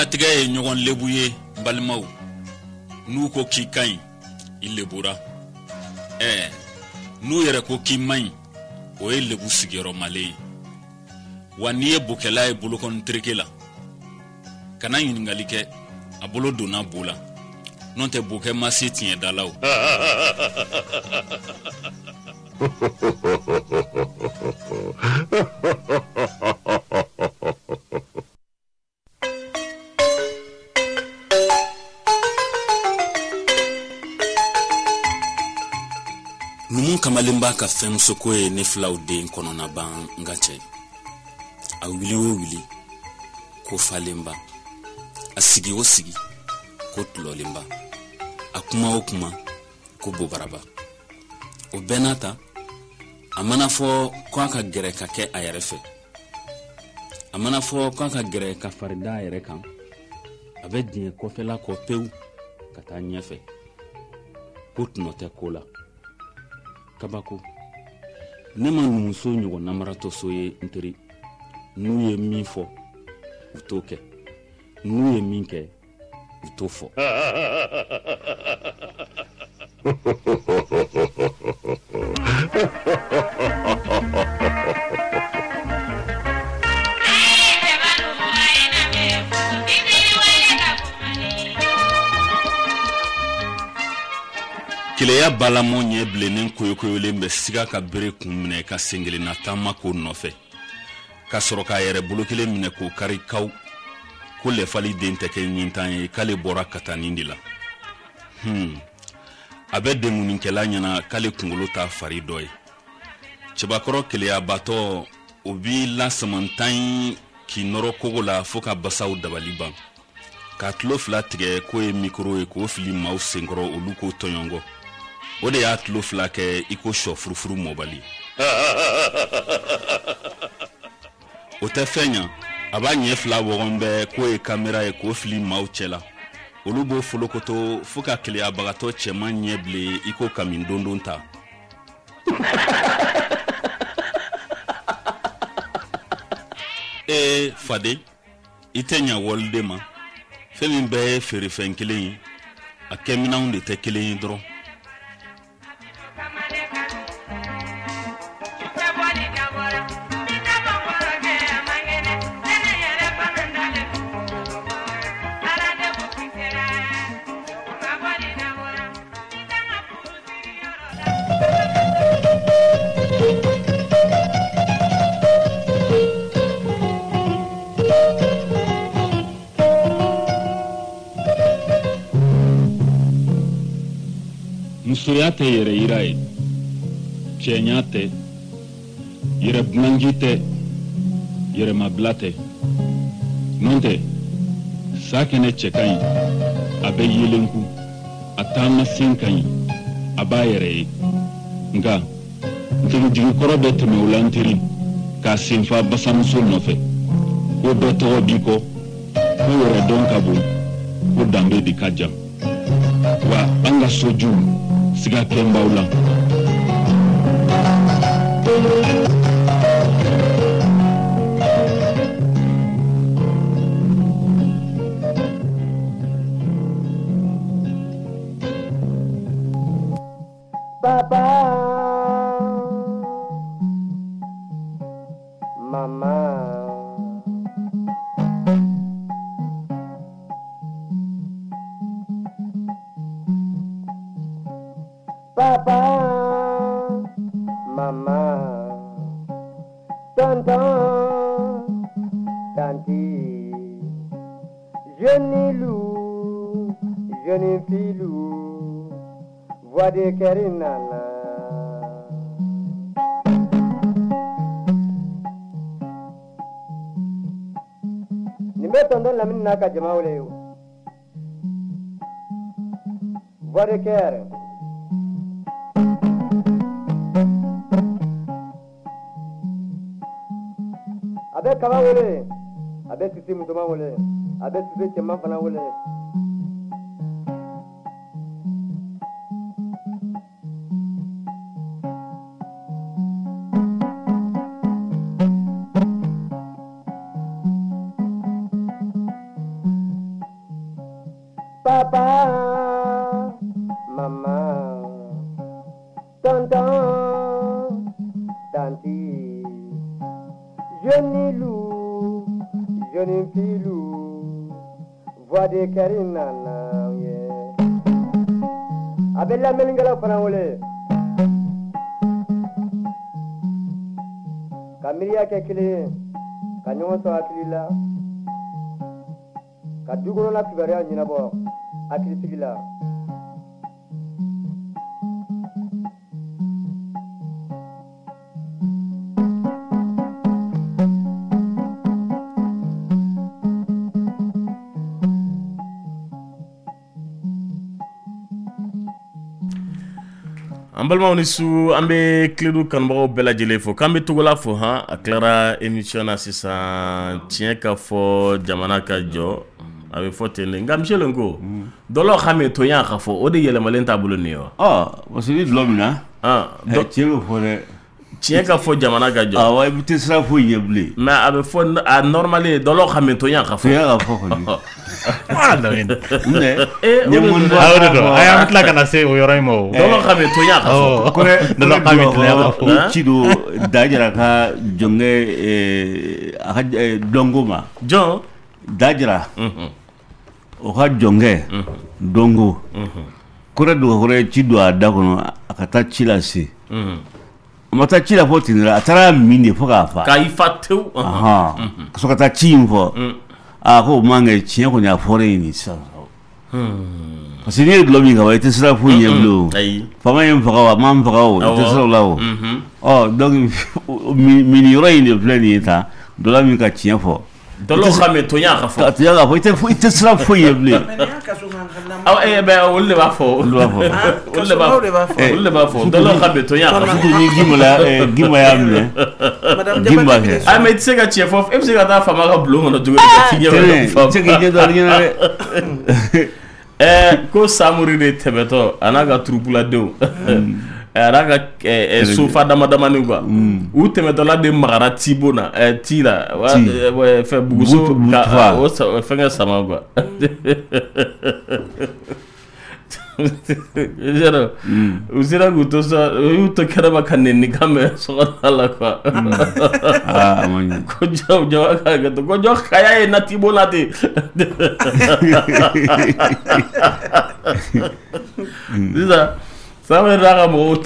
Jilatigɛ ye ɲɔgɔn lebu ye balimaw. N'u ko k'i ka ɲi i lebura. N'u yɛrɛ ko k'i man ɲi o ye lebu sigiyɔrɔmalen ye. Wa n'i ye bokɛla ye bolokɔni tereke la kana ɲininkali kɛ a bolo donna bo la. N'o tɛ bokɛ ma se tiɲɛdala o. Numu kamalen b'a ka fɛnmusoko ye ne filaw den kɔnɔna ban nka cɛ. A wili o wili ko falenba. A sigi o sigi ko tulolenba. A kuma o kuma ko bobaraba. O bɛɛ n'a ta a mana fɔ ko a ka gɛrɛ ka kɛ a yɛrɛ fɛ. A mana fɔ ko a ka gɛrɛ ka farida a yɛrɛ kan. A bɛ diɲɛ kɔfɛla kɔ pewu ka taa ɲɛfɛ. Ko tunɔ tɛ ko la. Kabako ne ma numuso ɲɔgɔn namaratɔ so ye n teri. N'u ye min fɔ u t'o kɛ. N'u ye min kɛ u t'o fɔ. Kileya balamo ɲɛ bilennen koyokoyolen bɛ siga ka bere kun minɛ ka sengelenna taama ko nɔfɛ. Ka sɔrɔ k'a yɛrɛ bolo kelen minɛ k'o kari kaw. Ko lɛfali den tɛ kɛ ɲintan ye k'ale bɔra ka taa nin de la. A bɛ denmuninkɛla ɲɛna k'ale kunkolo ta fari dɔ ye. Cɛbakɔrɔ keleyabatɔ o bi lasamantan k'i nɔrɔ kogo la fo ka basaw dabali ban. K'a tulo fila tigɛ k'o ye mikro ye k'o fili maaw senkɔrɔ olu k'o tɔɲɔngɔ. O de y'a tulo fila kɛ i ko sɔ furufuru mɔbali. O tɛ fɛn ɲa a b'a ɲɛ fila wɔgɔn bɛɛ k'o ye kamera ye k'o fili maaw cɛ la. Olu b'o folokoto fo ka keleyabagatɔ cɛman ɲɛ bile i ko kami dondon ta. Fade i tɛ ɲa wɔliden ma. Fɛn min bɛɛ ye feerefɛn kelen ye a kɛminanw de tɛ kelen ye dɔrɔn. Musoya tɛ yɛrɛ yira ye, cɛɲa tɛ, yɛrɛ bunanji tɛ, yɛrɛmabila tɛ. N'o tɛ sa kɛnɛ cɛ ka ɲi a bɛ yelenku, a taama sen ka ɲi a b'a yɛrɛ ye. Nka ntigijigikɔrɔ bɛ tɛmɛ o la n teri k'a senfa basamuso nɔfɛ. Ko bɛɛ tɔgɔ b'i kɔ, ko yɛrɛ dɔn ka bon, ko danbe de ka jan. Wa an ka soju siga kɛnbaw la. Papa, mama, papa, mama, tonton, tanti, jeune loup, jeune filou, voix de Kerinala. Nimbe tonton Lamine naka jama wole yo. Voix de Ker. Abe kaba wole, abe sisi mutuma wole, abe sisi cɛman fana wole. Papa, maman, tonton, tanti, jeune loup, jeune filou, voix de Karinana, yeah. Abella Melingala Panawole. Kamiria Kekili, Kanyon Akilila, Kadugo la Kibaria Ninabo, Akiligila. An balimaw ni su an bɛ Kiledu kanubagaw bɛɛ lajɛlen fo k'an bɛ Togola fo han a tilara émission na sisan tiɲɛ ka fɔ jamana ka jɔ a bɛ fɔ ten de nka Michel ko dɔlɔ hami tonya ka fɔ o de yɛlɛmalen t'a bolo nin ye wa parce que ni dɔlɔ min na tiɲɛ bɛ fɔ dɛ tiɲɛ ka fɔ jamana ka jɔ awɔ i tɛ sira foyi ɲɛ bilen mais a bɛ fɔ a normally dɔlɔ hami tonya ka fɔ tonya ka fɔ kɔni a y'an tila ka na se o yɔrɔ in ma o dɔlɔ hami tonya ka fɔ dɔlɔ hami tonya ka fɔ ci do Dajara ka jɔnkɛ a ka dɔnko ma jɔn Dajara o ka jɔnkɛ dɔnko kɔrɛ dɔgɔkɔrɛ ci don a da kɔnɔ a ka taa ci lase a ma taa ci la fɔ ten a taara min de fɔ k'a fa k'a i fa tewu ka sɔrɔ ka taa ci in fɔ a ko o man kɛ tiɲɛ kɔni a fɔra yen nin sisan parce que n'i ye dulɔ min ka ban i tɛ sira foyi ɲɛ bilen o faama ye n faga o a ma n faga o i tɛ sira o la o donc nin yɔrɔ in de filɛ nin ye tan dɔ min ka tiɲɛ fɔ dɔlɔ hami tonya ka fɔ tonya ka fɔ i tɛ sira foyi ɲɛ bilen olu de b'a fɔ olu de b'a fɔ dɔlɔ hami tonya ka fɔ surtout ni Gima y'a minɛ Gima kɛ mais i tɛ se ka tiɲɛ fɔ e bɛ se ka taa faama ka bulon kɔnɔ cogo di tɛ se k'i ɲɛ dɔn ɲɛna dɛ ko Samori de tɛmɛtɔ a n'a ka turupuladenw a n'a ka sofa damadamanin quoi u tɛmɛtɔla de magara Tibo na ti la fɛn buguso o fɛnkɛ sama quoi u sera k'u to sa u y'u to kɛnɛma ka nɛni kan mɛn sɔgɔmada la quoi ko jɔ ka kɛ to ko jɔ kaya ye na Tibo la ten sisan Samori n'a ka mɔgɔw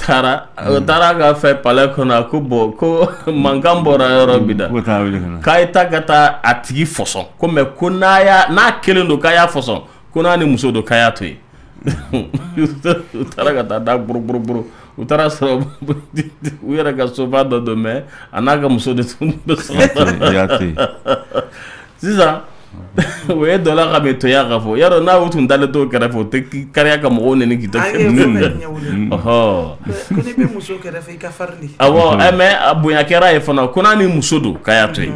taara ka fɛ palais kɔnɔ ko bon ko mankan bɔra yɔrɔ min na k'a ye taa ka taa a tigi fɔsɔn ko mais ko n'a kelen don k'a y'a fɔsɔn ko n'a ni muso don k'a y'a to yen u taara ka taa da buruburu u taara sɔrɔ u yɛrɛ ka sofa dɔ don mais a n'a ka muso de tun bɛ sɔrɔ sisan o ye dɔ la ka bɛ toya ka fɔ yarɔ n'a tun dalen t'o kɛrɛfɛ o tɛ kariya ka mɔgɔw nɛni k'i to awɔ mais a bonya kɛra ye fana ko n'a ni muso don k'a y'a to yen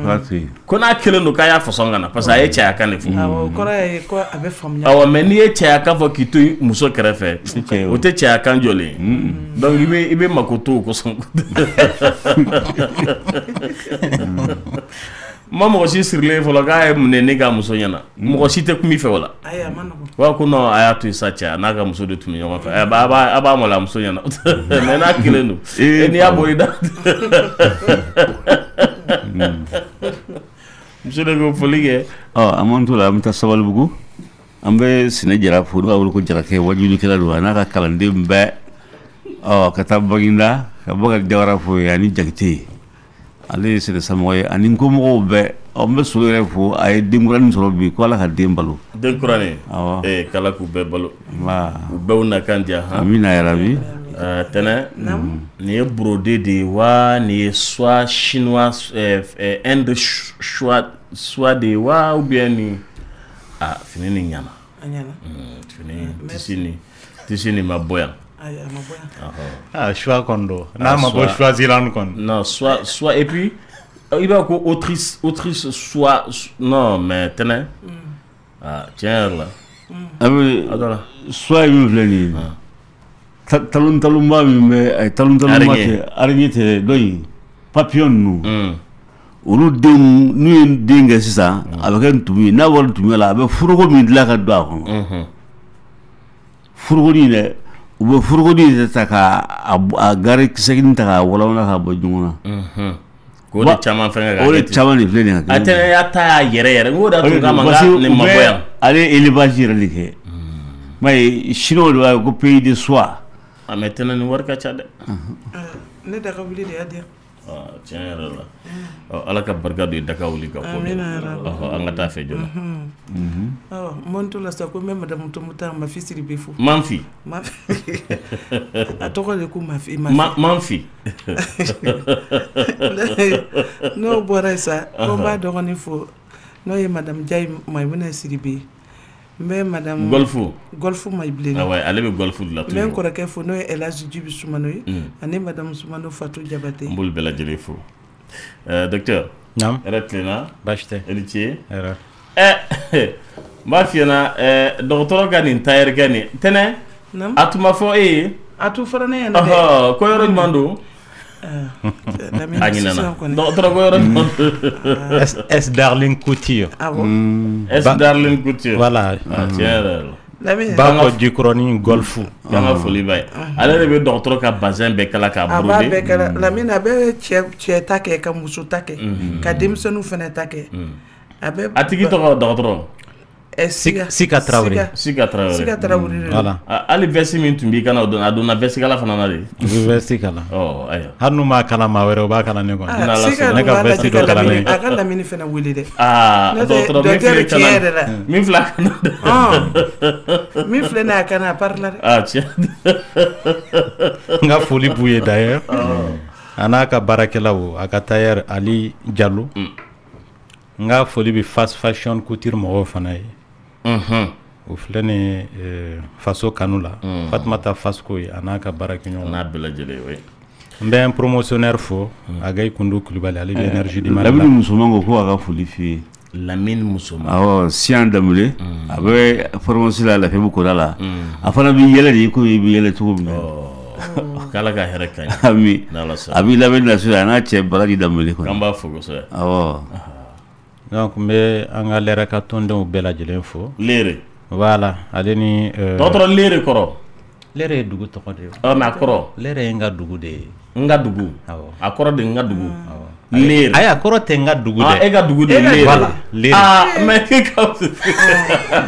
ko n'a kelen don k'a y'a fɔsɔn ka na parce que a ye cɛya kan de fɔ awɔ mais n'i ye cɛya kan fɔ k'i to muso kɛrɛfɛ o tɛ cɛya kan jɔlen donc i bɛ mako to o kosɔn ma mɔgɔ si sirilen fɔlɔ k'a ye mun ne ka muso ɲɛna mɔgɔ si tɛ kun min fɛ o la wa ko non a y'a to yen sa cɛ n'a ka muso de tun bɛ ɲɔgɔn fɛ a b'a maloya muso ɲɛna mais n'a kelen don n'i y'a bɔ i da muso de ko foli kɛ an m'an to la an bɛ taa Sabalibugu an bɛ Sɛnɛ Jara fo n'o b'a wele ko Jarakɛ wajulikɛla don a n'a ka kalanden bɛɛ ka taa Baginda ka Bakari Jawara fo yen ani Jakite ale ye Sɛnɛ samɔgɔ ye ani n komɔgɔw bɛɛ n bɛ Solo yɛrɛ fo a ye denkuranin sɔrɔ bi ko Ala ka den balo denkuranin k'Ala k'u bɛɛ balo u bɛɛ na kan diya amina yarabi tɛnɛ nin ye brodé de ye wa nin ye soit chinois Inde soit de ye wa ou bien ni fini ni ɲana fini tisi ni ma bɔ yan choix kɔni don n'a ma bɔ choisiran kɔni non soit et puis il b'a ko Autriche soit non mais tɛnɛ tiɲɛ yɛrɛ la a bɛ soit min filɛ nin ye talonba min bɛ talonba kɛ araignée tɛ dɔ in papillon ninnu olu denw n'u ye den kɛ sisan a bɛ kɛ ntumu ye n'a bɔra ntumu la a bɛ foroko min dilan ka don a kɔnɔ furugoni dɛ u bɛ furugoni de ta ka gari kisɛkin ta ka walawala ka bɔ ɲɔgɔn na ko de caman fɛngɛ ka o de caman de filɛ nin ye a tɛ ya ta yɛrɛ ko da tun kama ne ma bɔ yan ale élevage yɛrɛ de kɛ ma ye chinois de b'a ko pays de soie a mɛ tɛnɛ ni wari ka ca dɛ ne daga wuli de y'a diya tiɲɛ yɛrɛ la ala ka barika don ye daga wuli ka ko an ka taa fɛ joona mon to la sa ko même madame Tomuta ma fille siri be fo manfi a tɔgɔ de ko mafi manfi n'o bɔra sa ko b'a dɔgɔnin fo n'o ye madame Jai Maïmouna Siribe mais madame golfu may bilen ah ouais ale be golfu de la tout mais kɔrɔkɛ fo n'o ye Elhaji Djibi Soumano ye ani madame Soumano Fatou Diabaté mbol bela jeli fo docteur nam retlena bashte elitie era ma fiena docteur ka nin tayer gani tene atuma fo atu fara ne yana ko yoro mando docteur ko yoro S Darling Couture S Darling Couture voilà tiens Bako Jikroni golfu kama foli bay ale de be docteur ka bazin be kala ka brode aba be kala lamine be che take ka muso take ka demsonu fene take abe atigi to docteur Sika Traoré voilà ali vesti min tumbi kana aduna vesti kala fana na de vesti kala ayo hanu ma kala ma wero ba kala ne ko ne ka vesti do kala ne aka lamini fana wuli de docteur min fla kana min fla na kana parla tiens nga foli buye d'ailleurs anaka barakelawo aka tayer Ali Diallo nga foli bi fast fashion couture mo fana yi o filɛ ni faso kanu la Fatumata Fasko ye a n'a ka baarakɛɲɔgɔn n'a bɛɛ lajɛlen oui n bɛ un promotionnaire fo Agaye Kundu Kulibali ale bɛ énergie di Mali la Lamine Musoman ko a ka foli f'i ye Lamine Musoman awɔ Sian Damule a bɛ pharmacie la Lafiyabugu kɔda la a fana bɛ yɛlɛ de ko i bɛ yɛlɛ cogo min na k'Ala ka hɛrɛ k'an ye ami a b'i labɛn na so a n'a cɛ Baraji Damule kɔni k'an b'a fo kosɛbɛ awɔ donc n bɛ an ka lɛrɛ ka tɔndenw bɛɛ lajɛlen fo leere voilà ale ni dɔgɔtɔrɔ leere kɔrɔ leere ye dugu tɔgɔ de ye mais a kɔrɔ leere ye n ka dugu de ye n ka dugu awɔ a kɔrɔ de n ka dugu leere ayi a kɔrɔ tɛ n ka dugu dɛ e ka dugu de leere voilà leere mais e ka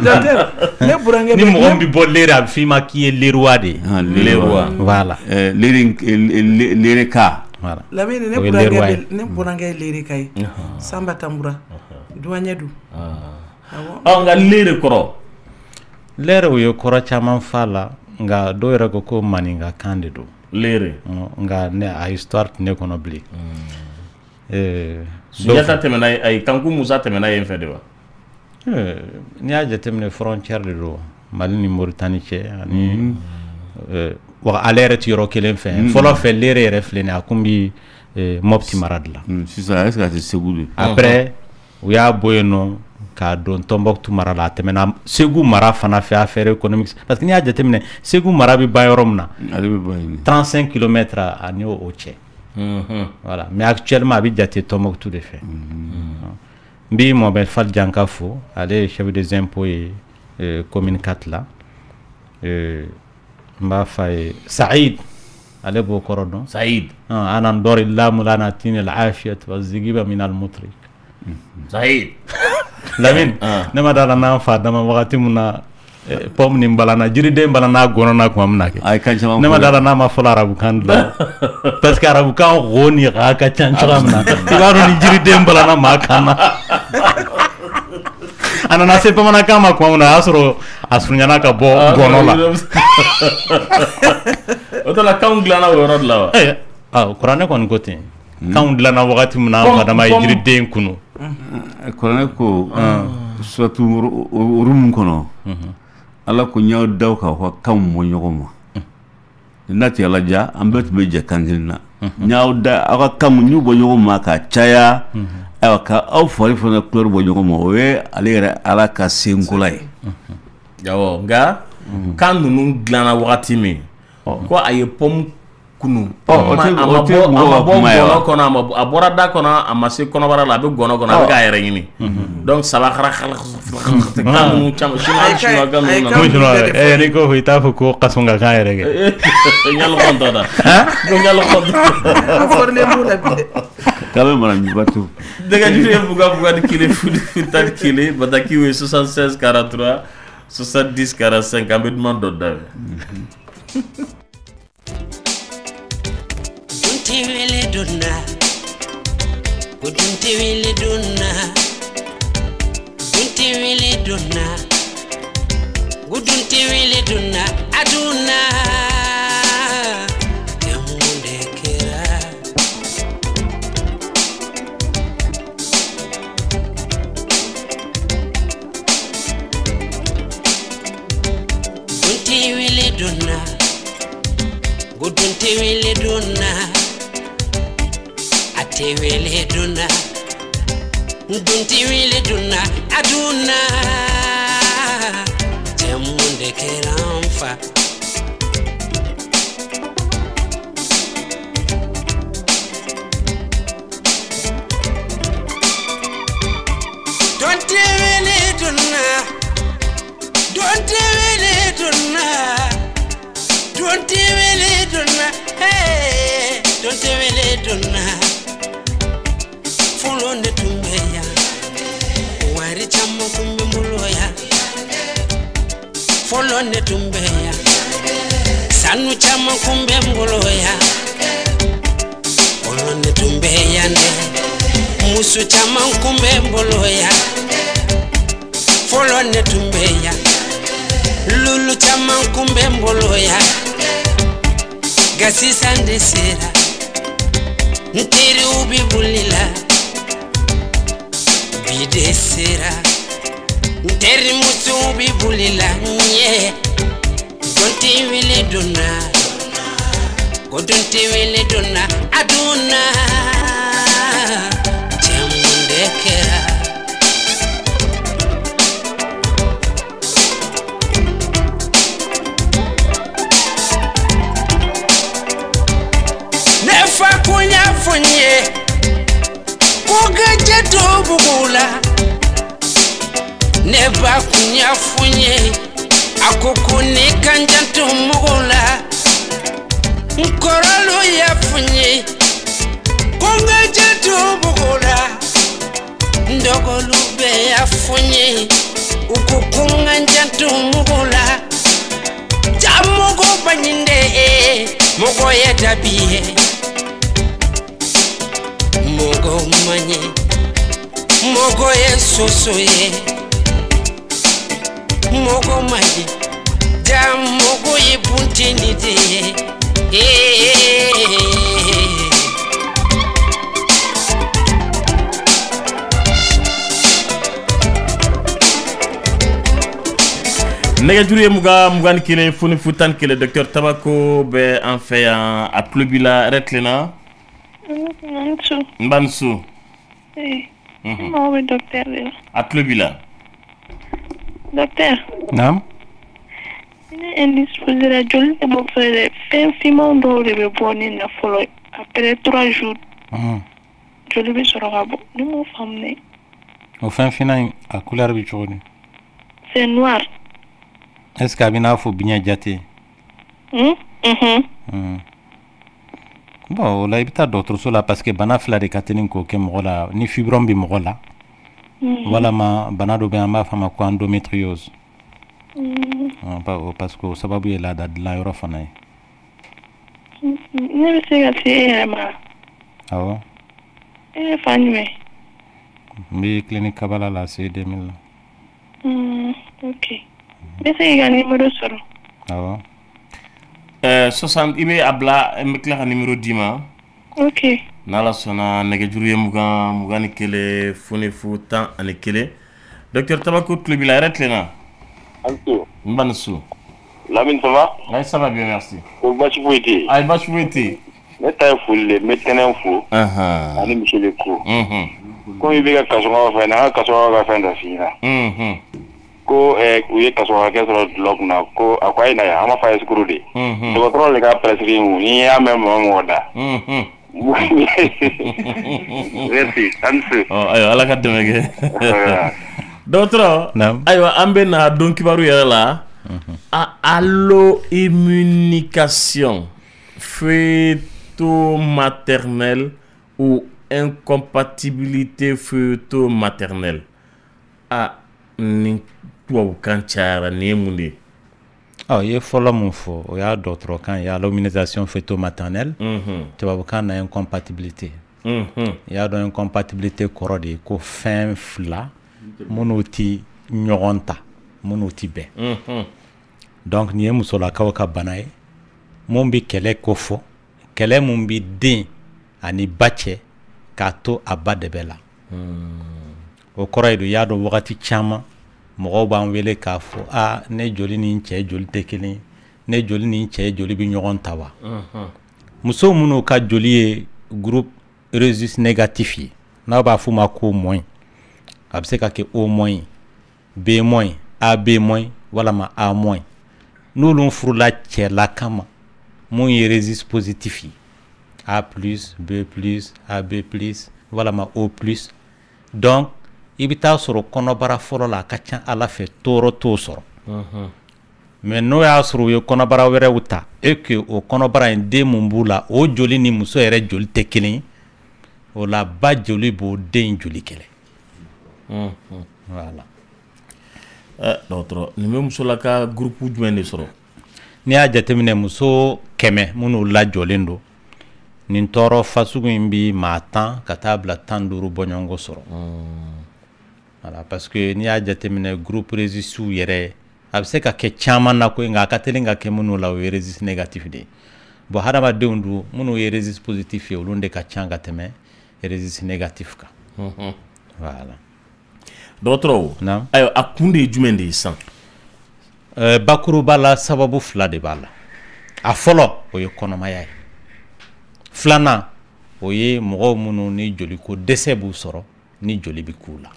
docteur ne burankɛ ni mɔgɔ min bɛ bɔ leere a bɛ f'i ma k'i ye leeruwa de ye leeruwa voilà leere ka voilà lamine ne burankɛ ye leere ka ye Samba Tambura duwaɲɛ du nka leere kɔrɔ leere o ye kɔrɔ caman fa la nka dɔw yɛrɛ ko maninka kan de don leere nka ne a histoire tɛ ne kɔnɔ bilen Sunjata tɛmɛna ayi Kanku Musa tɛmɛna yen fɛ de wa n'i y'a jateminɛ frontière de don Mali ni Mauritanie cɛ ani wa ale yɛrɛ tɛ yɔrɔ kelen fɛ fɔlɔ fɛ leere yɛrɛ filɛ nin ye a kun bi Mopti mara de la sisan est-ce que a tɛ Segu de après u y'a bɔ yen nɔ k'a don Tombouctou mara la a tɛmɛna Segu mara fana fɛ affaire économique parce que n'i y'a jateminɛ Segu mara bɛ ban yɔrɔ min na 35 km ani o cɛ voilà mais actuellement a bɛ jate Tombouctou de fɛ n bɛ Mohamed Fall Janka fo ale ye chef des impôts ye commune 4 la n b'a fɔ a ye Saïd ale b'o kɔrɔ dɔn Saïd ana ndori lamu lana tini al-afiyat wa zigiba min al-mutrik Saïd Lamine ne ma dala n'an fa dama wagati mun na pomme ni balana jiriden balana gɔnɔna kuma min na kɛ ne ma dala n'a ma fɔlɔ arabukan dilan parce que arabukan goni a ka ca cogoya min na i b'a dɔn ni jiriden balana maa kan na a nana se bamanankan ma kuma min na a y'a sɔrɔ a surunyana ka bɔ gɔnɔ la o tɔ la kanw dilanna o yɔrɔ de la wa kuranɛ kɔni ko ten kanw dilanna wagati min na an fa dama ye jiriden kunu kuranɛ ko suratu Rum kɔnɔ Ala ko n y'aw da k'aw ka kanw mɔ ɲɔgɔn ma n'a tɛ Ala ja an bɛɛ tun bɛ jɛ kan kelen na n y'aw da aw ka kanw n y'u bɔ ɲɔgɔn ma ka caya ayiwa ka aw fari fana couleur bɔ ɲɔgɔn ma o ye ale yɛrɛ Ala ka senkola ye awɔ nka kan ninnu dilanna wagati min ko a ye pomme kunu gɔnɔ kɔnɔ a bɔra da kɔnɔ a ma se kɔnɔbara la a bɛ gɔnɔ kɔnɔ a bɛ k'a yɛrɛ ɲini donc saba kan ninnu caman ni ko i t'a fɔ ko kasun ka kan yɛrɛ kɛ ɲalɔgɔn tɔ da ko ɲalɔgɔn k'a bɛ mara ɲubato Nɛgɛjuru ye 20 kelen futa kelen batakiw ye 76 43 70 45 an bɛ duman dɔ da Wele donna Gunti wele donna Gunti wele donna Gunti wele donna Aduna Yamunde kera Gunti wele donna Gunti wele donna Tewele duna Dunti wele duna Aduna Temunde keramfa Dunti wele duna Dunti wele duna Dunti wele duna Hey Dunti wele duna Fulonde tumbeya Wari chamo kumbe muloya Fulonde tumbeya Sanu chamo kumbe muloya Fulonde tumbeya ne Musu chamo kumbe muloya Fulonde tumbeya Lulu chamo kumbe muloya Gasi sande sera Ntiri ubi bulila Bidesera Nteri musu bibulila nye Gonti wile dona Godonti wile dona Aduna Jamundekera Nefa kunya funye Kugaje bugula Neba kunya funye Akukuni kanjantu mugula Nkoralo ya funye Kugaje bugula Ndogolube ya funye Ukukunga njantu mugula Jamugo banyinde Mugo ya tabiye Mugo manye Mogo ye soso ye Mogo manye Jam mogo ye buntini de Nɛgɛjuru ye mugan kelen foni futan kelen Docteur Tabako bɛ an fɛ yan a tulo b'i la yɛrɛ tilenna Nbansu Maman est docteur là. A tulo b'i la Docteur. Naam. Il est indisposé la jolie de mon frère. Fais fiment d'eau de me bonner na follow. Après 3 jours. Je le vais sur le rabot. Nous mon femme. Au fin final, à couleur bichoni. C'est noir. Est-ce qu'il y a faut bien jaté? Bon, là il y a d'autres choses là parce que bana fla de katenin ko ke mola ni fibrome bi mola. Voilà ma bana do be ma fama ko endométriose. Parce que sababu ela da la yoro fana. Ne sais pas si ma. Ah ouais. Fanny. Mais clinique Kabala là c'est 2000. OK. Mais c'est gagné numéro sur. Ah ouais. 60 ibe abla mekla numéro 10 ma. OK. Nala sona nɛgɛjuru ye mugan kele foni fu tan ani kele. Docteur Tabako tulo b'i la yɛrɛ tilenna. Alto. Nbansu. Lamine ça va? Oui, ça va bien, merci. Ko basi foyi tɛ yen. Ayi basi foyi tɛ yen. Ne ta ye foli le, n bɛ tɛnɛn fo. Ani Michel ko. Komi i bɛ ka kasɔngɔ ka fɛn na, an ka kasɔngɔ ka fɛn dɔ f'i ɲɛna. ko u ye kaso hakɛ sɔrɔ dulɔ kunna ko a ko a ye na yan an ma fa ye sukuru de dɔgɔtɔrɔ de ka prescrit ni y'a mɛn mɔgɔ da merci anse ayiwa ala ka dɛmɛ kɛ dɔgɔtɔrɔ ayiwa an bɛ na don kibaru yɛrɛ la allo-immunication fœto-maternelle ou incompatibilité fœto-maternelle ni tubabukan cayara ni ye mun de ye ye fɔlɔ mun fɔ o y'a dɔgɔtɔrɔ kan ye allo-immunisation fœto-maternelle tubabukan na incompatibilité i y'a dɔn incompatibilité kɔrɔ de ye ko fɛn fila minnu ti ɲɔgɔn ta minnu ti bɛn donc nin ye musolakaw ka bana ye mun bi kɛlɛ ko fɔ kɛlɛ mun bi den ani ba cɛ k'a to a ba dɛbɛ la o kɔrɔ ye do y'a dɔn wagati caman mɔgɔw b'an wele k'a fɔ ne joli ni cɛ joli tɛ kelen ne joli ni cɛ joli bi ɲɔgɔn ta wa muso minnu ka joli ye groupe rhésus négatif ye n'a b'a fɔ ma ko moins a bɛ se ka kɛ O moins B moins AB moins walama A moins n'olu furula cɛla kama mun ye rhésus positif ye A plus B plus AB plus walama O plus donc i bɛ taa sɔrɔ kɔnɔbara fɔlɔ la a ka ca ala fɛ tɔɔrɔ t'o sɔrɔ mais n'o y'a sɔrɔ u ye kɔnɔbara wɛrɛw ta et que o kɔnɔbara in den mun b'u la o joli ni muso yɛrɛ joli tɛ kelen ye o la ba joli b'o den joli kɛlɛ voilà dɔgɔtɔrɔ nin bɛ musolaka groupe jumɛn de sɔrɔ n'i y'a jateminɛ muso 100 minnu lajɔlen don nin tɔɔrɔ fasugu in bi maa 10 ka taa bila 15 bɔɲɔgɔnko sɔrɔ voilà parce que n'i y'a jateminɛ groupe rhésus yɛrɛ a bɛ se ka kɛ caman na koyi nka a ka teli ka kɛ minnu la o ye rhésus négatif de ye bon hadamadenw dun minnu ye rhésus positif ye olu de ka ca ka tɛmɛ rhésus négatif kan voilà dɔgɔtɔrɔ ayiwa a kun de ye jumɛn de ye sisan bakuruba la sababu fila de b'a la a fɔlɔ o ye kɔnɔmaya ye filanan o ye mɔgɔw minnu ni joliko dɛsɛ b'u sɔrɔ ni joli bɛ k'u la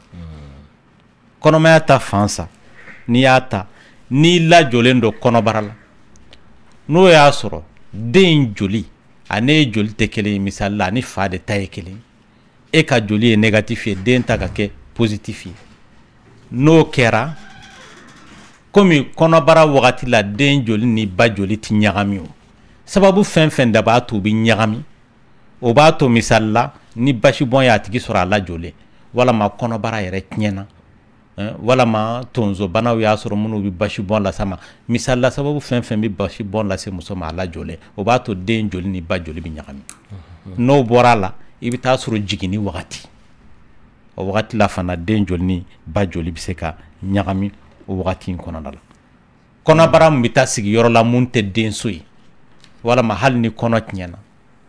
kɔnɔmaya ta fansa n'i y'a ta n'i lajɔlen don kɔnɔbara la n'o y'a sɔrɔ den joli ani ye joli tɛ kelen ye misali la ani fa de ta ye kelen e ka joli ye négatif ye den ta ka kɛ positif ye n'o kɛra komi kɔnɔbara wagati la den joli ni ba joli ti ɲagami o sababu fɛn fɛn da b'a to u bi ɲagami o b'a to misali la ni basibɔn y'a tigi sɔrɔ a lajɔlen walama kɔnɔbara yɛrɛ tiɲɛna walama tonso banaw y'a sɔrɔ minnu bi basibɔn lase ma misali la sababu fɛn fɛn bi basibɔn lase muso ma a lajɔlen o b'a to den joli ni ba joli bi ɲagami n'o bɔra la i bɛ taa sɔrɔ jiginni wagati o wagati la fana den joli ni ba joli bɛ se ka ɲagami o wagati in kɔnɔna la kɔnɔbara min bɛ taa sigi yɔrɔ la mun tɛ denso ye walama hali ni kɔnɔ tiɲɛna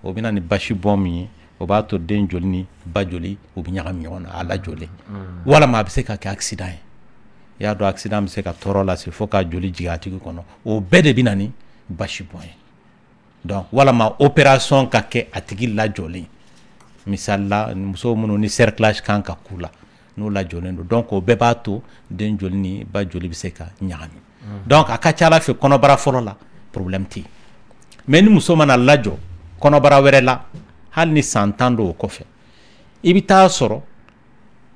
o bɛ na ni basibɔn min ye o b'a to den joli ni ba joli u bɛ ɲagami ɲɔgɔn na a lajɔlen walama a bɛ se ka kɛ accident ye i y'a dɔn accident bɛ se ka tɔɔrɔ lase fo ka joli jigin a tigi kɔnɔ o bɛɛ de bɛ na ni basibɔn ye donc walama opération ka kɛ a tigi lajɔlen misali la muso minnu ni cerclage kan ka k'u la n'o lajɔlen don donc o bɛɛ b'a to den joli ni ba joli bɛ se ka ɲagami donc a ka ca ala fɛ kɔnɔbara fɔlɔ la problème tɛ yen mais ni muso mana lajɔ kɔnɔbara wɛrɛ la hali ni san 10 don o kɔfɛ i bɛ taa sɔrɔ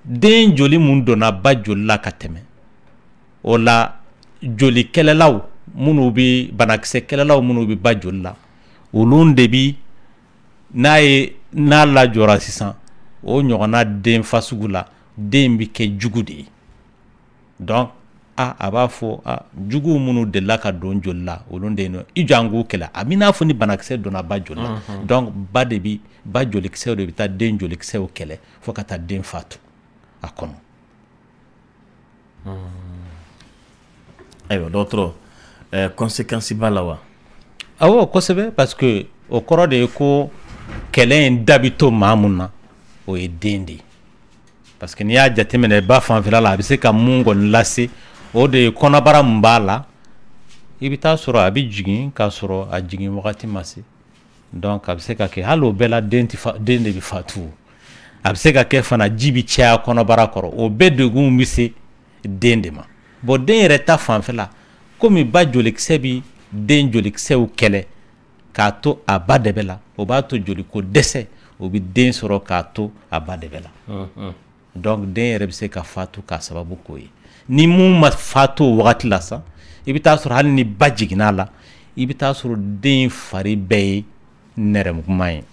den joli mun donna ba joli la ka tɛmɛ o la joli kɛlɛlaw minnu bɛ banakisɛ kɛlɛlaw minnu bɛ ba joli la olu de bi n'a lajɔra sisan o ɲɔgɔnna den fasugu la den bi kɛ jugu de ye donc a b'a fɔ juguw minnu delila ka don joli la olu de ye nɔ i jɔ an k'u kɛlɛ a b'i n'a fɔ ni banakisɛ donna ba joli la donc ba jolikisɛw de bɛ taa den jolikisɛw kɛlɛ fo ka taa den fatu a kɔnɔ. ayiwa dɔgɔtɔrɔ conséquence b'a la wa. awɔ kosɛbɛ parce que o kɔrɔ de ye ko kɛlɛ in da bɛ to maa mun na o ye den de ye parce que n'i y'a jateminɛ ba fanfɛla la a bɛ se ka mun kɔni lase o de ye kɔnɔbara mun b'a la i bɛ taa sɔrɔ a bɛ jigin k'a sɔrɔ a jigin wagati ma se donc a bɛ se ka kɛ hali o bɛɛ la den de bɛ fatu a bɛ se ka kɛ fana ji bɛ caya kɔnɔbara kɔrɔ o bɛɛ degun bɛ se den de ma bon den yɛrɛ ta fanfɛ la komi ba jolikisɛ bi den jolikisɛw kɛlɛ k'a to a ba dɛbɛ la o b'a to joliko dɛsɛ o bi den sɔrɔ k'a to a ba dɛbɛ la donc den yɛrɛ bɛ se ka fatu k'a sababu k'o ye ni mun ma fatu o wagati la sa i bɛ taa sɔrɔ hali ni ba jiginna la i bɛ taa sɔrɔ den fari bɛɛ ye nɛrɛmuguman ye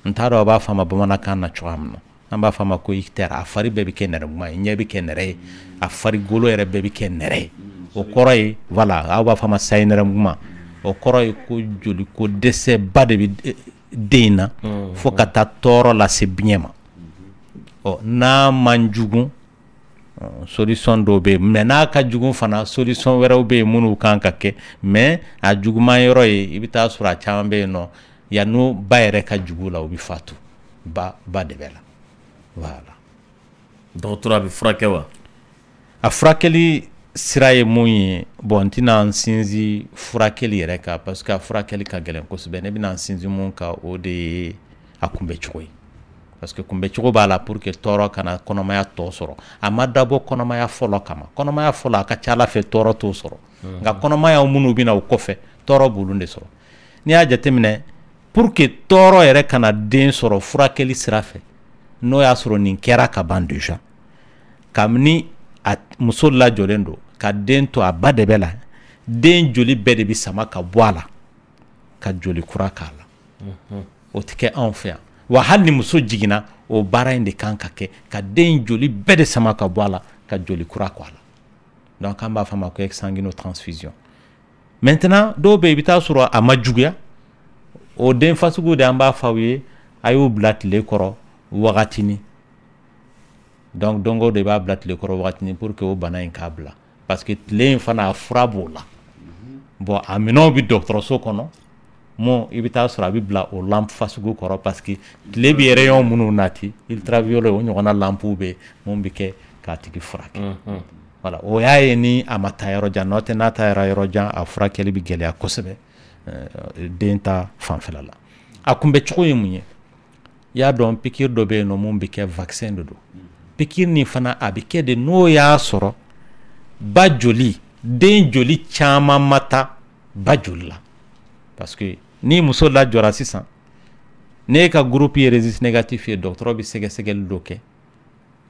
n t'a dɔn a b'a fɔ a ma bamanankan na cogoya min na an b'a fɔ a ma ko ictère a fari bɛɛ bɛ kɛ nɛrɛmuguman ye ɲɛ bɛ kɛ nɛrɛ ye a fari golo yɛrɛ bɛɛ bɛ kɛ nɛrɛ ye o kɔrɔ ye voilà aw b'a fɔ a ma sayi nɛrɛmuguman o kɔrɔ ye ko joliko dɛsɛba de bɛ den na fo ka taa tɔɔrɔ lase biɲɛ ma n'a man jugu solution dɔw bɛ yen mais n'a ka jugu fana solution wɛrɛw bɛ yen minnu kan ka kɛ mais a juguman yɔrɔ ye i bɛ taa sɔrɔ a caman bɛ yen nɔ yanni ba yɛrɛ ka jugu la o bɛ fatu ba de bɛ la voilà. dɔgɔtɔrɔ a bɛ furakɛ wa? a furakɛli sira ye mun ye bon n tɛna n sinsin furakɛli yɛrɛ kan parce que a furakɛli ka gɛlɛn kosɛbɛ ne bɛna n sinsin mun kan o de ye a kunbɛcogo ye parce que kunbɛcogo b'a la pour que tɔɔrɔ kana kɔnɔmaya tɔ sɔrɔ a ma dabɔ kɔnɔmaya fɔlɔ kama kɔnɔmaya fɔlɔ a ka ca ala fɛ tɔɔrɔ t'o sɔrɔ nka kɔnɔmaya minnu bɛna o kɔfɛ tɔɔrɔ b'olu de sɔrɔ n'i y'a jateminɛ pour que tɔɔrɔ yɛrɛ kana den sɔrɔ furakɛli sira fɛ n'o y'a sɔrɔ nin kɛra ka ban déjà kabini a muso lajɔlen don ka den to a ba de bɛ la den joli bɛɛ de bɛ sama ka bɔ a la ka joli kura k'a la o tɛ kɛ anw fɛ yan wa hali ni muso jiginna o baara in de kan ka kɛ ka den joli bɛɛ de sama ka bɔ a la ka joli kura k'a la donc an b'a fɔ a ma ko exsanguinotransfusion maintenant dɔw bɛ yen i bɛ taa sɔrɔ a ma juguya o den fasugu de an b'a fɔ aw ye a y'o bila tile kɔrɔ wagatini donc don o don i b'a bila tile kɔrɔ wagatini pour que o bana in k'a bila parce que tile in fana a fura b'o la bon a minɛnw bɛ dɔgɔtɔrɔso kɔnɔ mun i bɛ taa sɔrɔ a bɛ bila o lampe fasugu kɔrɔ parce que tile bɛ rayon minnu nati ultraviolet o ɲɔgɔnna lampew bɛ mun bɛ kɛ k'a tigi furakɛ voilà o y'a ye ni a ma taa yɔrɔ jan n'o tɛ n'a taara yɔrɔ jan a furakɛli bɛ gɛlɛya kosɛbɛ den ta fanfɛla la a kunbɛcogo ye mun ye i y'a dɔn pikiri dɔ bɛ yen nɔ mun bɛ kɛ vaccin de don pikiri nin fana a bɛ kɛ de n'o y'a sɔrɔ ba joli den joli caman ma taa ba joli la parce que ni muso lajɔra sisan ne ka groupe ye registre négatif ye dɔgɔtɔrɔ bɛ sɛgɛsɛgɛli dɔ kɛ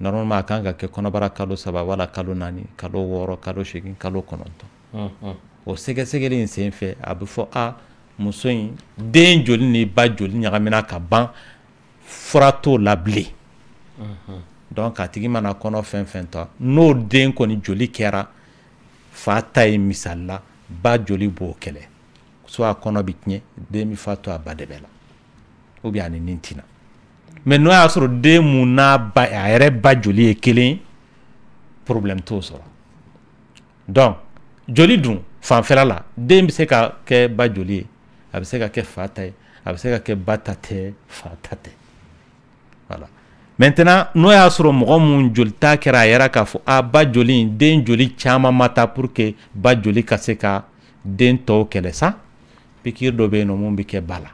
normalement a kan ka kɛ kɔnɔbara kalo 3 wala kalo 4 kalo 6 kalo 8 kalo 9 o sɛgɛsɛgɛli in sen fɛ a bɛ fɔ a muso in den joli ni ba joli ɲagamina ka ban fura t'o la bilen donc a tigi mana kɔnɔ fɛn fɛn ta n'o den kɔni joli kɛra fa ta ye misali la ba joli b'o kɛlɛ soit a kɔnɔ bɛ tiɲɛ den bɛ fa to a ba de bɛ la ou bien a ni nin tina mais n'o y'a sɔrɔ den mun n'a ba a yɛrɛ ba joli ye kelen problème t'o sɔrɔ donc joli dun fanfɛla la den bɛ se ka kɛ ba joli ye a bɛ se ka kɛ fa ta ye a bɛ se ka kɛ ba ta tɛ fa ta tɛ voilà maintenant n'o y'a sɔrɔ mɔgɔ mun joli ta kɛra a yɛrɛ k'a fɔ a ba joli in den joli caman ma taa pour que ba joli ka se ka den tɔw kɛlɛ sa pikiri dɔ bɛ yen nɔ mun bɛ kɛ ba la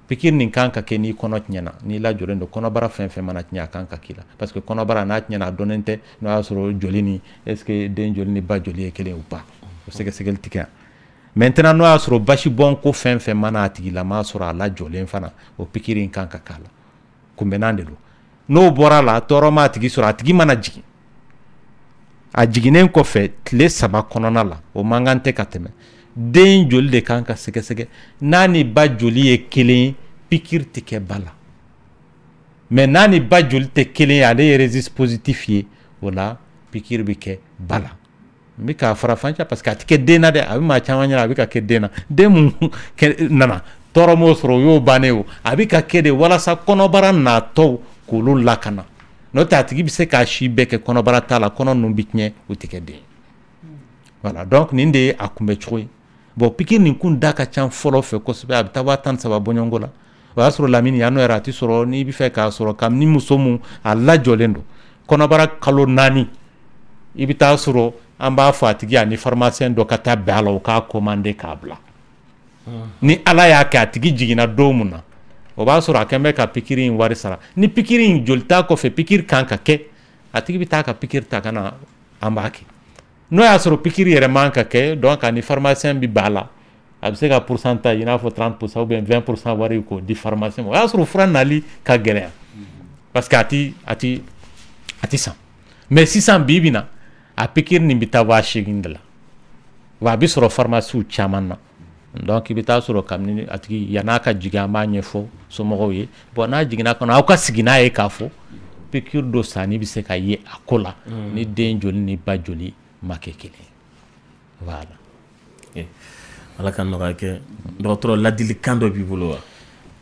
pikiri nin kan ka kɛ n'i kɔnɔ tiɲɛna n'i lajɔlen don kɔnɔbara fɛn fɛn mana tiɲɛ a kan ka k'i la parce que kɔnɔbara n'a tiɲɛna a dɔnnen tɛ n'o y'a sɔrɔ joli ni est ce que den joli ni ba joli ye kelen ou pas o sɛgɛsɛgɛli tɛ kɛ yan maintenant n'o y'a sɔrɔ basi bɔn ko fɛn fɛn mana a tigi la m'a sɔrɔ a lajɔlen fana o pikiri in kan ka k'a la kunbɛnnan de don n'o bɔra la tɔɔrɔ ma a tigi sɔrɔ a tigi mana jigin a jiginnen kɔfɛ tile 3 kɔnɔna la o man kan tɛ ka tɛmɛ den joli de kan ka sɛgɛsɛgɛ n'a ni ba joli ye kelen pikiri tɛ kɛ ba la mais n'a ni ba joli tɛ kelen ye ale ye registre positif ye o la pikiri bɛ kɛ ba la n bɛ k'a fara fanca parce que a tɛ kɛ den na dɛ a bɛ maa caman ɲɛna a bɛ ka kɛ den na den mun nana tɔɔrɔ m'o sɔrɔ o y'o bannen o a bɛ ka kɛ de walasa kɔnɔbara natɔw k'olu lakana n'o tɛ a tigi bɛ se k'a si bɛɛ kɛ kɔnɔbara t'a la kɔnɔ ninnu bɛ tiɲɛ o tɛ kɛ den voilà donc nin de ye a kunbɛcogo ye bon pikiri nin kun da ka ca fɔlɔ fɛ kosɛbɛ a bɛ taa 13 bɔɲɔngo la o y'a sɔrɔ lamini yan n'o yɛrɛ a tɛ sɔrɔ n'i bɛ fɛ k'a sɔrɔ kabini muso mun a lajɔlen don kɔnɔbara kalo 4 i bɛ taa sɔrɔ an b'a fɔ a tigi ani pharmacien dɔ ka taa bɛn a la o k'a commandé k'a bila ni ala y'a kɛ a tigi jiginna don mun na o b'a sɔrɔ a kɛn bɛ ka pikiri in wari sara ni pikiri in joli t'a kɔfɛ pikiri kan ka kɛ a tigi bɛ taa ka pikiri ta ka na an b'a kɛ n'o y'a sɔrɔ pikiri yɛrɛ man ka kɛ donc ani pharmacien bi b'a la a bɛ se ka pourcentage i n'a fɔ 30% ou bien 20% wari k'o di pharmacien ma o y'a sɔrɔ fura nali ka gɛlɛya parce que a ti san mais sisan bi bi na a pikiri nin bɛ taa 80,000 de la wa a bɛ sɔrɔ pharmacie caman na donc i bɛ taa sɔrɔ kabini a tigi yan'a ka jigin an b'a ɲɛfɔ somɔgɔw ye bon n'a jiginna kɔnɔ aw ka sigi n'a ye k'a fɔ pikiri dɔ sanni bɛ se ka ye a ko la ni den joli ni ba joli ma kɛ kelen voilà. Ala ka nɔgɔya kɛ dɔgɔtɔrɔ ladilikan dɔ b'i bolo wa?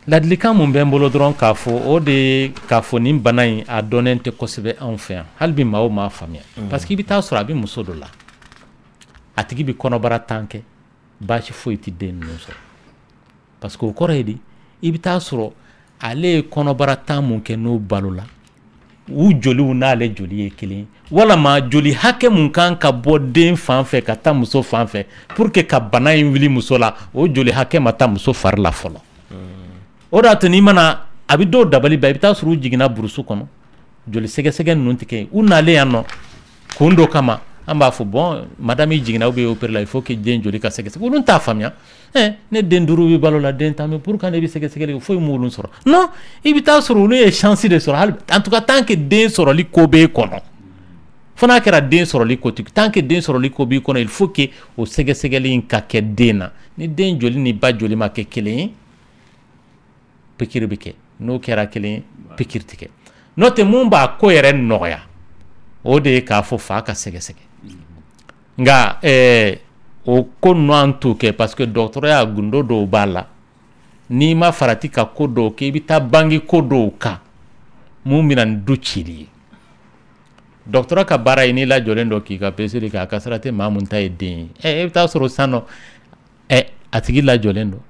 Ladilikan mun bɛ n bolo dɔrɔn k'a fɔ o de ye k'a fɔ nin bana in a dɔnnen tɛ kosɛbɛ anw fɛ yan hali bi maaw m'a faamuya parce que i bɛ taa sɔrɔ a bɛ muso dɔ la a tigi bɛ kɔnɔbara 10 kɛ baasi foyi tɛ den ninnu sɔrɔ parce que o kɔrɔ ye di i bɛ taa sɔrɔ ale ye kɔnɔbara 10 mun kɛ n'o balola u joliw n'ale joli ye kelen walama joli hakɛ mun kan ka bɔ den fan fɛ ka taa muso fan fɛ pour que ka bana in wuli muso la o joli hakɛ ma taa muso fari la fɔlɔ o de y'a to n'i mana a bɛ dɔw dabali ban i bɛ taa sɔrɔ u jiginna burusu kɔnɔ joli sɛgɛsɛgɛ ninnu tɛ kɛ u nalen yan nɔ kun dɔ kama an b'a fɔ bon madame i jiginna ou bien opéré la il faut que den joli ka sɛgɛsɛgɛ olu t'a faamuya ne den 5 bɛ balo la den 10 mais pourquoi ne bɛ sɛgɛsɛgɛli foyi m'olu sɔrɔ non i bɛ taa sɔrɔ olu ye chance de sɔrɔ hali en tout cas tant que den sɔrɔli ko b'e kɔnɔ fo n'a kɛra den sɔrɔli ko tigi tant que den sɔrɔli ko b'i kɔnɔ il faut que o sɛgɛsɛgɛli in ka kɛ den na ni den joli ni ba joli ma kɛ kelen ye pikiri bɛ kɛ n'o kɛra kelen ye pikiri tɛ kɛ n'o tɛ mun b'a ko yɛrɛ nɔgɔya o de ye k'a fɔ fa ka sɛgɛsɛgɛ nka o ko ninnu an t'o kɛ parce que dɔgɔtɔrɔya gundo dɔw b'a la n'i ma farati ka ko dɔw kɛ i bɛ taa bange ko dɔw kan mun bɛna ni du cili ye dɔgɔtɔrɔ ka baara ye n'i lajɔlen dɔ k'i ka peseli kɛ a ka sira tɛ maa mun ta ye den ye i bɛ taa sɔrɔ sisan nɔ a tigi lajɔlen don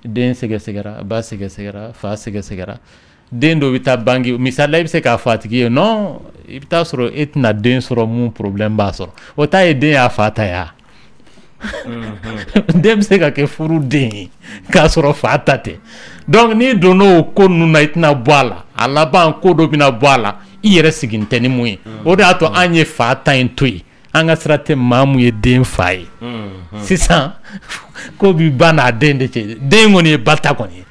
den sɛgɛsɛgɛra ba sɛgɛsɛgɛra fa sɛgɛsɛgɛra den dɔ bɛ taa bange misali la i bɛ se k'a fɔ a tigi ye non i bɛ taa sɔrɔ e tɛna den sɔrɔ mun problème b'a sɔrɔ o ta ye den y'a fa ta ya den bɛ se ka kɛ furu den ye k'a sɔrɔ fa ta tɛ donc n'i donna o ko ninnu na i tɛna bɔ a la a laban ko dɔ bɛna bɔ a la i yɛrɛ sigin tɛ ni mun ye o de y'a to an ye fa ta in to yen an ka sira tɛ maa mun ye den fa ye sisan ko bi ba n'a den de cɛ den kɔni ye ba ta kɔni ye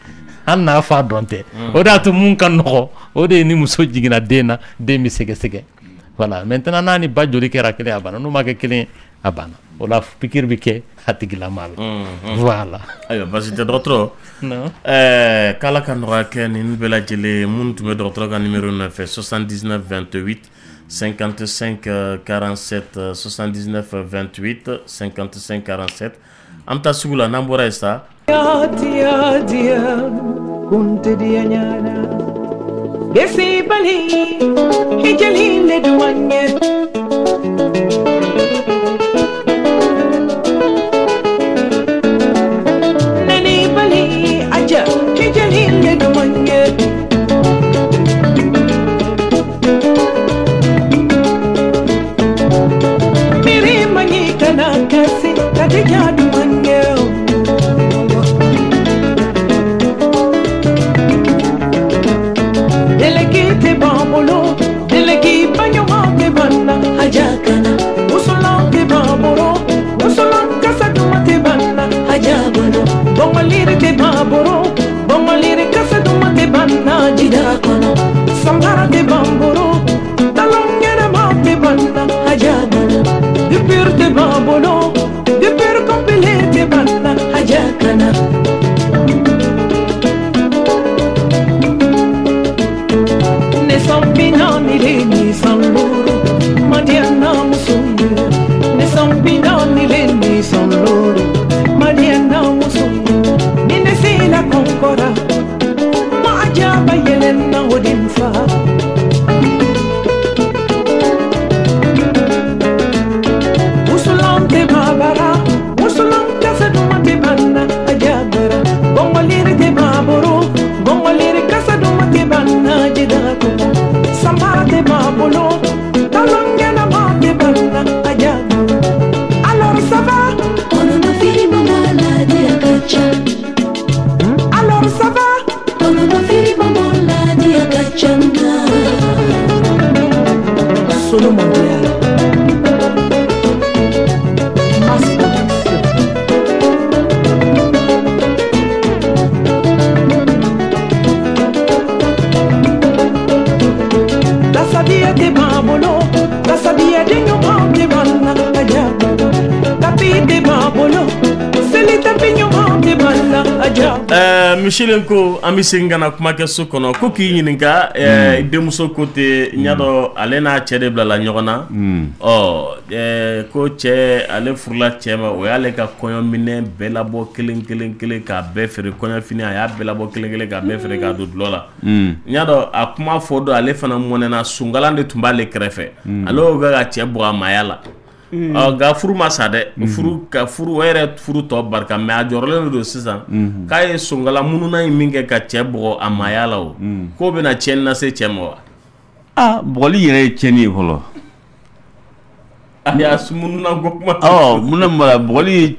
an n'a fa dɔn tɛ o de y'a to mun ka nɔgɔ o de ye ni muso jiginna den na den bɛ sɛgɛsɛgɛ voilà maintenant n'a ni ba joli kɛra kelen a banna n'u ma kɛ kelen a banna o la pikiri bɛ kɛ a tigilama la voilà. Ayiwa basi tɛ dɔgɔtɔrɔ k'Ala ka nɔgɔya kɛ nin bɛɛ lajɛlen minnu tun bɛ dɔgɔtɔrɔ ka numéro nɔfɛ 79 28 55 47 79 28 55 47 an bɛ taa sugu la n'an bɔra yen sa. Gesi bali hijali le duanye nani bali aja hijali le duanye miri mani kana kasi kadija duanye Delegate bambolo, delegate banyo te banna hajakana. Usulan te bambolo, usulan kasa dumate banna hajabana. Bongalire te bambolo, bongalire kasa dumate banna jidakono. Sambara te bambolo, talongera mate banna hajabana. Dupir te bambolo, dupir compile te banna hajakana. Sampinani leni sanloro Madiana musundu Ne sampinani leni sanloro Madiana musundu Nine sila konkora Ma ajaba yelena odinfa Usulante babara Usulante sadumate banna ajabara Bongaliri te baboro Bongaliri kasadumate banna jidako Sambara de babolo, talongena ma de banna ajabo. Alors ça va? On ne fait pas la diagacha. Alors ça va? On ne fait pas la diagacha. Solo mondial. Michelin ko an bɛ segin ka na kuma kɛ so kɔnɔ ko k'i ɲininka denmuso ko ten n y'a dɔn ale n'a cɛ de bilala ɲɔgɔn na ko cɛ ale furula cɛ ma o y'ale ka kɔɲɔminɛn bɛɛ labɔ kelen k'a bɛɛ feere kɔɲɔfini a y'a bɛɛ labɔ kelen k'a bɛɛ feere k'a don dulɔ la n y'a dɔn a kuma fɔ don ale fana mɔnɛna sungalan de tun b'ale kɛrɛfɛ ale y'o kɛ ka cɛ bugɔ a maaya la nka furu ma sa dɛ furu o yɛrɛ furu tɔ barika mais a jɔrɔlen don sisan k'a ye songala mununa in min kɛ ka cɛ bugɔ a maaya la o k'o bɛna tiɲɛni lase cɛ ma wa bugɔli yɛrɛ ye tiɲɛni ye fɔlɔ a y'a mununa ko kuma munna mara bugɔli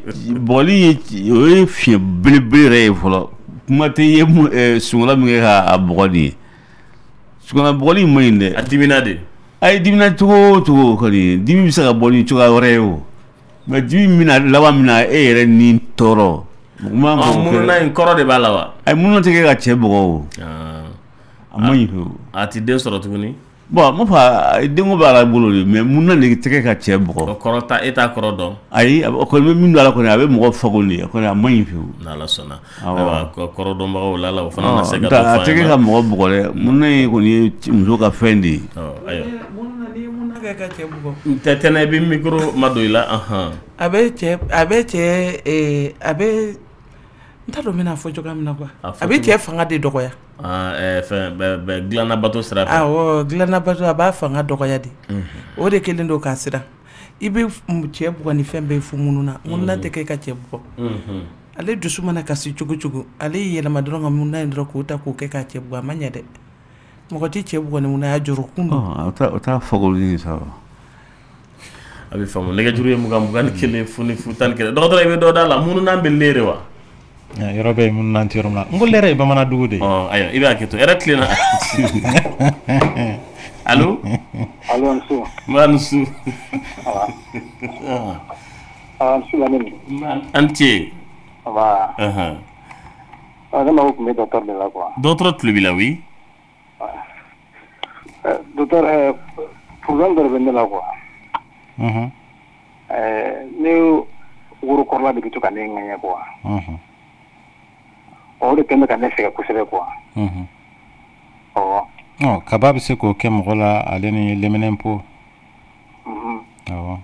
o ye fiɲɛ belebele yɛrɛ ye fɔlɔ kuma tɛ ye songala min kɛ k'a bugɔ de ye songala bugɔli in ma ɲi dɛ a dimina de a ye dimina cogo o cogo kɔni dimi bɛ se ka bɔ ni cogoya wɛrɛ ye o mais dimi mina laban mina e yɛrɛ ni tɔɔrɔ mununa in kɔrɔ de b'a la wa a ye mununa tɛ kɛ ka cɛ bugɔ o a ma ɲi o a ti den sɔrɔ tuguni bon ma fɔ denko b'a la bolo de mais mununa de tɛ kɛ ka cɛ bugɔ o kɔrɔ ta e t'a kɔrɔ dɔn ayi kɔni bɛ min don a la kɔni a bɛ mɔgɔ fago de a kɔni a ma ɲi fiyewu n'Ala sɔnna ayiwa kɔrɔ dɔnbagaw la o fana na se ka dɔ fɔ a tɛ kɛ ka mɔgɔ bugɔ dɛ mununa ye kɔni ye muso ka fɛn de ye ayiwa ka cɛ bugɔ tɛnɛ i bɛ micro ma don i la a bɛ n t'a dɔn n bɛna fɔ cogoya min na quoi a bɛ cɛ fanga de dɔgɔya fɛn dilanna bato sira fɛ awɔ dilanna bato a b'a fanga dɔgɔya de o de kɛlen don k'a siran i bɛ cɛ bugɔ ni fɛn bɛɛ fu mununa tɛ kɛ ka cɛ bugɔ ale dusu mana kasi cogo cogo ale yɛlɛma dɔrɔn ka mununa in dɔrɔn k'o ta k'o kɛ k'a cɛ bugɔ a ma ɲɛ dɛ mɔgɔ tɛ cɛ bugɔ ni mununa y'a jɔrɔ kun don o t'a fagoli sa a bɛ faamu nɛgɛjuru ye 21 fu ni fu 11 dɔgɔtɔrɔ i bɛ dɔ d'a la mununa bɛ leere wa yɔrɔ bɛ mununa tɛ yɔrɔ min na n ko leere ye bamanan dugu de ye ayiwa i bɛ hakɛ to hɛrɛ tilenna allo Nsu Nsu Nsu lamini an ce ne mago tun bɛ docteur de la quoi docteur tulo b'i la oui docteur problème dɔ de bɛ ne la quoi ne worokɔrɔla de bɛ to ka ne ŋɛɲɛ quoi o de kɛlen bɛ ka ne sɛgɛn kosɛbɛ quoi kaba bɛ se k'o kɛ mɔgɔ la ale ni lɛminɛnpo awɔ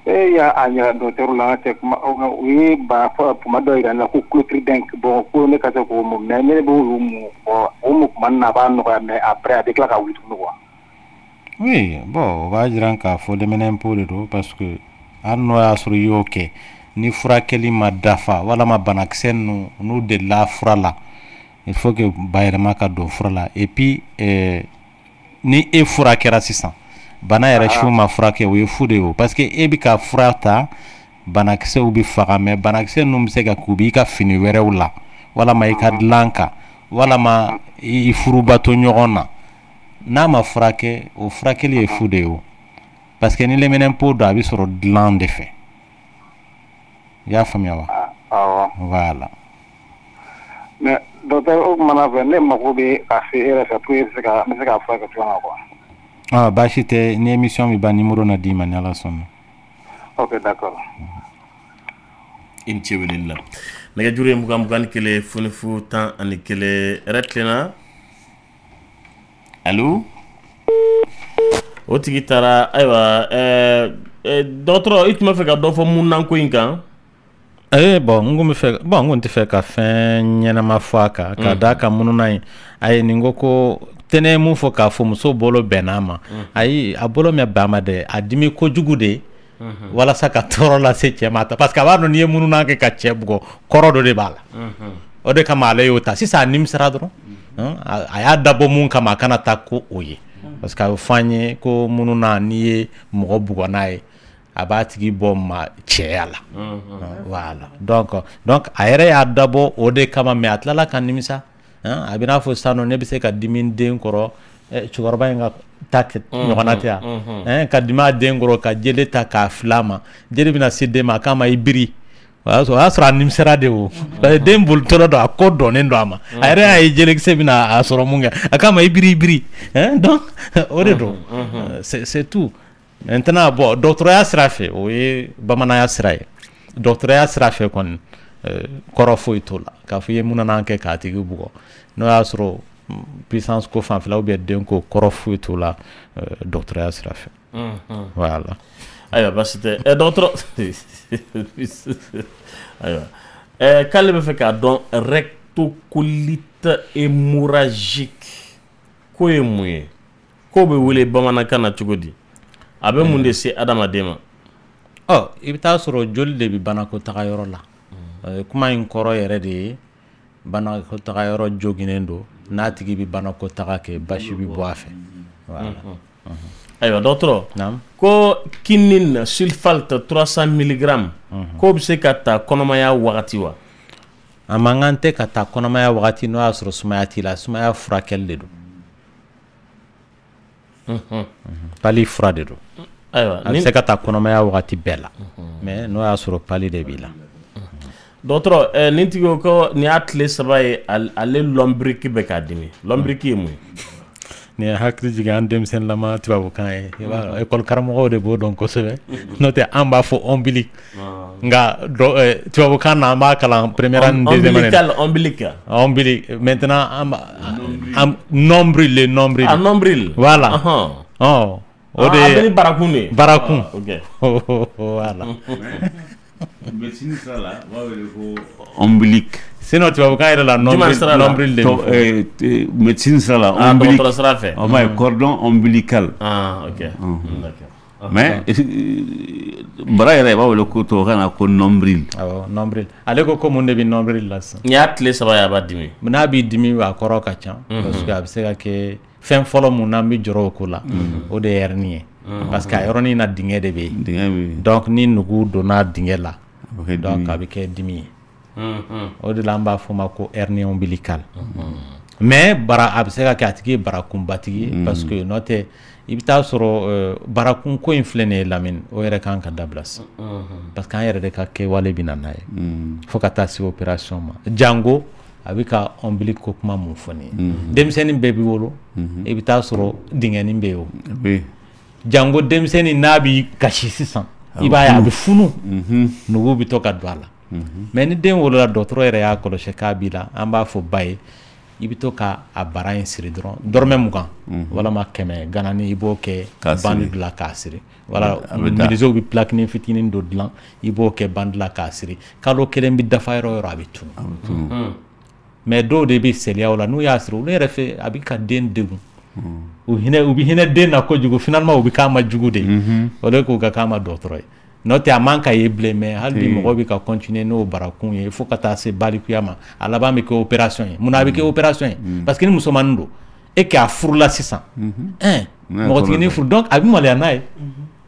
e y'a ɲɛra docteur la tɛ kuma u ye kuma dɔ yira n na ko clotridien bon ko ne ka se k'o mun mais ne b'o mun fɔ o mun kuma na a b'a nɔgɔya mais après a bɛ tila ka wuli tuguni quoi oui bon o b'a jira k'a fɔ lɛminɛnpo de don parce que hali n'o y'a sɔrɔ i y'o kɛ ni furakɛli ma dafa walama banakisɛ n'u delila fura la il faut que bayɛlɛma ka don fura la et puis ni e furakɛra sisan bana yɛrɛ su ma furakɛ o ye fu de ye parce que e bɛ ka fura ta banakisɛw bɛ faga mais banakisɛ ninnu bɛ se ka k'u b'i ka fini wɛrɛw la walama i ka dilan kan walama i furubato ɲɔgɔn na n'a ma furakɛ o furakɛli ye fu de ye parce que ni lɛminɛnpo don a bɛ sɔrɔ dilan de fɛ i y'a faamuya wa voilà mais docteur o kumana fɛ ne mago bɛ a se e yɛrɛ fɛ pour que n bɛ se k'a furakɛ cogoya min na quoi baasi tɛ ni émission bɛ ban numéro na d'i ma ni Ala sɔnna ok d'accord i ni ce weleli la nɛgɛjuru ye 21 fu ni fu 11 hɛrɛ tilenna allo o tigi taara ayiwa dɔgɔtɔrɔ i tun b'a fɛ ka dɔ fɔ mununako in kan bon n ko tɛ fɛ ka fɛn ɲɛnama fɔ a kan ka d'a kan mununa in ayi nin ko tɛnɛ ye mun fɔ k'a fɔ muso bolo bɛnn'a ma ayi a bolo mɛ bɛn a ma dɛ a dimi kojugu de walasa ka tɔɔrɔ lase cɛ ma parce que a b'a dɔn n'i ye mununa kɛ ka cɛ bugɔ kɔrɔ dɔ de b'a la o de kama ale y'o ta sisan a nimisara dɔrɔn a y'a dabɔ mun kama a kana taa ko o ye parce que a bɛ fɔ an ye ko mununa n'i ye mɔgɔ bugɔ n'a ye a b'a tigi bɔ ma cɛya la voilà donc a yɛrɛ y'a dabɔ o de kama mais a tilala ka nimisa a bɛ n'a fɔ sisan nɔ ne bɛ se ka dimi den kɔrɔ cɛkɔrɔba in ka ta ɲɔgɔnna tɛ yan ka dimi a den kɔrɔ ka jeli ta k'a fil'a ma jeli bɛna se den ma a k'a ma i biri o y'a sɔrɔ a nimisara de o den bolitɔ dɔ a ko dɔnnen don a ma a yɛrɛ y'a ye jelikisɛ bɛna a sɔrɔ mun kɛ a k'a ma i biri donc o de don c'est tout maintenant bon dɔgɔtɔrɔya sira fɛ o ye bamananya sira ye dɔgɔtɔrɔya sira fɛ kɔni kɔrɔ foyi t'o la k'a fɔ i ye mun nana kɛ k'a tigi bugɔ n'o y'a sɔrɔ puissance ko fanfɛla ou bien den ko kɔrɔ foyi t'o la dɔgɔtɔrɔya sira fɛ voilà ayiwa basi tɛ dɔgɔtɔrɔ ayiwa k'ale bɛ fɛ k'a dɔn rectocolite hémorragique ko ye mun ye ko bɛ wele bamanankan na cogo di a bɛ mun de se adamaden ma i bɛ taa sɔrɔ joli de bɛ banakɔtaga yɔrɔ la kuma in kɔrɔ yɛrɛ de ye banakɔtaga yɔrɔ joginnen don n'a tigi bɛ banakɔtaga kɛ basi bɛ bɔ a fɛ voilà ayiwa dɔgɔtɔrɔ ko quinine sulfate 300 mg ko bɛ se ka ta kɔnɔmaya wagati wa a man kan tɛ ka ta kɔnɔmaya wagati n'o y'a sɔrɔ sumaya t'i la sumaya furakɛli de don pali fura de don ayiwa a bɛ se ka ta kɔnɔmaya wagati bɛɛ la mais n'o y'a sɔrɔ pali de b'i la dɔgɔtɔrɔ nin tigi ko nin y'a tile 3 ye ale lɔnbiriki bɛ k'a dimi lɔnbiriki ye mun ye ni ye hakili jigin an denmisɛnninlama tubabukan ye i b'a dɔn école karamɔgɔw de b'o dɔn kosɛbɛ n'o tɛ an b'a fɔ ombilique nka tubabukan na an b'a kalan première année deuxième année ombilique maintenant nombril le nombril nombril voilà o de ye barakun de barakun voilà médecine sira la b'a wele ko ombilique sinon tubabukan yɛrɛ la nombril de médecine sira la ombilique o ma ye cordon ombilical mais bara yɛrɛ b'a wele ko tubabukan na ko nombril awɔ nombril ale ko mun de bɛ nombril la sisan n'i y'a tile 3 ye a b'a dimi n'a b'i dimi a kɔrɔ ka ca parce que a bɛ se ka kɛ fɛn fɔlɔ mun n'an bɛ jɔrɔ o ko la o de ye hernie ye parce que a yɔrɔnin na dingɛ de bɛ yen donc ni nugu donna dingɛ la donc a bɛ kɛ dimi ye o de la an b'a fɔ ma ko hernie ombilicale mais bara a bɛ se ka kɛ a tigi ye barakunbatigi ye parce que n'o tɛ i bɛ taa sɔrɔ barakunko in filɛ nin ye Lamine o yɛrɛ kan ka dabila sisan parce que an yɛrɛ de ka kɛwale bɛ na n'a ye fo ka taa se opération ma jango a bɛ ka ombilique ko kuma mun fɔ nin ye denmisɛnnin bɛɛ b'i wolo i bɛ taa sɔrɔ dingɛnin bɛ yen o jango denmisɛnnin n'a b'i kasi sisan i b'a ye a bɛ funu nugu bɛ to ka don a la mais ni den wolola dɔgɔtɔrɔ yɛrɛ y'a kɔlɔsi k'a b'i la an b'a fɔ ba ye i bɛ to ka a bara in siri dɔrɔn dɔrɔmɛ 20 walama 100 ganani i b'o kɛ bandi la k'a siri wala milisew bɛ plakinin fitinin dɔ dilan i b'o kɛ bandi la k'a siri kalo 1 bɛ dafa yɔrɔ o yɔrɔ a bɛ tunu mais dɔw de bɛ seliya o la n'u y'a siri olu yɛrɛ fɛ a bɛ ka den degun u bɛ hinɛ den na kojugu finalement u bɛ k'a ma jugu de o de k'u ka k'a ma dɔgɔtɔrɔ ye n'o tɛ a man ka ye bilen mais hali bi mɔgɔ bɛ ka continuer n'o barakun ye fo ka taa se balikuya ma a laban bɛ kɛ opération ye mun na a bɛ kɛ opération ye parce que ni musomanin don e k'a furula sisan mɔgɔtiginin furu donc a bɛ maloya n'a ye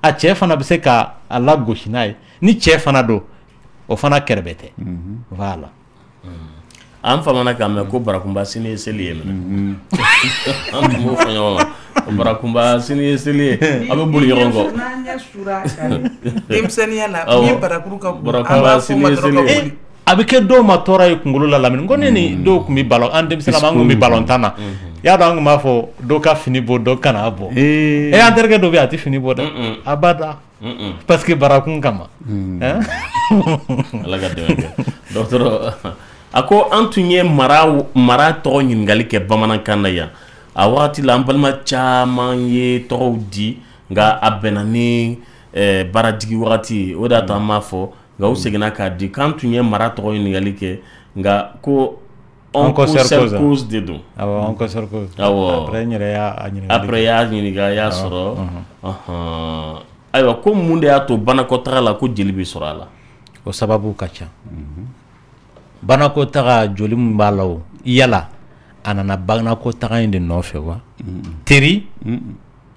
a cɛ fana bɛ se ka a lagosi n'a ye ni cɛ fana don o fana kɛrɛbɛ tɛ voilà an famana k'a mɛn ko barakunba sini ye seli ye an tun b'o fɔ ɲɔgɔn ma barakunba sini ye seli ye a bɛ boli ɲɔgɔn kɔ denmisɛnninya la min barakuru ka bon an b'a fɔ ma dɔrɔn ka boli a bɛ kɛ dɔw ma tɔɔrɔ ye kunkolo la Lamini ko ne ni dɔw tun bɛ ballon an denmisɛnninma an tun bɛ ballon tan na y'a dɔn an tun b'a fɔ dɔw ka fini bɔ dɔw kana bɔ an terikɛ dɔ bɛ yen a tɛ fini bɔ dɛ a b'a da parce que barakun kama ala ka dɛmɛ kɛ dɔgɔtɔrɔ a ko an tun ye mara tɔgɔ ɲininkali kɛ bamanankan na yan a wagati la an balima caman ye tɔgɔw di nka a bɛnna ni baarajigi wagati o de y'a to an b'a fɔ nka u seginna k'a di k'an tun ye mara tɔgɔ ɲininkali kɛ nka ko Oncle Sarkozy de don awɔ Oncle Sarkozy awɔ après y'a ɲininka a y'a sɔrɔ ayiwa ko mun de y'a to banakɔtaga la ko jeli bɛ sɔrɔ a la o sababu ka ca banakɔtaga joli min b'a la o yala a nana banakɔtaga in de nɔfɛ wa teri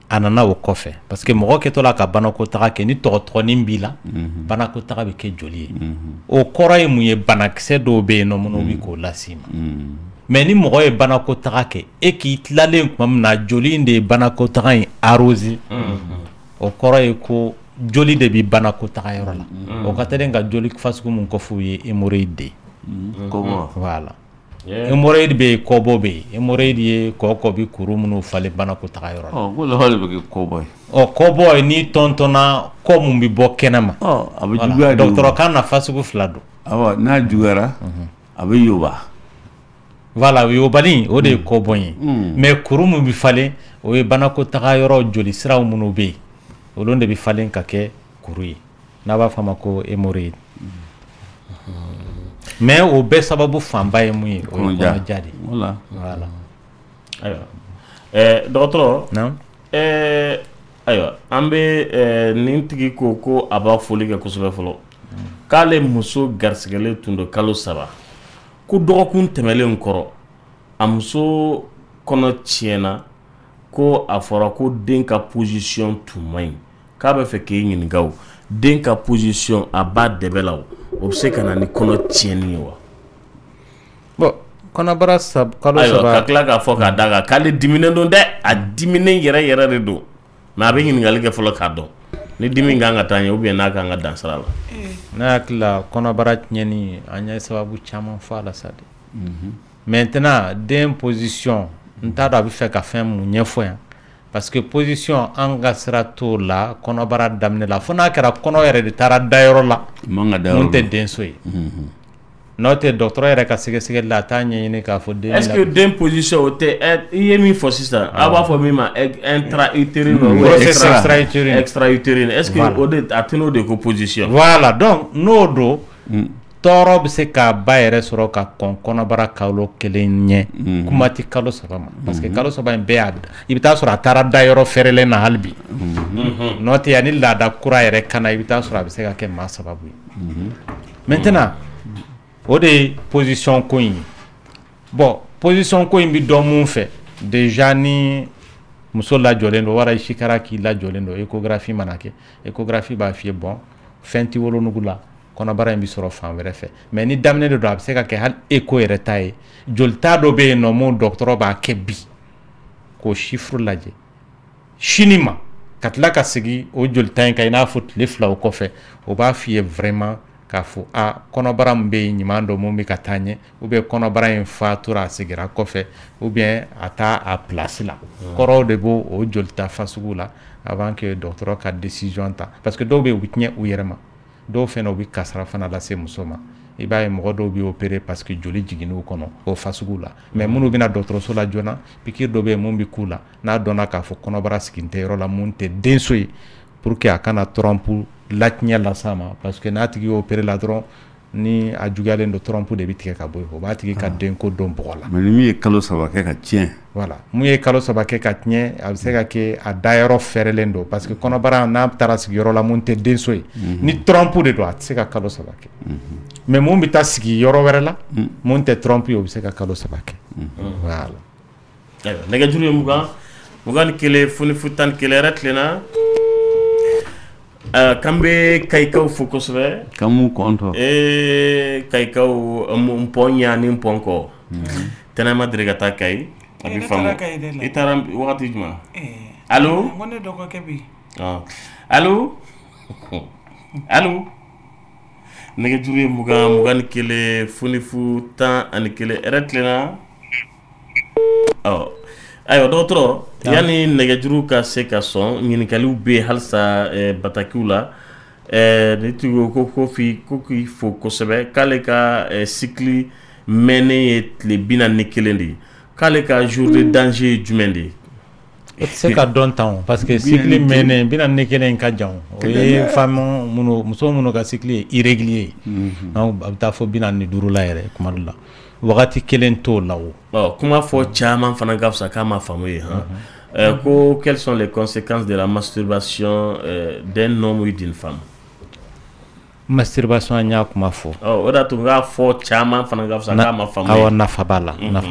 a nana o kɔfɛ parce que mɔgɔ kɛtɔ la ka banakɔtaga kɛ ni tɔgɔtɔgɔnin b'i la banakɔtaga bɛ kɛ joli ye o kɔrɔ ye mun ye banakisɛ dɔw bɛ yen nɔ minnu bɛ k'o las'i ma mais ni mɔgɔ ye banakɔtaga kɛ e k'i tilalen tuma min na joli in de ye banakɔtaga in arrosé o kɔrɔ ye ko joli de bɛ banakɔtaga yɔrɔ la o ka teli ka joli fasugu mun kɔf'u ye hémorroïde de voilà hémorroïde be kobo be hémorroïde ye koko bi kuru munu fale bana ko taga yoro ko la hole be kobo kobo ni tontona ko mun bi bo kenama abu juga docteur kan na fasugo flado awa na jugara abu yoba voilà yobani o de kobo yi mais kuru mun bi fale o ye bana ko taga yoro joli siraw munu be o londe bi falen ka ke kuru yi na ba fama ko hémorroïde mais o bɛɛ sababu fanba ye mun ye o ye kɔnɔja de voilà ayiwa dɔgɔtɔrɔ ayiwa an bɛ nin tigi ko a b'a foli kɛ kosɛbɛ fɔlɔ k'ale muso garisigɛlen tun don kalo 3 ko dɔgɔkun tɛmɛlen kɔrɔ a muso kɔnɔ tiɲɛna ko a fɔra ko den ka position tun man ɲi k'a bɛ fɛ k'e ɲininka o den ka position a b'a dɛbɛ la o bɛ se ka na ni kɔnɔ tiɲɛni ye wa bon kɔnɔbara kalo 3 ka tila k'a fɔ k'a da kan k'ale diminen don dɛ a diminen yɛrɛ de don mais a bɛ ɲininkali kɛ fɔlɔ k'a dɔn ni dimi kan ka taa ɲɛ ou bien n'a kan ka dan sira la ne hakili la kɔnɔbara tiɲɛni an ye sababu caman fɔ a la sa de maintenant den position n t'a dɔn a bɛ fɛ ka fɛn mun ɲɛfɔ yan parce que position an ka sira t'o la kɔnɔbara daminɛ la fo n'a kɛra kɔnɔ yɛrɛ de taara dayɔrɔ la mun tɛ denso ye n'o tɛ dɔgɔtɔrɔ yɛrɛ ka sɛgɛsɛgɛli la a t'a ɲɛɲini k'a fɔ den est-ce que den position o tɛ i ye min fɔ sisan a b'a fɔ min ma intra-utérine ou extra-utérine est-ce que o de a tɛ n'o de ko position voilà donc n'o don tɔɔrɔ bɛ se k'a ba yɛrɛ sɔrɔ ka kɔn kɔnɔbara kalo 1 ɲɛ kuma tɛ kalo 3 ma parce que kalo 3 in bɛɛ i bɛ taa sɔrɔ a taara da yɔrɔ fɛrɛlen na hali bi n'o tɛ yanni laada kura yɛrɛ kana i bɛ taa sɔrɔ a bɛ se ka kɛ maa sababu ye maintenant o de ye position ko in ye bon position ko in bɛ dɔn mun fɛ déjà ni muso lajɔlen don wara i sikara k'i lajɔlen don échographie mana kɛ échographie b'a f'i ye bon fɛn tɛ wolonugu la kɔnɔbara in bɛ sɔrɔ fan wɛrɛ fɛ mais ni daminɛ de don a bɛ se ka kɛ hali écho yɛrɛ ta ye jolita dɔ bɛ yen nɔ mun dɔgɔtɔrɔ b'a kɛ bi k'o chiffre lajɛ sini ma ka tila ka segin o jolita in kan i n'a fɔ tile 2 o kɔfɛ o b'a f'i ye vraiment k'a fɔ a kɔnɔbara min bɛ yen ɲuman dɔ mun bɛ ka taa ɲɛ ou bien kɔnɔbara in fatura a seginna kɔfɛ ou bien a t'a a place la kɔrɔw de b'o o jolita fasugu la avant que dɔgɔtɔrɔ ka décision ta parce que dɔw bɛ yen u bɛ tiɲɛ u yɛrɛ ma dɔw fana u bɛ kasara fana lase muso ma i b'a ye mɔgɔ dɔw bɛ opérer parce que joli jiginn'u kɔnɔ o fasugu la mais minnu bɛna dɔgɔtɔrɔso la joona pikiri dɔ bɛ yen mun bɛ k'u la n'a dɔnna k'a fɔ kɔnɔbara sigin tɛ yɔrɔ la mun tɛ denso ye pour que a kana trompe latiɲɛ las'a ma parce que n'a tigi opéré la dɔrɔn ni a juguyalen don trompe de bɛ tigɛ ka bɔ yen o b'a tigi ka denko dɔn bɔgɔ la mais ni min ye kalo 3 kɛ ka tiɲɛ voilà mun ye kalo 3 kɛ ka tiɲɛ a bɛ se ka kɛ a dayɔrɔ fɛrɛlen don parce que kɔnɔbara n'a taara sigi yɔrɔ la mun tɛ denso ye ni trompe de don a tɛ se ka kalo 3 kɛ mais mun bɛ taa sigi yɔrɔ wɛrɛ la mun tɛ trompe ye o bɛ se ka kalo 3 kɛ voilà ayiwa nɛgɛjuru ye 21 foni fu 11 yɛrɛ tilenna kan bɛ kayikaw fo kosɛbɛ kan mun kɔntɔ kayikaw mpɔn ɲa ni mpɔn kɔ tɛnɛ ma deli ka taa kayi a bɛ faamu i taara wagati jumɛn allo allo allo nɛgɛjuru ye 21 foni fu 11 yɛrɛ tilenna ayiwa dɔgɔtɔrɔ yani nɛgɛjuru ka se ka sɔn ɲininkaliw bɛ halisa batakiw la ne tigi ko k'i fo kosɛbɛ k'ale ka cycle mɛnnen ye tile 41 de ye k'ale ka jour de danger ye jumɛn de ye o tɛ se ka dɔn tan parce que cycle mɛnnen 41 in ka jan o ye femme muso minnu ka cycle ye irrégulier a bɛ taa fɔ 45 la yɛrɛ kuma dɔ la wagati kelen t'o la o kuma fɔ caman fana ka fisa k'a ma faamu ye ko quelles sont les conséquences de la masturbation d'un homme ou d'une femme masturbation an y'a kuma fɔ o de y'a to n k'a fɔ caman fana ka fisa k'a ma faamu ye awɔ nafa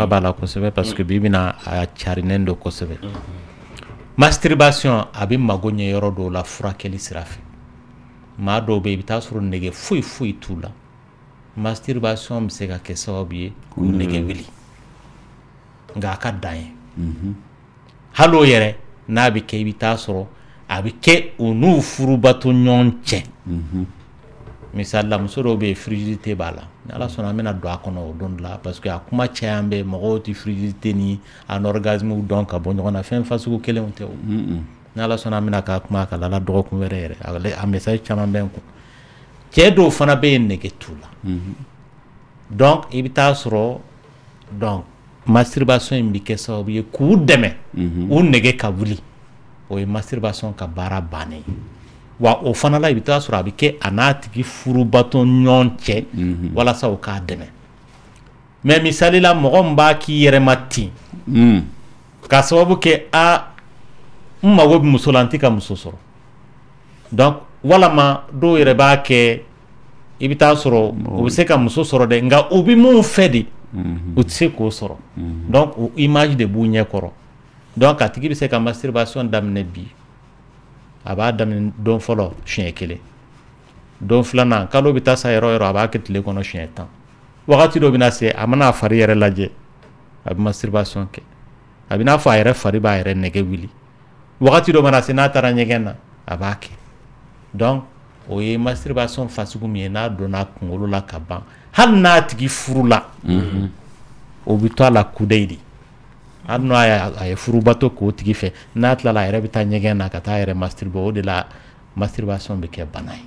b'a la kosɛbɛ parce que bi bɛna a carinen don kosɛbɛ masturbation a bɛ mago ɲɛ yɔrɔ dɔw la furakɛli sira fɛ maa dɔw bɛ yen i bɛ taa sɔrɔ nɛgɛ foyi t'u la masturbation bɛ se ka kɛ sababu ye k'u nɛgɛ wuli nka a ka dan ye hali o yɛrɛ n'a bɛ kɛ i bɛ taa sɔrɔ a bɛ kɛ u n'u furubato ɲɔgɔn cɛ misali la muso dɔw bɛ yen frigidité b'a la ni ala sɔnna an bɛna don a kɔnɔ o don la parce que a kuma caya an bɛ mɔgɔw tɛ frigidité ni anorgasme dɔn ka bɔ ɲɔgɔn na fɛn fasugu kelenw tɛ o ni ala sɔnna an bɛna k'a kuma ka la dɔgɔkun wɛrɛ yɛrɛ a message caman bɛ n kun cɛ dɔw fana bɛ yen nege t'u la donc i bɛ taa sɔrɔ donc masturbation in bɛ kɛ sababu ye k'u dɛmɛ u nege ka wuli o ye masturbation ka baara bannen wa o fana la i bɛ taa sɔrɔ a bɛ kɛ a n'a tigi furubato ɲɔgɔn cɛ walasa o k'a dɛmɛ mais misali la mɔgɔ min b'a k'i yɛrɛ ma ten k'a sababu kɛ n mago bɛ muso la n tɛ ka muso sɔrɔ donc walama dɔw yɛrɛ b'a kɛ i bɛ taa sɔrɔ o bɛ se ka muso sɔrɔ dɛ nka o bɛ mun fɛ de o tɛ se k'o sɔrɔ donc o image de b'u ɲɛ kɔrɔ donc a tigi bɛ se ka masturbation daminɛ bi a b'a daminɛ don fɔlɔ siɲɛ 1 don filanan kalo bɛ taa sa yɔrɔ yɔrɔ a b'a kɛ tile kɔnɔ siɲɛ 10 wagati dɔ bɛ na se a mana a fari yɛrɛ lajɛ a bɛ masturbation kɛ a bɛ n'a fɔ a yɛrɛ fari b'a yɛrɛ nɛgɛ wuli wagati dɔ mana se n'a taara ɲɛgɛn na a b'a kɛ donc o ye masturbation fasugu min ye n'a donna kunkolo la ka ban hali n'a tigi furu la o bɛ to a la kudayi de hali n'a ye furubato k'o tigi fɛ n'a tilala a yɛrɛ bɛ taa ɲɛgɛn na ka taa a yɛrɛ masturber o de la masturbation bɛ kɛ bana ye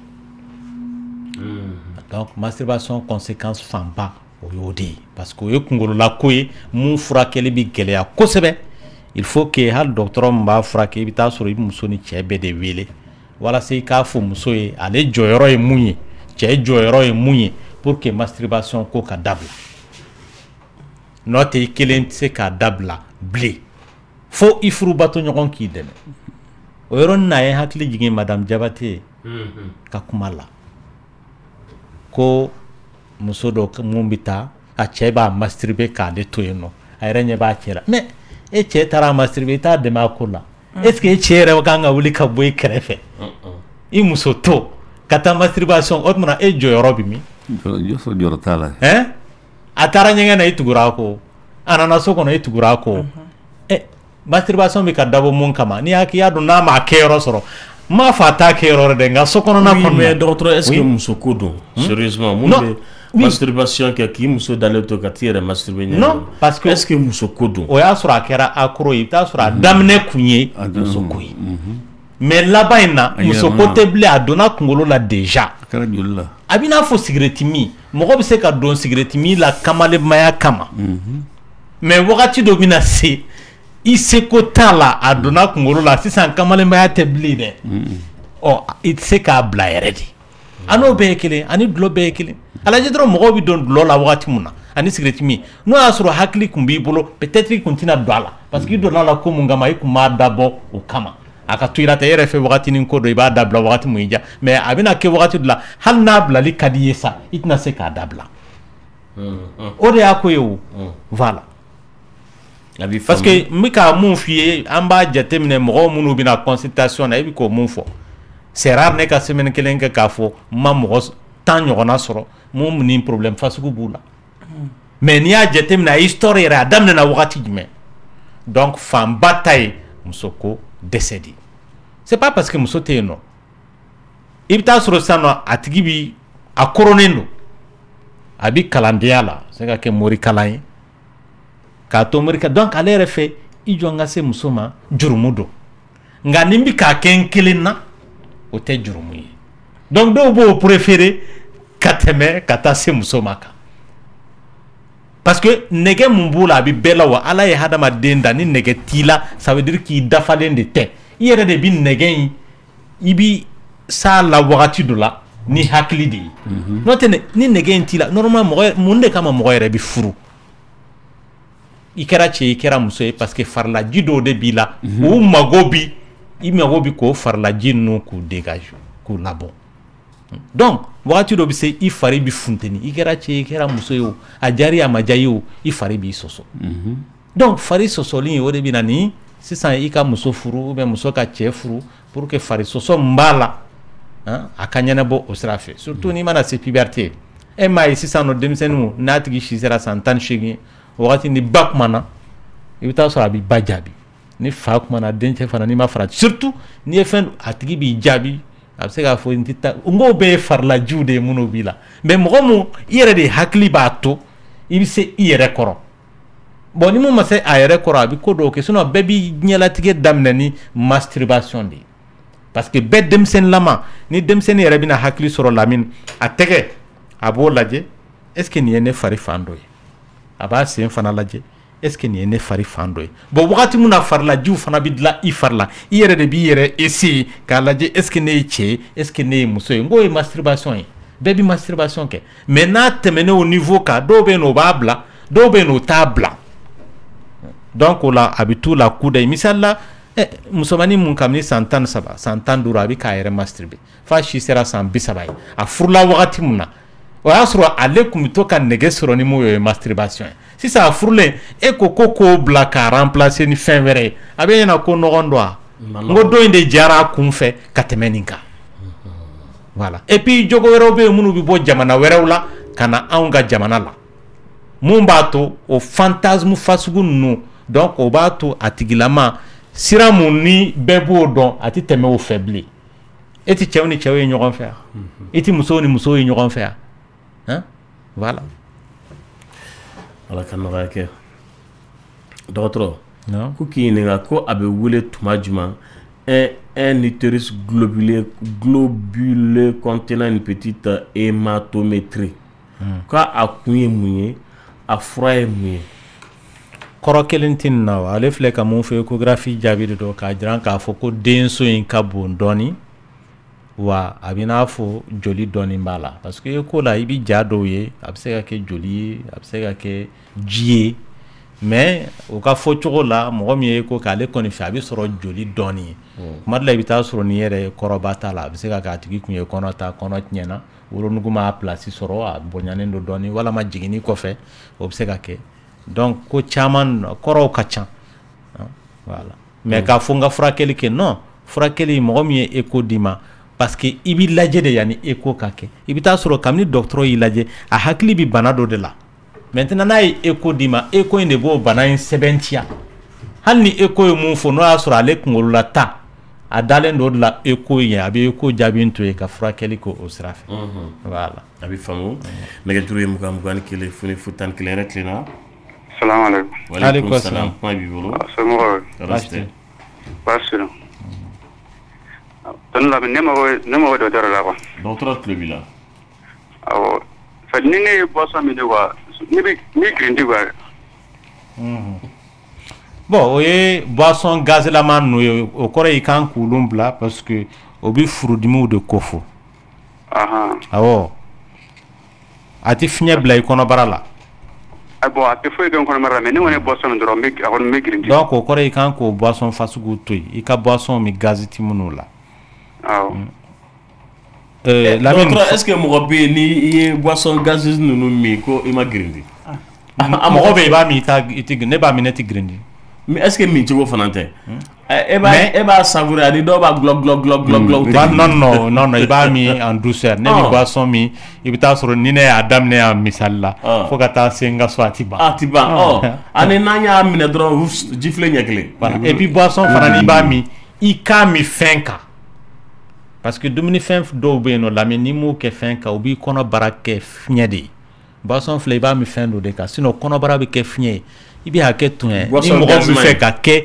donc masturbation conséquence fanba o y'o de ye parce que o ye kunkololako ye mun furakɛli bɛ gɛlɛya kosɛbɛ il faut que hali dɔgɔtɔrɔ min b'a furakɛ i bɛ taa sɔrɔ i bɛ muso ni cɛ bɛɛ de wele walasa i k'a fɔ muso ye ale jɔyɔrɔ ye mun ye cɛ jɔyɔrɔ ye mun ye pour que masturbation ko ka dabila n'o tɛ i kelen tɛ se k'a dabila bilen fo i furubato ɲɔgɔn k'i dɛmɛ o yɔrɔnin na a ye hakili jigin madame Jabate ka kuma la ko muso dɔ mun bɛ taa a cɛ b'a masturber k'ale to yen nɔ a yɛrɛ ɲɛ b'a cɛ la mais e cɛ taara a masturber i t'a dɛmɛ a ko la est ce que e cɛ yɛrɛ kan ka wuli ka bɔ i kɛrɛfɛ i muso to ka taa masturbation o tuma e jɔyɔrɔ bɛ min jɔyɔrɔ t'a la a taara ɲɛgɛn na i tugura a kɔ a nana so kɔnɔ i tugura a kɔ masturbation bɛ ka dabɔ mun kama n'i y'a dɔn n'a ma kɛyɔrɔ sɔrɔ n m'a fɔ a t'a kɛyɔrɔ dɛ nka so kɔnɔna kɔnɔ mais dɔgɔtɔrɔ est ce que muso ko don sérieusement mun bɛ masturbation kɛ k'i muso dalen to ka t'i yɛrɛ masturber ɲɛ non parce que est ce que muso ko don o y'a sɔrɔ a kɛra accro ye i bɛ taa sɔrɔ a daminɛ kun ye muso ko ye mais laban in na muso ko tɛ bilen a donna kunkolo la déjà a kɛra joli la a b'i n'a fɔ cigarette min mɔgɔ bɛ se ka don cigarette min la kamalenmaya kama mais wagati dɔ bɛ na se i seko t'a la a donna kunkolo la sisan kamalenmaya tɛ bilen dɛ ɔ i tɛ se k'a bila yɛrɛ de a n'o bɛɛ ye kelen ani dulɔ bɛɛ ye kelen a lajɛ dɔrɔn mɔgɔw bɛ don dulɔ la wagati min na ani cigarette min n'o y'a sɔrɔ hakili tun b'i bolo peut-être i tun tɛna don a la parce que i donna a la ko mun kama i tun b'a dabɔ o kama a ka to i la tɛ e yɛrɛ fɛ wagati ni ko dɔ i b'a dabila wagati min i diya mais a bɛna kɛ wagati dɔ la hali n'a bilali ka di i ye sa i tɛna se k'a dabila o de y'a ko ye o voilà parce que n bɛ ka mun f'i ye an b'a jateminɛ mɔgɔw minnu bɛna consultation na i bɛ k'o mun fɔ c'est rare ne ka semaine kelen kɛ k'a fɔ n ma mɔgɔ 10 ɲɔgɔnna sɔrɔ mun ni problème fasugu b'u la mais n'i y'a jateminɛ a histoire yɛrɛ a daminɛna wagati jumɛn donc fanba ta ye muso ko dɛsɛ de c'est pas parce que muso tɛ yen nɔ i bɛ taa sɔrɔ sisan nɔ a tigi bi a koronnen don a bi kalandenya la se ka kɛ mori kalan ye k'a to mori kalan donc ale yɛrɛ fɛ i jɔ n ka se muso ma jurumu don nka ni n bɛ k'a kɛ n kelen na o tɛ jurumu ye donc dɔw b'o préférer ka tɛmɛ ka taa se muso ma kan parce que nɛgɛ mun b'o la a bɛ bɛɛ la wa ala ye hadamaden da ni nɛgɛ t'i la ça veut dire k'i dafalen de tɛ i yɛrɛ de bi nɛgɛ in i bi s'a la wagati dɔ la ni hakili de ye n'o tɛ ni nɛgɛ in t'i la normalement mɔgɔ mun de kama mɔgɔ yɛrɛ bi furu i kɛra cɛ i kɛra muso ye parce que farilaji dɔw de b'i la o mago bi i mago bi k'o farilaji ninnu k'u dégage k'u labɔ donc wagati dɔ bɛ se i fari bi funteni i kɛra cɛ i kɛra muso ye o a diyara a ma diya ye o i fari b'i sɔsɔ donc fari sɔsɔli ye o de bɛ na ni sisan i ka muso furu ou bien muso ka cɛ furu pour que fari sɔsɔ min b'a la a ka ɲɛnabɔ o sira fɛ surtout n'i mana se puberté e m'a ye sisan nɔ denmisɛnninw n'a tigi si sera san 18 wagati ni ba kumana i bɛ taa sɔrɔ a b'i ba jaabi ni fa kumana dencɛ fana n'i ma farati surtout n'i ye fɛn a tigi b'i jaabi a bɛ se k'a fɔ n tɛ taa n k'o bɛɛ ye farlajiw de ye minnu b'i la mais mɔgɔ mun i yɛrɛ de hakili b'a to i bɛ se i yɛrɛ kɔrɔ bon ni mun ma se a yɛrɛ kɔrɔ a bɛ ko dɔw kɛ sinon bɛɛ b'i ɲɛlatigɛ daminɛ ni masturbation de ye parce que bɛɛ denmisɛnnilama ni denmisɛnnin yɛrɛ bɛna hakili sɔrɔ Lamine a tɛgɛ a b'o lajɛ est ce que nin ye ne fari fan dɔ ye a b'a sen fana lajɛ est ce que nin ye ne fari fan dɔ ye bon wagati min na farilajiw fana bɛ dilan i fari la i yɛrɛ de b'i yɛrɛ essayer k'a lajɛ est ce que ne ye cɛ ye est ce que ne ye muso ye n k'o ye masturbation ye bɛɛ bɛ masturbation kɛ mais n'a tɛmɛna o niveau kan dɔw bɛ yen nɔ o b'a bila dɔw bɛ yen nɔ o t'a bila donc o la a bɛ t'u la kuda ye misali la musomanin mun kabini san 13 san 15 a bɛ k'a yɛrɛ masturber f'a si sera san 30 ye a furula wagati min na o y'a sɔrɔ ale tun bɛ to ka nɛgɛ sɔrɔ ni mun ye masturbation ye sisan a furulen e ko k'o bila k'a remplacer ni fɛn wɛrɛ ye a bɛ ɲɛna ko ɲɔgɔn don a n ko dɔ in de jara a kun fɛ ka tɛmɛ nin kan voilà et puis jogo wɛrɛw bɛ yen minnu bɛ bɔ jamana wɛrɛw la ka na anw ka jamana la mun b'a to o fantasme fasugu ninnu donc o b'a to a tigilama sira mun ni bɛɛ b'o dɔn a tɛ tɛmɛ o fɛ bilen e tɛ cɛw ni cɛw ye ɲɔgɔn fɛ yan e tɛ musow ni musow ye ɲɔgɔn fɛ yan hein voilà ala ka nɔgɔya kɛ dɔgɔtɔrɔ ko k'i ɲininka ko a bɛ wele tuma jumɛn un utérus globulé contenant une petite hématométrie k'a a kun ye mun ye a fura ye mun ye kɔrɔ kelen tɛ nin na wa ale filɛ ka mun fɔ échographie jaabi de don k'a jira k'a fɔ ko denso in ka bon dɔɔni wa a bɛ n'a fɔ joli dɔɔni b'a la parce que écho la i bɛ ja dɔw ye a bɛ se ka kɛ joli ye a bɛ se ka kɛ ji ye mais o ka fɔ cogo la mɔgɔ min ye écho k'ale kɔni fɛ a bɛ sɔrɔ joli dɔɔni ye kuma dɔ la i bɛ taa sɔrɔ ni yɛrɛ kɔrɔba t'a la a bɛ se ka kɛ a tigi kun ye kɔnɔ ta kɔnɔ tiɲɛna wolonugu ma place sɔrɔ a bonyalen don dɔɔni walama jiginni kɔfɛ o bɛ se ka kɛ donc ko caman kɔrɔw ka ca voilà mais k'a fɔ n ka furakɛli kɛ non furakɛli mɔgɔ min ye écho d'i ma parce que i b'i lajɛ de yanni écho ka kɛ i bɛ taa sɔrɔ kabini dɔgɔtɔrɔ y'i lajɛ a hakili bɛ bana dɔ de la maintenant n'a ye écho d'i ma écho in de b'o bana in sɛbɛntiya hali ni écho ye mun fɔ n'o y'a sɔrɔ ale kunkolola ta a dalen do de la écho ye a bɛ écho jaabi to ye ka furakɛli kɛ o sira fɛ voilà a bɛ faamu nɛgɛjuru ye 21 foni 11 yɛrɛ tilenna Salam alaikum. Wa alaikum salam. Kuma b'i bolo. Somɔgɔw. Baasi tɛ. Tɔni Lamini ne mago dɔgɔtɔrɔ la quoi. Dɔgɔtɔrɔ tulo b'i la. Awɔ. Fɛ ni ne ye boisson min quoi ne bɛ girinti quoi. Bon o ye boisson gazlama ninnu ye o kɔrɔ i kan k'olu bila parce que o bɛ furudimiw de ko fɔ. Awɔ. A tɛ fiɲɛ bila i kɔnɔbara la. Bon a tɛ foyi kɛ n kɔnɔbara la mais ne kɔni ye boisson min dɔrɔn a kɔni bɛ girinti. Donc o kɔrɔ i kan k'o boisson fasugu to yen i ka boisson min gazi ti minnu la. Awɔ. Dɔgɔtɔrɔ est ce que mɔgɔ bɛ yen ni i ye boisson gazeuse ninnu min ko i ma girinti. A mɔgɔ bɛ yen i b'a min i tɛ ne b'a min ne tɛ girinti. Mais est ce que min cogo fana tɛ. E b'a savourer ani dɔw b'a glɔ glɔ glɔ glɔ glɔ. Non i b'a min en douceur ne bɛ boisson min i bɛ taa sɔrɔ ni ne y'a daminɛ yan misali la fo ka taa se n ka so a ti ban. A ti ban ani n'an y'a minɛ dɔrɔn jifilɛ ɲɛ kelen. Voilà et puis boisson fana n'i b'a min i k'a min fɛn kan parce que dumuni fɛn dɔw bɛ yen nɔ Lamini n'i m'o kɛ fɛn kan o b'i kɔnɔbara kɛ fiɲɛ de ye boisson filɛ i b'a min fɛn dɔ de kan sinon kɔnɔbara bɛ kɛ fiɲɛ ye i bɛ hakɛ to yen ni mɔgɔ bɛ fɛ ka kɛ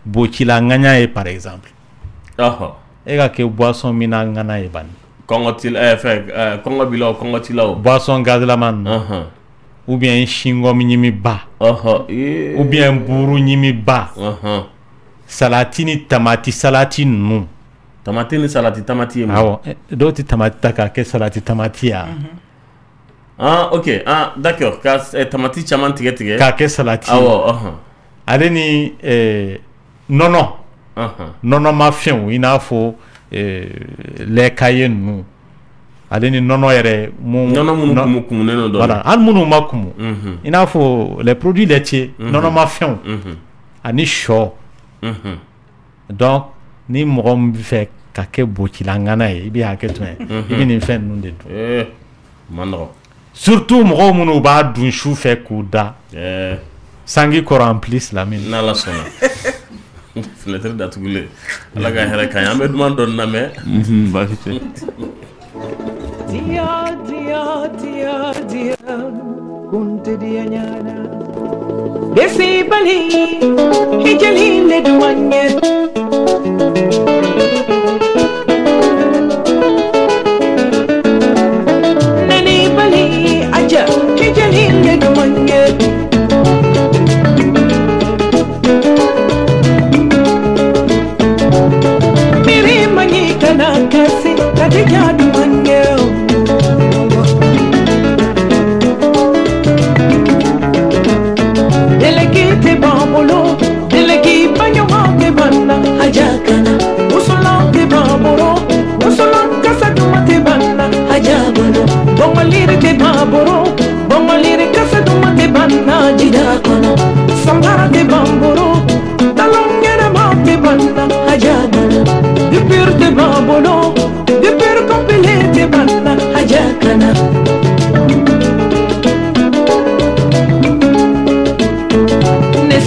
bocila ŋaɲa ye par exemple e ka kɛ boisson min na ŋana ye bani kɔngɔ b'i la o kɔngɔ t'i la o boisson gazlama ninnu ou bien chewing-gum ɲimi ba ou bien buru ɲimi ba salati ni tamati salati ninnu tamati ni salati tamati ye mun awɔ dɔw tɛ tamati ta k'a kɛ salati tamati ya ok d'accord ka tamati caman tigɛ tigɛ k'a kɛ salati ale ni nɔnɔ nɔnɔma fɛnw i n'a fɔ lait caillé ninnu ale ni nɔnɔ yɛrɛ nɔnɔ minnu kumunen don voilà hali minnu ma kumu i n'a fɔ les produits laitiers nɔnɔma fɛnw ani sɔ donc ni mɔgɔ min bɛ fɛ ka kɛ bocila ŋana ye i bɛ hakɛ to yen i bɛ nin fɛn ninnu de dun man nɔgɔ surtout mɔgɔw minnu b'a dun su fɛ k'u da sangi kɔrɔ en plus Lamini n'Ala sɔnna fenêtre datugulen ala ka hɛrɛ ka ɲi an bɛ duman dɔɔni lamɛn baasi tɛ dia kunte dia nyana desi bali hijali le duanye nani bali aja hijali le duanye miri mani kana kasi kadija duanye Delegate bambolo, delegate banyamate banna hajakana. Usulante bambolo, usulan kasadumate banna hajabano. Bongalire te bambolo, bongalire kasadumate banna jidakono. Sambara te bambolo, talongera mate banna hajabano. Dipir te bambolo, dipir kompile te banna hajakana.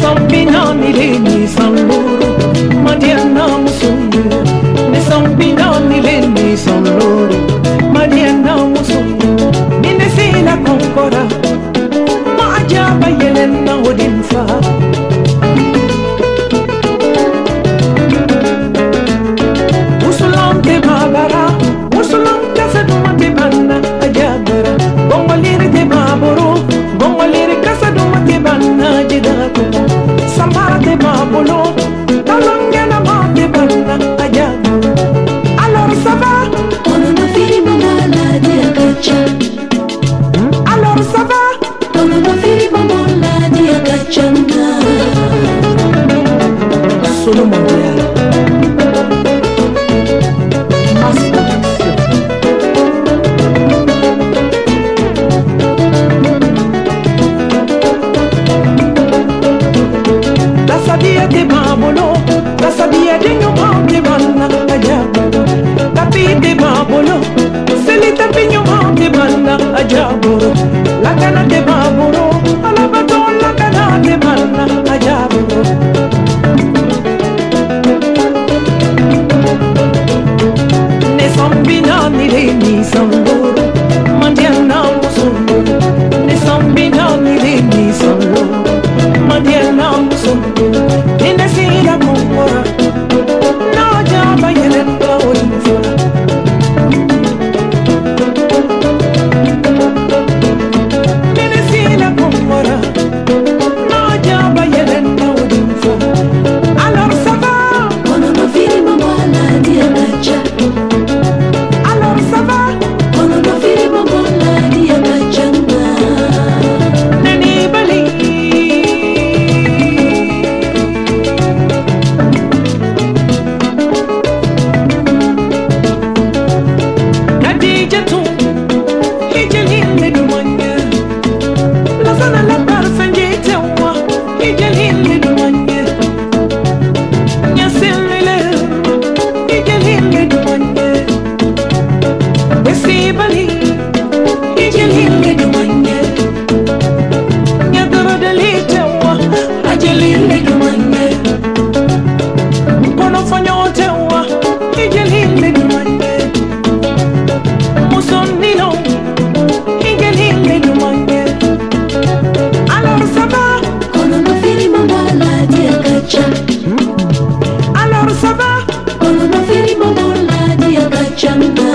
Sampinani leni sanloro, Madiana musundu. Ne sampinani leni sanloro, Madiana musundu. Nine sila konkora, Maajaba yelena odinfa. Usulante babara, usulante sadumate banna ajabara. Bongalire te baboro, bongalire kasadumate banna jidako. Sambara de babolo, talongena mate banna ajabu. Alors ça va? On a fini mamala dia kacha. Alors ça va? On a fini mamala dia kachanga. Solo mondial. Sabia de babolo, la sabia de nyoma de banna ajabu. Tapi de babolo, seli tapi nyoma de banna ajabu. La cana de babolo, ala baton la cana de banna ajabu. Ne sambina ni le ni samboro, mandiana musundu. Ne sambina ni le ni samboro, mandiana musundu. Nina sila kumbora, na jaba yelenda odinfora. Nina sila kumbora, na jaba yelenda odinfora. Alors ça va? On a fini mamala dia kacha. Alors ça va? On a fini mamala dia kachanga. Nani bali. Alors ça va? On a fini mamala dia kachanga.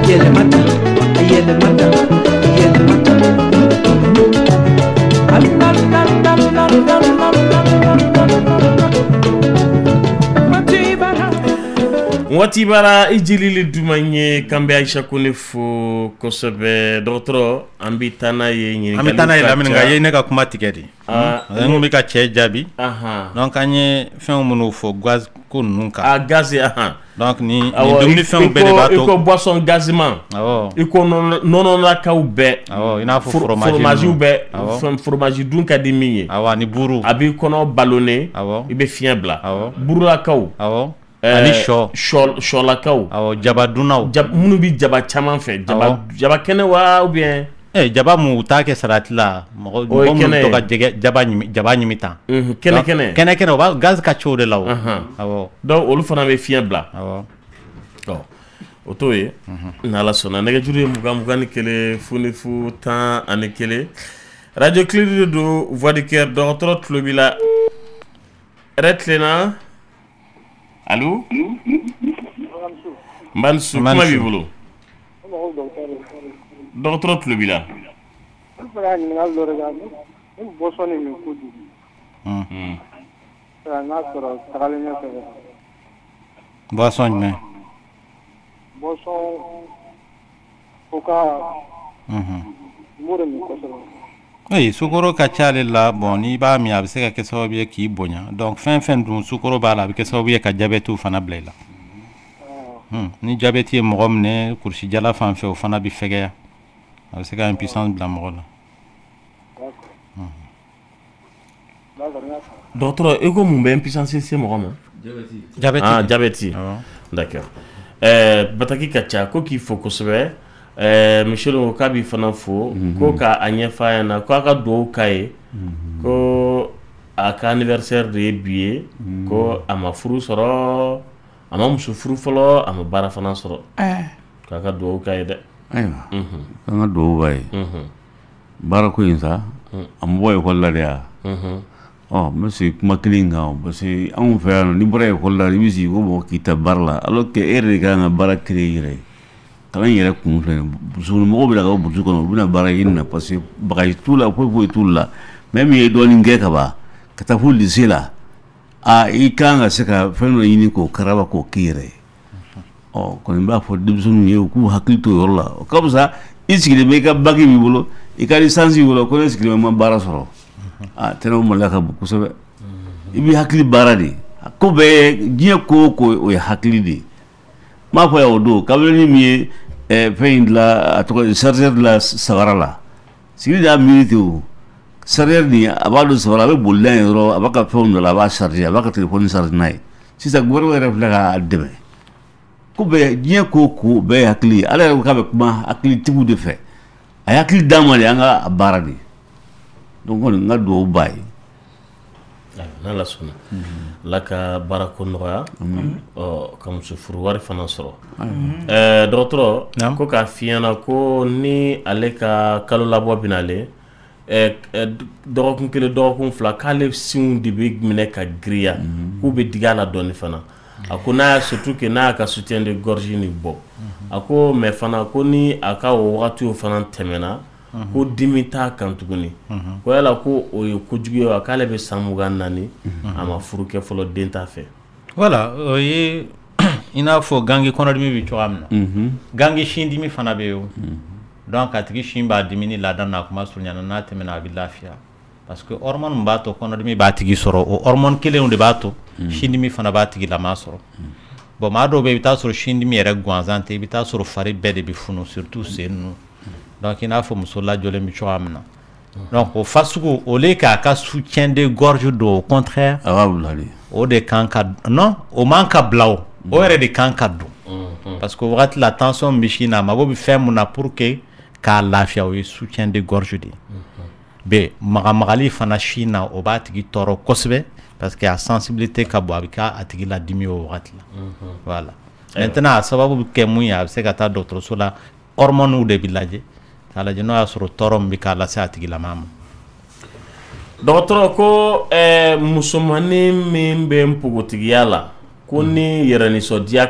Yele mata, yele mata, yele mata. Wati bara ijilili dumanye kambe Aisha Kunefo kosebe dotro ambitana ye nyini ambitana ye lamini nga ye ne ka kuma tigedi ngumi ka che jabi donc anye fen munu fo gaz ko nunka gaz donc ni dumni fen be de bato iko boisson gaziment iko non la ka ube ina fo fromage ube fromage dunka de minye ni buru abi kono ballonné ibe fiable buru la ka ani show la kaw jaba dunaw munu bi jaba chaman fe jaba kene wa ou bien jaba mu ta ke salati la mo to ka jaba nyimi tan kene o ba gaz ka cho de la awo donc olu fana be fiɲɛ bila awo o to ye n'ala sɔnna nɛgɛjuru ye 21 1 funifu 11 radio clé do voix du cœur dɔgɔtɔrɔ tulo b'i la retlena allo Mansu kuma b'i bolo dɔgɔtɔrɔ tulo b'i la boisson jumɛn sukoro ka ca ale la bon n'i b'a min a bɛ se ka kɛ sababu ye k'i bonya donc fɛn fɛn dun sukoro b'a la a bɛ kɛ sababu ye ka diabète fana bila i la ni diabète ye mɔgɔ minɛ kurusi jala fan fɛ o fana bɛ fɛgɛya a bɛ se ka impuissance bila mɔgɔ la dɔgɔtɔrɔ e ko mun bɛ impuissance se mɔgɔ ma diabète d'accord bataki ka ca ko k'i fo kosɛbɛ monsieur ko k'a b'i fana fo ko k'a ɲɛf'a ɲɛna ko a ka dugawu k'a ye ko a ka anniversaire de ye bi ye ko a ma furu sɔrɔ a ma muso furu fɔlɔ a ma baara fana sɔrɔ k'a ka dugawu k'a ye dɛ ayiwa k'an ka dugawu b'a ye baara ko in sa a ma bɔ ekɔli la de ya n bɛ segin kuma kelen kan parce que anw fɛ yan n'i bɔra ekɔli la i bɛ sigi ko mɔgɔ k'i ta baara la alors que e yɛrɛ de kan ka baara créer i yɛrɛ ye kalan yɛrɛ kun filɛ mɔgɔw bɛ na ka bɔ burusi kɔnɔ u bɛna baara ɲini na parce que bagaji t'u la foyi t'u la mais min ye dɔɔnin kɛ ka ban ka taa fo lycée la i kan ka se ka fɛn dɔ ɲini k'o karaba k'o k'i yɛrɛ ye kɔni b'a fɔ denmisɛnninw ye u k'u hakili to o yɔrɔ la o ka fisa i sigilen bɛ i ka bac b'i bolo i ka licence b'i bolo ko ne sigilen bɛ ma baara sɔrɔ tɛnɛw maloya ka bon kosɛbɛ i b'i hakili baara de ko bɛɛ diɲɛ ko o ko o ye hakili de ye m'a fɔ yan o don kabini min ye fɛn in dilan a tɔgɔ chargeur dilan sabara la sigi de y'a miiri ten o chargeur nin a b'a don sabara a bɛ boli n'a ye dɔrɔn a b'a ka fɛnw dɔ la a b'a charger a b'a ka téléphone charger n'a ye sisan gouvernement yɛrɛ filɛ k'a dɛmɛ ko bɛɛ diɲɛ ko o ko bɛɛ ye hakili ye ala yɛrɛ ko k'a bɛ kuma hakilitigiw de fɛ a ye hakili d'an ma de an ka baara de donc kɔni n ka dugawu b'a ye n'ala sɔnna ala ka baara ko nɔgɔya ka muso furu wari fana sɔrɔ dɔgɔtɔrɔ ko k'a f'i ɲɛna ko ni ale ka kalo labɔ bɛna ale dɔgɔkun kelen dɔgɔkun fila k'ale sinw de bɛ minɛ ka giriya k'u bɛ digi a la dɔɔnin fana a ko n'a y'a surtout que n'a y'a ka soutien de gorge nin bɔ a ko mais fana ko ni a ka o wagatiw fana tɛmɛna ko dimi t'a kan tuguni ko yala ko o ye kojugu ye wa k'ale bɛ san 24 a ma furu kɛ fɔlɔ den t'a fɛ voilà o ye i n'a fɔ gangi kɔnɔdimi bɛ cogoya min na gangi sin dimi fana bɛ yen o donc a tigi sin b'a dimi ni laada n'a kuma surunyana n'a tɛmɛna a bɛ lafiya parce que hormone min b'a to kɔnɔdimi b'a tigi sɔrɔ o hormone kelenw de b'a to sin dimi fana b'a tigi lama sɔrɔ bon maa dɔw bɛ i bɛ taa sɔrɔ sin dimi yɛrɛ gansan tɛ i bɛ taa sɔrɔ fari bɛɛ de bɛ funu surtout sen ninnu donc i n'a fɔ muso lajɔlen bɛ cogoya min na donc o fasugu au lieu k'a ka soutien de gorge don au contraire o de kan ka non o man ka bila o yɛrɛ de kan ka don parce que wagati la tension bɛ sin na a mago bɛ fɛn mun na pour que k'a lafiya o ye soutien de gorge de ye be magamagali fana sin na o b'a tigi tɔɔrɔ kosɛbɛ parce que a sensibilité ka bon a bɛ k'a tigi la dimi o wagati la voilà maintenant a sababu bɛ kɛ mun ye a bɛ se ka taa dɔgɔtɔrɔso la hormones de bɛ lajɛ k'a lajɛ n'o y'a sɔrɔ tɔɔrɔ min bɛ k'a lase a tigilama ma dɔgɔtɔrɔ ko musomanin min bɛ npogotigiya la ko ni yɛrɛ nisɔndiya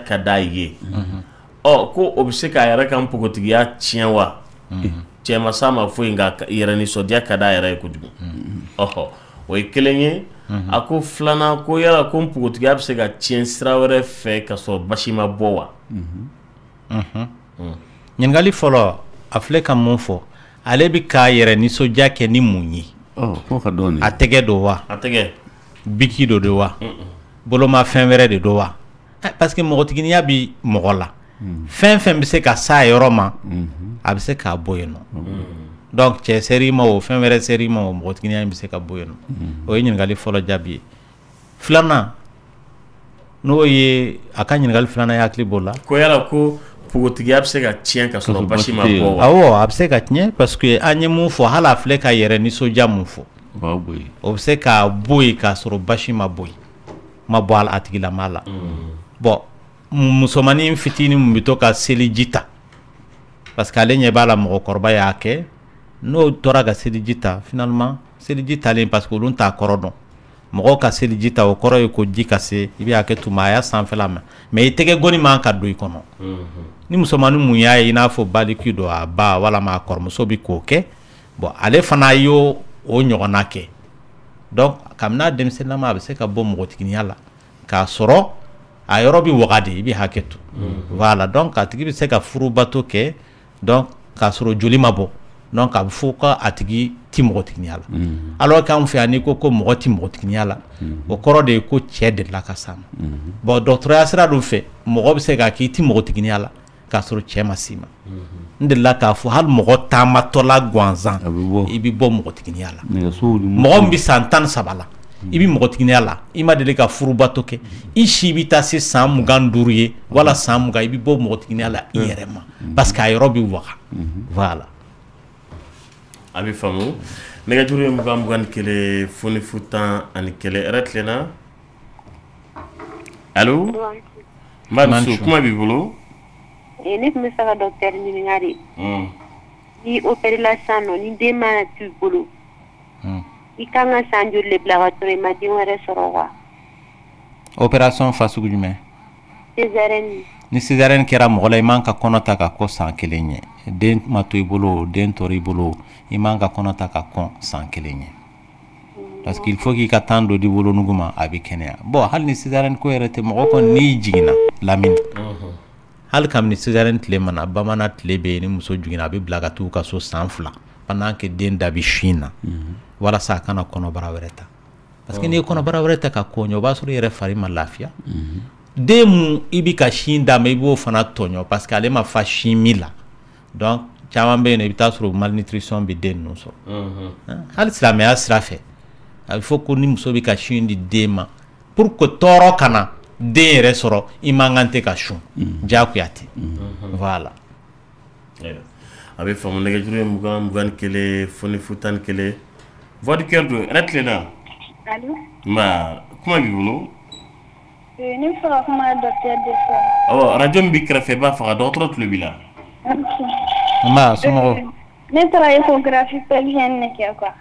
ka d'a ye ko o bɛ se k'a yɛrɛ ka npogotigiya tiɲɛ wa cɛ ma s'a ma foyi nka yɛrɛ nisɔndiya ka d'a yɛrɛ ye kojugu o ye kelen ye a ko filanan ko yala ko npogotigiya bɛ se ka tiɲɛ sira wɛrɛ fɛ ka sɔrɔ basi ma bɔ wa ɲininkali fɔlɔ a filɛ ka mun fɔ ale bɛ k'a yɛrɛ nisɔndiya kɛ ni mun ye a tɛgɛ don wa biki do wa bolomafɛn wɛrɛ de do wa parce que mɔgɔtigiya bɛ mɔgɔ la fɛn fɛn bɛ se ka s'a yɔrɔ ma a bɛ se k'a bɔ yen nɔ donc cɛ seri ma o fɛn wɛrɛ seri ma o mɔgɔtigiya in bɛ se ka bɔ yen nɔ o ye ɲininkali fɔlɔ jaabi ye filanan n'o ye a ka ɲininkali filanan hakili b'o la ko yala ko pogotigiya bɛ se ka tiɲɛ ka sɔrɔ basi ma bɔ wa? Awɔ, a bɛ se ka tiɲɛ parce que an ye mun fɔ hali a filɛ ka yɛrɛ nisɔndiya mun fɔ. O bɛ se ka bɔ yen k'a sɔrɔ basi ma bɔ yen, ma bɔ a tigilama la. Bon musomanin fitinin mun bɛ to ka seliji ta parce que ale ɲɛ b'a la mɔgɔkɔrɔba y'a kɛ, n'o tora ka seliji ta finalement seliji talen parce que olu t'a kɔrɔ dɔn. Mɔgɔw ka seliji ta o kɔrɔ ye ko ji ka se i bɛ hakɛ to maaya sanfɛla ma mais i tɛgɛ gɔni man ka don i kɔnɔ. Ni musomanin mun y'a ye i n'a fɔ baliki don a ba walama a kɔrɔmuso bɛ k'o kɛ, bon ale fana y'o ɲɔgɔnna kɛ. Donc kabini denmisɛnninma a bɛ se ka bɔ mɔgɔtigiya la k'a sɔrɔ a yɔrɔ bɛ waga de i bɛ hakɛ to. Voilà donc a tigi bɛ se ka furubato kɛ donc k'a sɔrɔ joli ma bɔ. Donc a bɛ fɔ ko a tigi ti mɔgɔtigiya la. Alors qu'anw fɛ yan n'i ko ko mɔgɔ ti mɔgɔtigiya la, o kɔrɔ de ye ko cɛ delila ka s'a ma. Bon dɔgɔtɔrɔya sira dun fɛ mɔgɔ bɛ se ka k'i ti mɔgɔtigiya la k'a sɔrɔ cɛ ma s'i ma. N delila k'a fɔ hali mɔgɔ taamatɔla gansan i bɛ bɔ mɔgɔtigiya la. Mɔgɔ min bɛ san 13 la i bɛ mɔgɔtigiya la i ma deli ka furubato kɛ i si bɛ taa se san 25 ye wala san 20 i bɛ bɔ mɔgɔtigiya la i yɛrɛ ma parce que a yɔrɔ bɛ waga. Voilà. A bɛ faamu. Nɛgɛjuru ye 21 foni futan ani kɛlɛ hɛrɛ tilenna. Allo. Mansu kuma b'i bolo? Ne tun bɛ fɛ ka docteur ɲininka de. Ni opération nɔ ni den ma t'u bolo. I kan ka san joli de bila ka sɔrɔ i ma den wɛrɛ sɔrɔ wa? Opération fa sugu jumɛn? Césarienne. Ni césarienne kɛra mɔgɔ la i man ka kɔnɔ ta ka kɔ san 1 ye. Den ma to i bolo den tora i bolo i man ka kɔnɔ ta ka kɔn san 1 ye. Parce qu'il faut k'i ka temps dɔ di wolonugu ma a bɛ kɛnɛya. Bon hali ni césarienne ko yɛrɛ tɛ mɔgɔ kɔni n'i jiginna Lamine. Hali kabini césarienne tile mana bamanan tile bɛ yen ni muso jiginna a bɛ bila ka t'u ka so san 2 pendant que den da bɛ sin na walasa a kana kɔnɔbara wɛrɛ ta. Parce que n'i ye kɔnɔbara wɛrɛ ta ka kɔɲɔ o b'a sɔrɔ i yɛrɛ fari ma lafiya. Den mun i bɛ ka sin d'a ma i b'o fana tɔɲɔ parce que ale ma fa sin min la. Donc caman bɛ yen i bɛ taa sɔrɔ malnutrition bɛ den ninnu sɔrɔ. Hali silamɛya sira fɛ a bɛ fɔ ko ni muso bɛ ka sin di den ma pour que tɔɔrɔ kana den yɛrɛ sɔrɔ i man kan tɛ ka sun diyagoya tɛ. Voilà. A bɛ faamu. Nɛgɛjuru ye 21 foni futan ni kɛlɛ. Voix du cœur don hɛrɛ tilenna. Allo. Ma kuma b'i bolo? Ne bɛ fɛ ka kuma docteur de fɛ. Awɔ radio min b'i kɛrɛfɛ i b'a faga dɔgɔtɔrɔ tulo b'i la. Ma somɔgɔw. Ne taara échographie pelvienne ne kɛ quoi.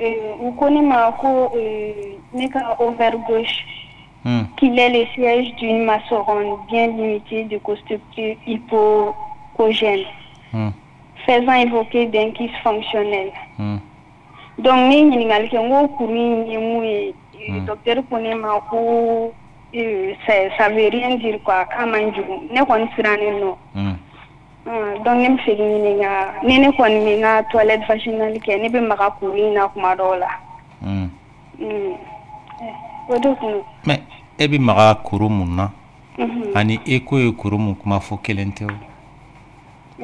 U ko ne ma ko ne ka ovaire gauche qu'il est le siège d'une masse ronde bien limitée de co-structure hypocogène faisant évoquer d'un kyste fonctionnel. Donc ne ɲininkali kɛ n ko kuru in ye mun ye docteur ko ne ma ko ça veut rien dire quoi k'a man jugu ne kɔni sirannen nɔ. Donc ne bɛ fɛ k'i ɲininka ni ne kɔni bɛ n ka toilette vaginale kɛ ne bɛ maga kuru in na kuma dɔw la. O de kun. Mais e bɛ maga kuru mun na ani e ko ye kuru mun kuma fɔ kelen tɛ o.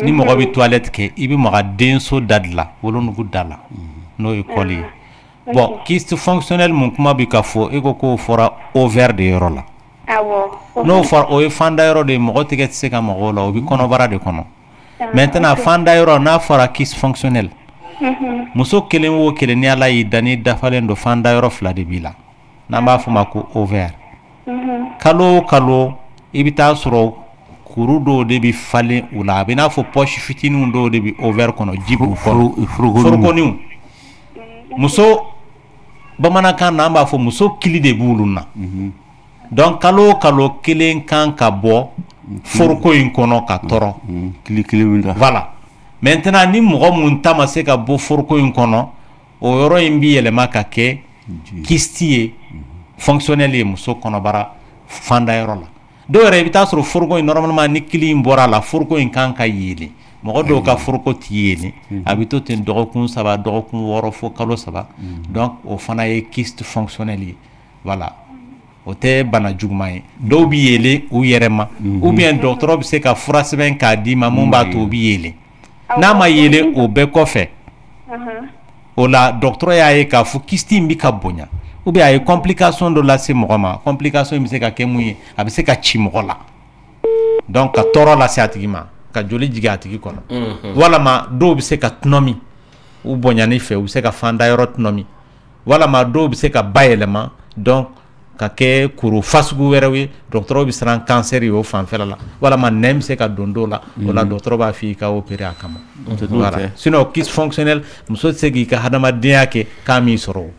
Ni mɔgɔ bɛ toilette kɛ i bɛ maga denso da de la wolonugu da la n'o ye kɔli ye. Bon kyste fonctionnel mun kuma bɛ ka fɔ e ko k'o fɔra ovaire de yɔrɔ la. N'o fɔra o ye fanda yɔrɔ de ye mɔgɔ tɛgɛ tɛ se ka maga o la o bɛ kɔnɔbara de kɔnɔ. Maintenant fanda yɔrɔ n'a fɔra kyste fonctionnel muso kelen o kelen ni Ala y'i da n'i dafalen don fanda yɔrɔ 2 de b'i la n'an b'a fɔ ma ko ovaire. Kalo o kalo i bɛ taa sɔrɔ kuru dɔw de bɛ falen u la a bɛ n'a fɔ poche fitininw dɔw de bɛ ovaire kɔnɔ ji b'u kɔnɔ forokoniw. Muso bamanankan na an b'a fɔ muso kili de b'olu na. Donc kalo o kalo kelen kan ka bɔ foroko in kɔnɔ ka tɔrɔ. Voilà. Maintenant ni mɔgɔ mun ta ma se ka bɔ foroko in kɔnɔ o yɔrɔ in bi yɛlɛma ka kɛ kyste ye fonctionnel ye muso kɔnɔbara fanda yɔrɔ la. Dɔw yɛrɛ i bɛ taa sɔrɔ foroko in normalement ni kili in bɔra a la foroko in kan ka yeelen. Mɔgɔ dɔw ka foroko ti yeelen a bɛ to ten dɔgɔkun 3 dɔgɔkun 6 fo kalo 3 donc o fana ye kyste fonctionnel ye. Voilà. O tɛ bana juguman ye. Dɔw bɛ yeelen u yɛrɛ ma ou bien dɔgɔtɔrɔ bɛ se ka fura sɛbɛn k'a d'i ma mun b'a to o bɛ yeelen. N'a ma yeelen o bɛɛ kɔfɛ o la dɔgɔtɔrɔ y'a ye k'a fɔ kyste in bɛ ka bonya ou bien a ye complication dɔ lase mɔgɔ ma complication in bɛ se ka kɛ mun ye a bɛ se ka ci mɔgɔ la. donc ka tɔɔrɔ lase a tigi ma ka joli jigin a tigi kɔnɔ walama dɔw bɛ se ka tɔnɔmi u bonyani fɛ u bɛ se ka fan da yɔrɔ tɔnɔmi walama dɔw bɛ se ka bayɛlɛma donc ka kɛ kuru fasugu wɛrɛw ye dɔgɔtɔrɔ bɛ siran cancer ye o fanfɛla la walama nɛn bɛ se ka don dɔw la o la dɔgɔtɔrɔ b'a fɔ i ka opérer a kama voilà sinon kiss fonctionnel muso tɛ se k'i ka hadamadenya kɛ k'a m'i sɔrɔ o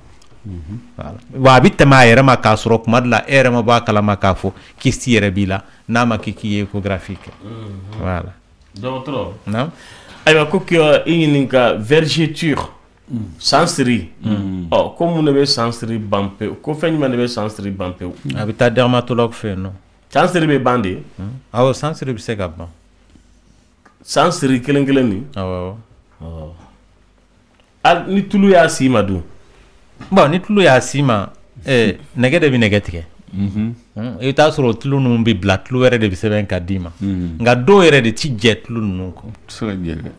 voilà wa a bɛ tɛmɛ a yɛrɛ ma k'a sɔrɔ kuma dɔ la e yɛrɛ ma bɔ a kalama k'a fɔ kisti yɛrɛ b'i la n'a ma k'i ye échographie kɛ voilà dɔgɔtɔrɔ non ayiwa ko k'i ɲininka vergeture sansiri ko mun de bɛ sansiri ban pewu ko fɛn jumɛn de bɛ sansiri ban pewu a bɛ taa dermatologue fɛ yen nɔ sansiri bɛ ban de awɔ sansiri bɛ se ka ban sansiri kelen kelen nin awɔ ni tulu y'a s'i ma dun bon ni tulu y'a s'i ma nɛgɛ de bɛ nɛgɛ tigɛ i bɛ taa sɔrɔ tulu ninnu bɛ bila tulu wɛrɛ de bɛ sɛbɛn ka d'i ma nka dɔw yɛrɛ de ti jɛ tulu ninnu kɔ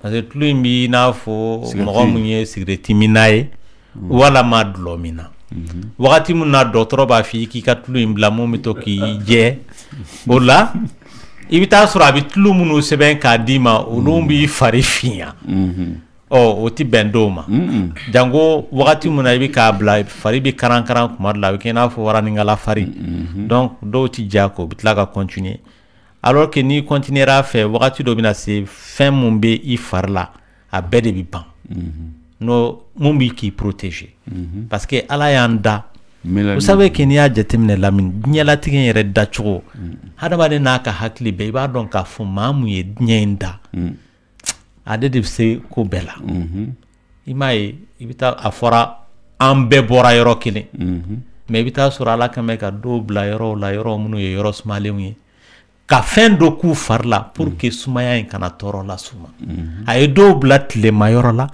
parce que tulu in b'i n'a fɔ mɔgɔ min ye sigirɛti minna ye walama dulɔ min na wagati min na dɔgɔtɔrɔ b'a fɔ i k'i ka tulu in bila mun bɛ to k'i jɛ o la i bɛ taa sɔrɔ a bɛ tulu minnu sɛbɛn k'a d'i ma olu b'i fari fiɲɛ o ti bɛn dɔw ma jango wagati min na i bɛ k'a bila fari bɛ karan karan kuma dɔ la a bɛ kɛ i n'a fɔ waranikala fari donc dɔw ti ja ko u bɛ tila ka continuer alors que n'i continuera a fɛ wagati dɔ bɛ na se fɛn mun bɛ i fari la a bɛɛ de bɛ ban n'o mun b'i k'i protéger parce que ala y'an da vous savez que n'i y'a jateminɛ Lamine diɲɛlatigɛ in yɛrɛ dacogo hadamaden n'a ka hakili bɛɛ i b'a dɔn k'a fɔ maa mun ye diɲɛ in da ale de bɛ se ko bɛɛ la i m'a ye i bɛ taa a fɔra an bɛɛ bɔra yɔrɔ kelen mais i bɛ taa sɔrɔ ala kan bɛ ka dɔw bila yɔrɔw la yɔrɔ minnu ye yɔrɔ sumalenw ye ka fɛn dɔ k'u fari la pour que sumaya in kana tɔɔrɔ las'u ma a ye dɔw bila tilema yɔrɔ la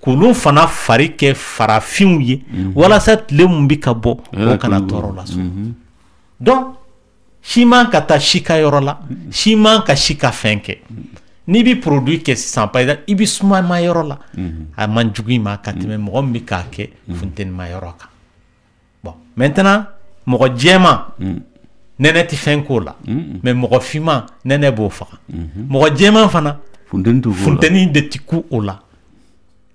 k'olu fana fari kɛ farafinw ye walasa tile mun bɛ ka bɔ o kana tɔɔrɔ las'u ma donc si man ka taa si ka yɔrɔ la si man ka si ka fɛn kɛ n'i bɛ produit kɛ sisan par exemple i bɛ sumama yɔrɔ la a man jugu i ma ka tɛmɛ mɔgɔ min bɛ k'a kɛ funtɛnima yɔrɔ kan bon maintenant mɔgɔ jɛman nɛnɛ tɛ fɛn k'o la mais mɔgɔ finman nɛnɛ b'o faga mɔgɔ jɛman fana funtɛni de tɛ ku o la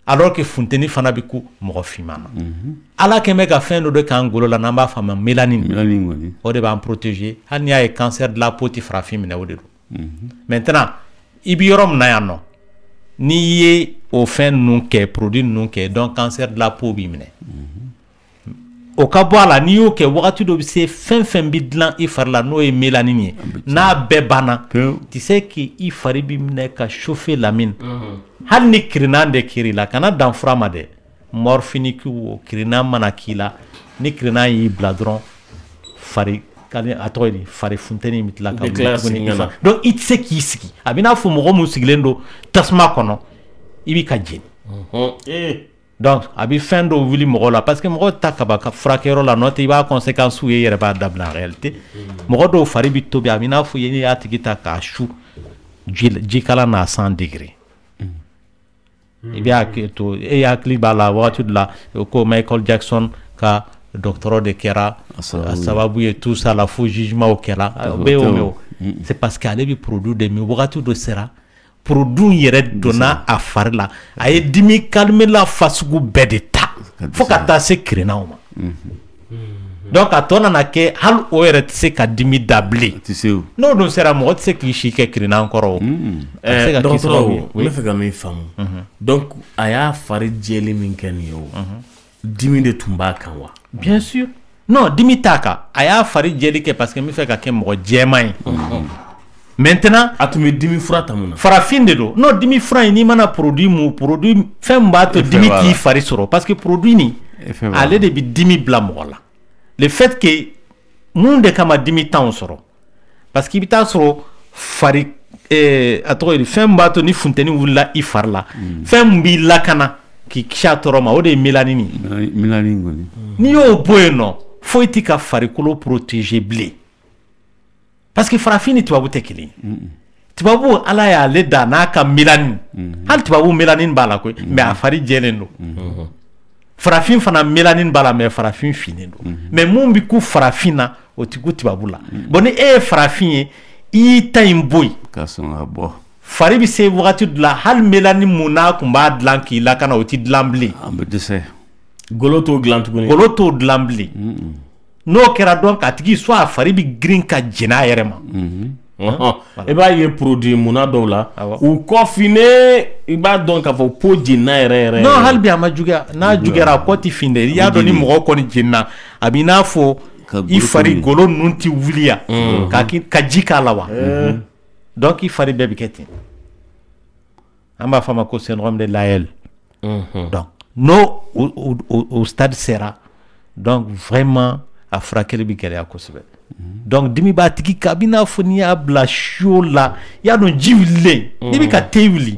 alors que funtɛni fana bɛ ku mɔgɔ finman na ala kɛn bɛ ka fɛn dɔ de k'an golo la n'an b'a fɔ a ma mélanine o de b'an protéger hali n'i y'a ye cancer de la peau tɛ farafin minɛ o de don maintenant i bɛ yɔrɔ min na yan nɔ n'i ye o fɛn ninnu kɛ produit ninnu kɛ donc cancer de la peau b'i minɛ o ka bɔ a la n'i y'o kɛ wagati dɔ bɛ se fɛn fɛn bɛ dilan i fari la n'o ye mélanine ye n'a bɛɛ banna tu sais que i fari bɛ minɛ ka chauffer Lamine hali ni kirinan de kiri la kana dan fura ma dɛ morphinique o kirinan mana k'i la ni kirinan y'i bila dɔrɔn fari a tɔgɔ ye fari funtɛni bɛ tila ka wuli tuguni donc i tɛ se k'i sigi a bɛ n'a fɔ mɔgɔ mun sigilen don tasuma kɔnɔ i b'i ka jeni donc a bɛ fɛn dɔw wuli mɔgɔ la parce que mɔgɔ ta kaba ka furakɛyɔrɔ la n'o tɛ i b'a conséquence ye i yɛrɛ b'a dabila en réalité mɔgɔ dɔw fari bɛ tobi a bɛ n'a fɔ n'i y'a tigi ta k'a su jikalan na 100 degré i bɛ hakili to e hakili b'a la wagati dɔ la ko Michael Jackson ka docteur de kɛra a sababu ye tout ça la faux jugement kɛra bɛɛ y'o mɛn o c'est parce que ale bɛ produit de min wagati dɔ sera produit yɛrɛ donna a fari la a ye dimi calmer la fasugu bɛɛ de ta fo ka taa se kirinnaw ma donc a tɔ nana kɛ hali o yɛrɛ tɛ se ka dimi da bilen n'o dun sera mɔgɔ tɛ se k'i si kɛ kirinnan kɔrɔ o dɔgɔtɔrɔ n bɛ fɛ ka min faamu donc a y'a fari jɛli min kɛ nin ye o dimi de tun b'a kan wa bien sûr non dimi t'a kan a y'a fari jɛli kɛ parce que n bɛ fɛ ka kɛ mɔgɔ jɛman ye maintenant a tun bɛ dimi fura ta mun na farafin de don non dimi fura in n'i mana produit fɛn min b'a to dimi t'i fari sɔrɔ parce que produit nin ale de bɛ dimi bila mɔgɔ la le fait que mun de kama dimi t'anw sɔrɔ parce que i bɛ taa sɔrɔ fari a tɔgɔ ye fɛn min b'a to ni funtɛni wulila i fari la fɛn min b'i lakana k'i kisi a tɔɔrɔ ma o de ye mélanine n'i y'o bɔ yen nɔ foyi t'i ka farikolo protéger bilen parce que farafin ni tubabu tɛ kelen tubabu ala y'ale da n'a ka mélanine hali tubabu mélanine b'a la koyi mais a fari jɛlen don farafin fana mélanine b'a la mais farafin finnen don mais mun bɛ ku farafin na o tɛ ku tubabu la bon ni e ye farafin ye i ta in boy ka sɔn ka bɔ fari bi se wagati la hal melani muna kun b'a dilan k'i la kana o ti dilan bilen an bɛ dɛsɛ golo t'o dilan tuguni golo t'o dilan bilen n'o kɛra dɔn k'a tigi soit a fari bi girin ka jɛnɛ a yɛrɛ ma i b'a ye produit muna dɔw la u kɔfine i b'a dɔn k'a fɔ po jenina yɛrɛ non hali bi a ma juguya n'a juguyara a kɔ ti fin dɛ i y'a dɔn ni mɔgɔ kɔni jenina a b'i n'a fɔ i fari golo ninnu ti wuli yan ka ji k'a la wa donc i fari bɛɛ bi kɛ ten an b'a fɔ a ma ko syndrome de Lyell donc n'o au stade sera donc vraiment a furakɛli bi gɛlɛya kosɛbɛ donc dimi b'a tigi kan a b'i n'a fɔ n'i y'a bila siyo la i y'a dɔn ji wililen n'i bɛ ka te wuli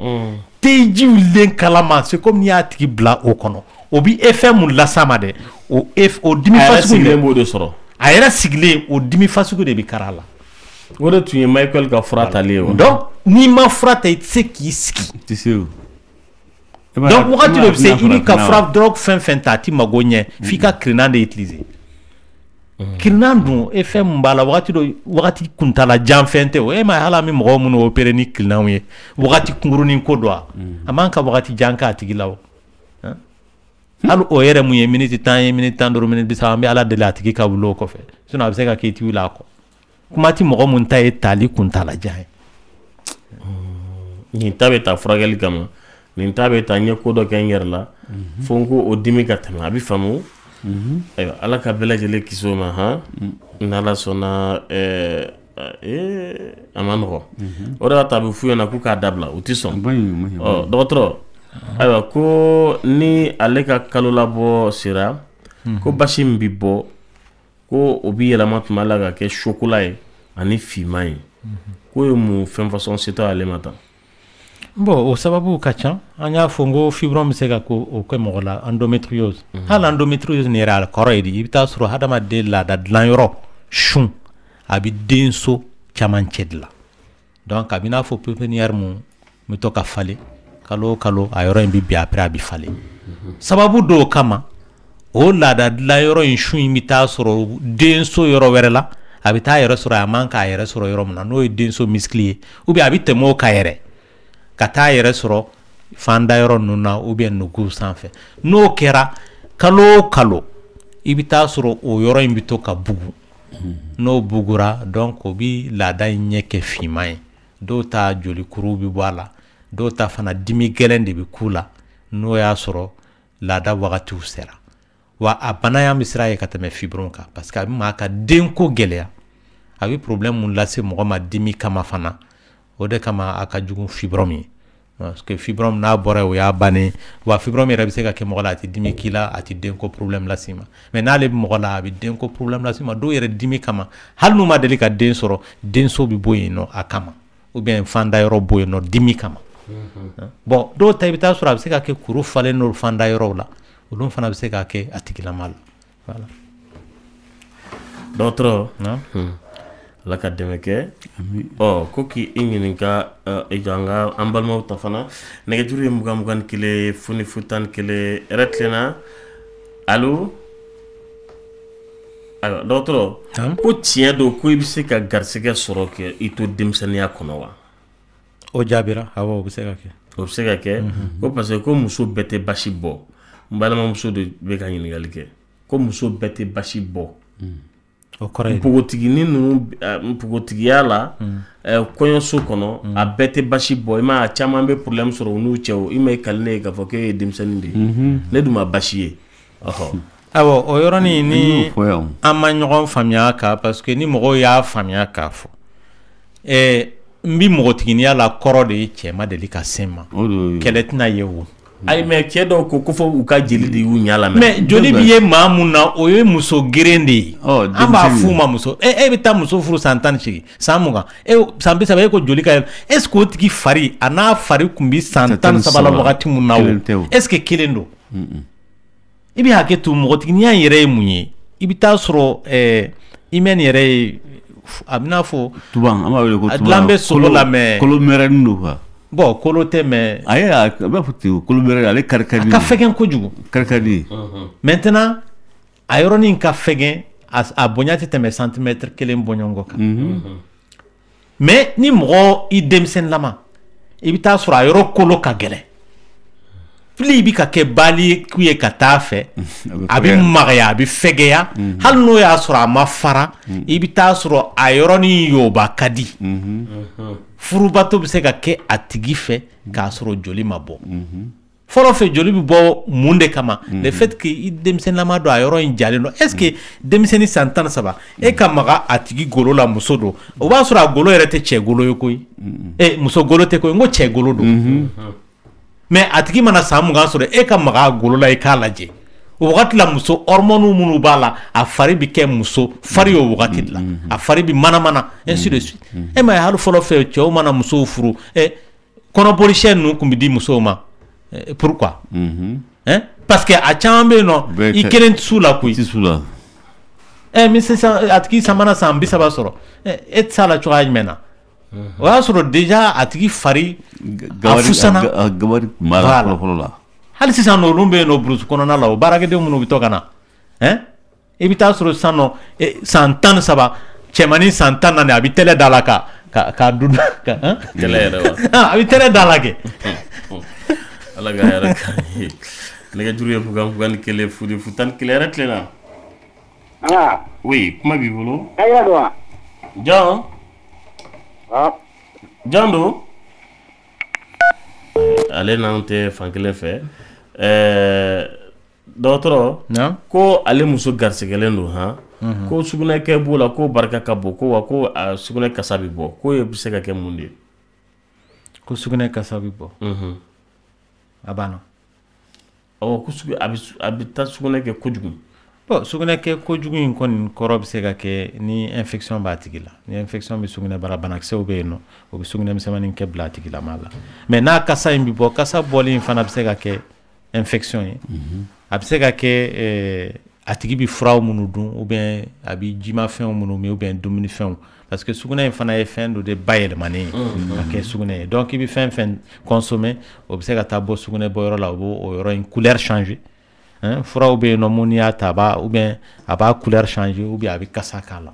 te ji wililen kalama c'est comme n'i y'a tigi bila o kɔnɔ o bi effet mun las'a ma dɛ o dimi fasugu b'o de sɔrɔ a yɛrɛ sigilen o dimi fasugu de bi kara la o de tun ye Michael ka fura tali ye donc n'i ma fura ta i tɛ se k'i sigi ti se o donc wagati dɔ bɛ se i bi ka fura drogue fɛn fɛn ta a ti mago ɲɛ f'i ka kirinan de utiliser kirinan dun e fɛn mun b'a la wagati dɔ wagati kuntala jan fɛn tɛ o e ma hali an bɛ mɔgɔw minnu opérer ni kirinanw ye wagati kunkurunin ko don a man ka wagati jan k'a tigi la o hali o yɛrɛ mun ye miniti 10 ye miniti 15 miniti 30 an bɛ ala deli a tigi ka wuli o kɔfɛ sinon a bɛ se ka kɛ i ti wuli a kɔ kuma ti mɔgɔ mun ta ye tali kuntala jan ye nin ta bɛ taa furakɛli kama nin ta bɛ taa ɲɛ ko dɔ kɛ n yɛrɛ la fo n ko o dimi ka tɛmɛ a bɛ faamu ayiwa ala ka bɛɛ lajɛlen kisi o ma han n'ala sɔnna a ma nɔgɔ o de y'a to a bɛ f'u ɲɛna k'u k'a dabila u ti sɔn dɔgɔtɔrɔ ayiwa ko ni ale ka kalo labɔ sera ko basi min bi bɔ ko o bi yɛlɛma tuma la ka kɛ chocolat ye ani finman ye ko ye mun fɛn fasɔn se tɛ ale ma tan bon o sababu ka ca an y'a fɔ n ko fibrome bɛ se ka o kɛ mɔgɔ la endométriose hali endométriose nin yɛrɛ a kɔrɔ ye de i bɛ taa sɔrɔ hadamaden laada dilanyɔrɔ sun a bɛ denso camancɛ de la donc a bɛ n'a fɔ pépinière mun bɛ to ka falen kalo o kalo a yɔrɔ in bɛ bin après a bɛ falen sababu dɔw kama o laada dilanyɔrɔ in sun in bɛ taa sɔrɔ denso yɔrɔ wɛrɛ la a bɛ taa yɛrɛ sɔrɔ a man k'a yɛrɛ sɔrɔ yɔrɔ min na n'o ye denso muscle ye ou bien a bɛ tɛmɛ o kan yɛrɛ ka taa yɛrɛ sɔrɔ fanda yɔrɔ ninnu na ou bien nugu sanfɛ n'o kɛra kalo o kalo i bɛ taa sɔrɔ o yɔrɔ in bɛ to ka bugu n'o bugura donc o bɛ laada in ɲɛ kɛ finman ye dɔw ta jolikuru bɛ bɔ a la dɔw ta fana dimi gɛlɛn de bɛ k'u la n'o y'a sɔrɔ laada wagatiw sera wa a bana y'an bɛ siran ye ka tɛmɛ fibrome kan parce que a bɛ maa ka denko gɛlɛya a bɛ problème mun lase mɔgɔ ma dimi kama fana o de kama a ka jugu fibrome ye parce que fibrome n'a bɔra o y'a bannen wa fibrome yɛrɛ bɛ se ka kɛ mɔgɔ la a tɛ dimi k'i la a tɛ denko problème las'i ma mais n'ale bɛ mɔgɔ la a bɛ denko problème las'i ma dɔw yɛrɛ dimi kama hali n'u ma deli ka den sɔrɔ denso bɛ bɔ yen nɔ a kama ou bien fanda yɔrɔ bɔ yen nɔ dimi kama bon dɔw ta i bɛ taa sɔrɔ a bɛ se ka kɛ kuru falen n'o fanda yɔrɔw la olu fana bɛ se ka kɛ a tigilama la voilà dɔgɔtɔrɔ ala ka dɛmɛ kɛ ko k'i ɲininka an ka an balimaw ta fana nɛgɛjuru ye 21 foni 11 yɛrɛ tilenna allo ayiwa dɔgɔtɔrɔ ko tiɲɛ don ko i bɛ se ka garisɛgɛ sɔrɔ kɛ i to denmisɛnninya kɔnɔ wa o jaabira awɔ o bɛ se ka kɛ o bɛ se ka kɛ ko parce que ko muso bɛɛ tɛ basi bɔ n balimamuso de bɛ ka ɲininkali kɛ ko muso bɛɛ tɛ basi bɔ o kɔrɔ ye npogotiginin ninnu npogotigiya la kɔɲɔso kɔnɔ a bɛɛ tɛ basi bɔ i ma caman bɛ problème sɔrɔ u n'u cɛw i ma kali ne ye k'a fɔ k'e ye denmisɛnnin de ye ne dun ma basi ye awɔ o yɔrɔnin ni an ma ɲɔgɔn faamuya kan parce que ni mɔgɔw y'a faamuya k'a fɔ n bi mɔgɔtigiya la kɔrɔ de ye cɛ ma deli ka se n ma kɛlɛ tɛna ye o ayi mais cɛ dɔw ko fɔ u ka jeli de y'u ɲa lamɛn mais joli bi ye maa mun na o ye muso geren de ye an b'a f'u ma muso e bɛ taa muso furu san 18 san 20 san 30 e ko joli ka est ce que o tigi fari a n'a fari kun bi san 13 la wagati mun na o est ce que kelen don i bɛ hakɛ to mɔgɔtigiya yɛrɛ ye mun ye i bɛ taa sɔrɔ hymen yɛrɛ ye a bɛ n'a fɔ tuban an b'a wele ko tuban a dilan bɛ solo la mais kolo mɛrɛnin don quoi bon kolo tɛ mais a b'a fɔ ten kolo mɛrɛ ale kari ka di a ka fɛgɛn kojugu kari ka di maintenant a yɔrɔnin ka fɛgɛn a bonya tɛ tɛmɛ centimètre 1 bɔɲɔgɔn kan mais ni mɔgɔ i denmisɛnninlama i bɛ taa sɔrɔ a yɔrɔ kolo ka gɛlɛn fili bi ka kɛ bali ku ye ka taa fɛ a bɛ magaya a bɛ fɛgɛya hali n'o y'a sɔrɔ a ma fara i bɛ taa sɔrɔ a yɔrɔnin yoba ka di furubato bɛ se ka kɛ a tigi fɛ k'a sɔrɔ joli ma bɔ fɔlɔ fɛ joli bɛ bɔ mun de kama le fait que i denmisɛnninlama don a yɔrɔ in jalen don est ce que denmisɛnnin san 13 e ka maga a tigi golo la muso don o b'a sɔrɔ a golo yɛrɛ tɛ cɛ golo ye koyi muso golo tɛ koyi n ko cɛ golo don mais a tigi mana san 20 sɔrɔ e ka maga a golo la i k'a lajɛ o wagati la muso hormone minnu b'a la a fari bɛ kɛ muso fari o wagati de la a fari bɛ manamana ainsi de suite e ma ye hali fɔlɔ fɛ cɛw mana musow furu kɔnɔbolisiyɛn ninnu tun bɛ di musow ma pourquoi parce que a caman bɛ yen nɔ i kelen tɛ s'u la koyi mais sisan a tigi san mana san 30 sɔrɔ e tɛ s'a la cogoya jumɛn na o y'a sɔrɔ déjà a tigi fari a fusana hali sisan olu bɛ yen nɔ burusi kɔnɔna la o baarakɛdenw minnu bɛ to ka na i bɛ taa sɔrɔ sisan nɔ san 13 cɛmannin san 14 a bɛ tɛlɛ da la ka dun tɛlɛ yɛrɛ wa a bɛ tɛlɛ da la kɛ ala ka yɛrɛ ka ye nɛgɛjuru ye fugan ni kelen fudi futan kelen yɛrɛ tilenna oui kuma b'i bolo John John do ale n'an tɛ fan kelen fɛ dɔgɔtɔrɔ ko ale muso garisɛgɛlen don ko sugunɛkɛ b'o la ko barika ka bon ko wa ko sugunɛ kasa bɛ bɔ ko ye bɛ se ka kɛ mun de ye ko sugunɛ kasa bɛ bɔ a banna ko a bɛ taa sugunɛ kɛ kojugu bon sugunɛ kɛ kojugu in kɔni kɔrɔ bɛ se ka kɛ ni infection b'a tigi la ni infection bɛ sugunɛbara banakisɛw bɛ yen nɔ o bɛ sugunɛ misɛnmanin kɛ bila a tigilama la mais n'a kasa in bɛ bɔ kasa bɔli in fana bɛ se ka kɛ infection ye a bɛ se ka kɛ a tigi bɛ furaw minnu dun ou bien a bɛ jimafɛnw minnu min ou bien dumunifɛnw parce que sugunɛ in fana ye fɛn dɔ de bayɛlɛmanen ye ka kɛ sugunɛ ye donc i bɛ fɛn fɛn consommer o bɛ se ka taa bɔ sugunɛ bɔyɔrɔ la o b'o yɔrɔ in couleur changer furaw bɛ yen nɔ mun y'a ta ou bien a b'a couleur changer ou bien a bɛ kasa k'a la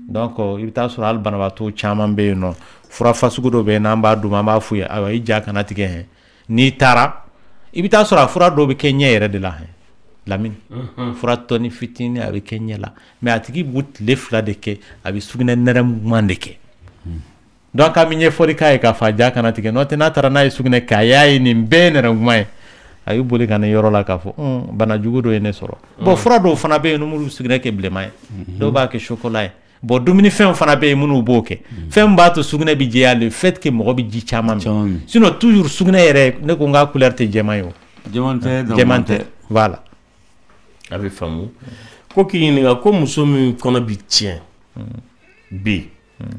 donc i bɛ taa sɔrɔ hali banabaatɔ caman bɛ yen nɔ fura fasugu dɔ bɛ yen n'an b'a d'u ma an b'a f'u ye ayiwa i ja kana tigɛ hɛn n'i taara i bɛ taa sɔrɔ a fura dɔw bɛ kɛ ɲɛ yɛrɛ de la Lamine fura tɔni fitini a bɛ kɛ ɲɛ la mais a tigi b'u tile 2 de kɛ a bɛ sugunɛ nɛrɛmuguman de kɛ donc an bɛ ɲɛfɔli k'a ye k'a fɔ a ja kana tigɛ n'o tɛ n'a taara n'a ye sugunɛ kɛ a y'a ye nin bɛɛ ye nɛrɛmuguman ye a y'u boli ka ne yɔrɔ la k'a fɔ bana jugu dɔ ye ne sɔrɔ bon fura dɔw fana bɛ yen n'olu sugunɛ kɛ bilenman ye dɔw b'a kɛ chocolat ye bon dumunifɛnw fana bɛ yen minnu b'o kɛ fɛn min b'a to sugunɛ bɛ jɛya le fait que mɔgɔ bɛ ji caman min sinon toujours sugunɛ yɛrɛ ne ko n ka couleur tɛ jɛman ye o jɛman tɛ voilà a bɛ faamu ko k'i ɲininka ko muso min kɔnɔ bi tiɲɛ bi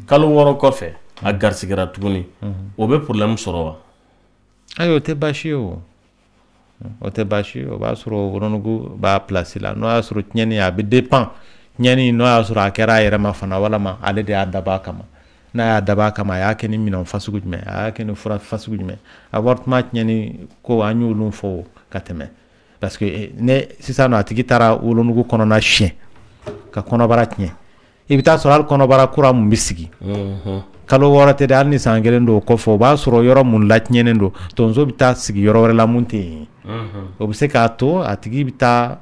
kalo 6 kɔfɛ a garisigɛra tuguni o bɛ problème sɔrɔ wa ayi o tɛ baasi ye o tɛ baasi ye o b'a sɔrɔ wolonugu b'a place la n'o y'a sɔrɔ tiɲɛni a bɛ dépend tiɲɛni n'o y'a sɔrɔ a kɛra a yɛrɛ ma fana walama ale de y'a dabɔ a kama n'a y'a dabɔ a kama a y'a kɛ ni minɛn fasugu jumɛn a y'a kɛ ni fura fasugu jumɛn avortement tiɲɛni ko an y'olu fɔ ka tɛmɛ parce que ne sisan a tigi taara wolonugu kɔnɔna siɲɛ ka kɔnɔbara tiɲɛ i bɛ taa sɔrɔ hali kɔnɔbara kura mun bɛ sigi kalo 6 tɛ dɛ hali ni san 1 don o kɔfɛ o b'a sɔrɔ yɔrɔ mun latiɲɛnen don tonso bɛ taa sigi yɔrɔ wɛrɛ la mun tɛ yen o bɛ se k'a to a tigi bɛ taa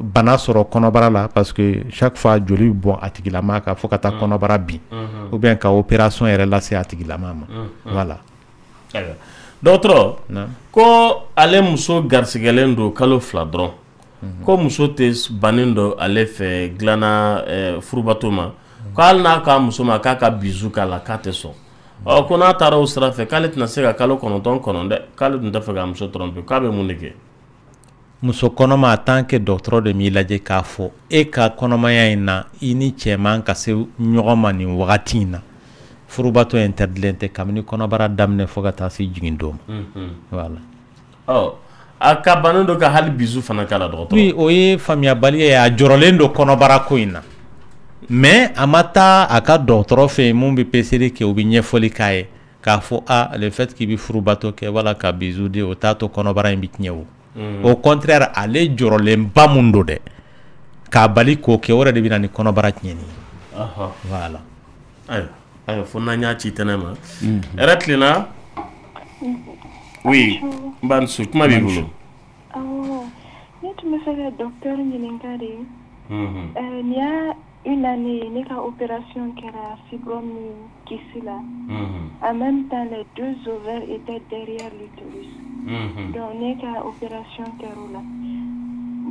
bana sɔrɔ kɔnɔbara la parce que chaque fois joli bɛ bɔn a tigilama kan fo ka taa kɔnɔbara bin ou bien ka opération yɛrɛ lase a tigilama ma voilà. Dɔgɔtɔrɔ ko ale muso garisigɛlen don kalo 2 dɔrɔn ko muso tɛ bannen don ale fɛ dilanna furubato ma ko hali n'a k'a muso ma k'a ka bisu k'a la k'a tɛ sɔn ko n'a taara o sira fɛ k'ale tɛna se ka kalo 9 kɔnɔ dɛ k'ale tun tɛ fɛ ka muso tromper k'a bɛ mun de kɛ muso kɔnɔma en tant que docteur de m'i lajɛ k'a fɔ e ka kɔnɔmaya in na i ni cɛ man ka se ɲɔgɔn ma nin wagati in na furubato interdilen tɛ kabini kɔnɔbara daminɛ fo ka taa se jigin don ma voilà a ka bannen don ka hali bisu fana k'a la dɔgɔtɔrɔ oui o ye faamuyabaliya ye a jɔrɔlen don kɔnɔbara ko in na mais a ma taa a ka dɔgɔtɔrɔ fɛ yen mun bɛ peseli kɛ o bɛ ɲɛfɔli k'a ye k'a fɔ le fait k'i bɛ furubato kɛ wala ka bisu di o t'a to kɔnɔbara in bɛ tiɲɛ o au contraire ale jɔrɔlenba mun don dɛ k'a bali k'o kɛ o yɛrɛ de bɛ na ni kɔnɔbara tiɲɛni ye voilà. ayo fo na nya ci tanama ratlina oui ban su kuma bi bulu tu me fais le docteur Nilingari. Il y a une année, il y a une opération qui era fibrome là. En même temps, les 2 ovaires étaient derrière l'utérus. Donc, il y a une opération qui là.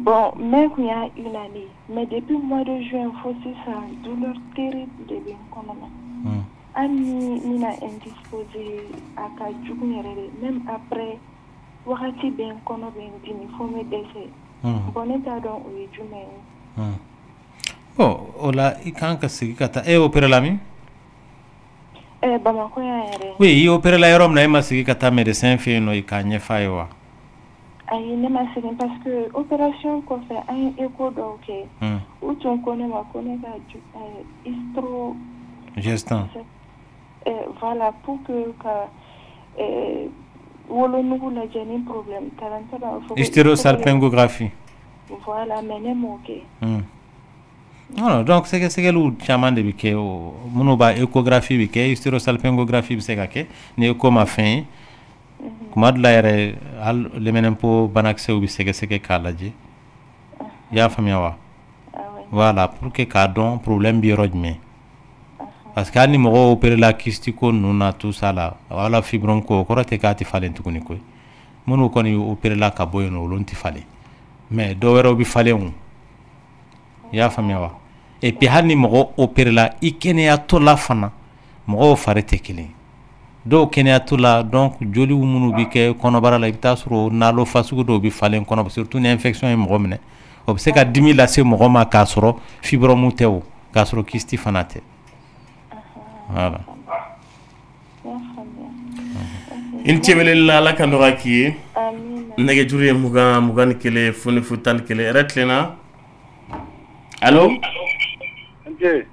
Bon, même il y a une année. Mais depuis le mois de juin, il faut aussi ça. Douleur terrible de bien. Ani a indisposé à Kajoukouniere, même après. Wakati ben kono ben dini faut me décès. Boneta donc oui jume. Oh, ola ikanka sigikata e opera lami? Bamako ya ere. Oui, i opera la rom na ema sigikata médecin fi no ikanye faiwa. Ayi ne ma sigin parce que opération ko fait un écho donc ou ton connaît ma connaît ka istro gestion. Voilà pour que la gêne problème Hysterosalpingographie. Voilà, mais n'est non, donc c'est que le chaman de biké ou monoba échographie biké hysterosalpingographie biseka ne écho ma fin kuma de l'air al le menempo banaxe ou biseka seke kalaji ya famia wa voilà pour que cadon problème biorojme parce que ani mo opérer la kystiko nuna tout ça là wala fibron ko korate ka ti falen tukuni ko mono ko ni opérer la ka boyono lonti fale mais do wero bi fale on ya famia wa et puis hani mo opérer la ikene ya to la fana mo farete kili do kene ya to la donc joli munu bi ke kono barala ibta suro nalo fasugo do bi falen kono surtout une infection e mo mene obse ka 10000 la se mo ma ka suro fibromutew ka suro kisti fanate. Voilà. Intimele la kandoraki nege juri mugan kele funi futan kele retlena allo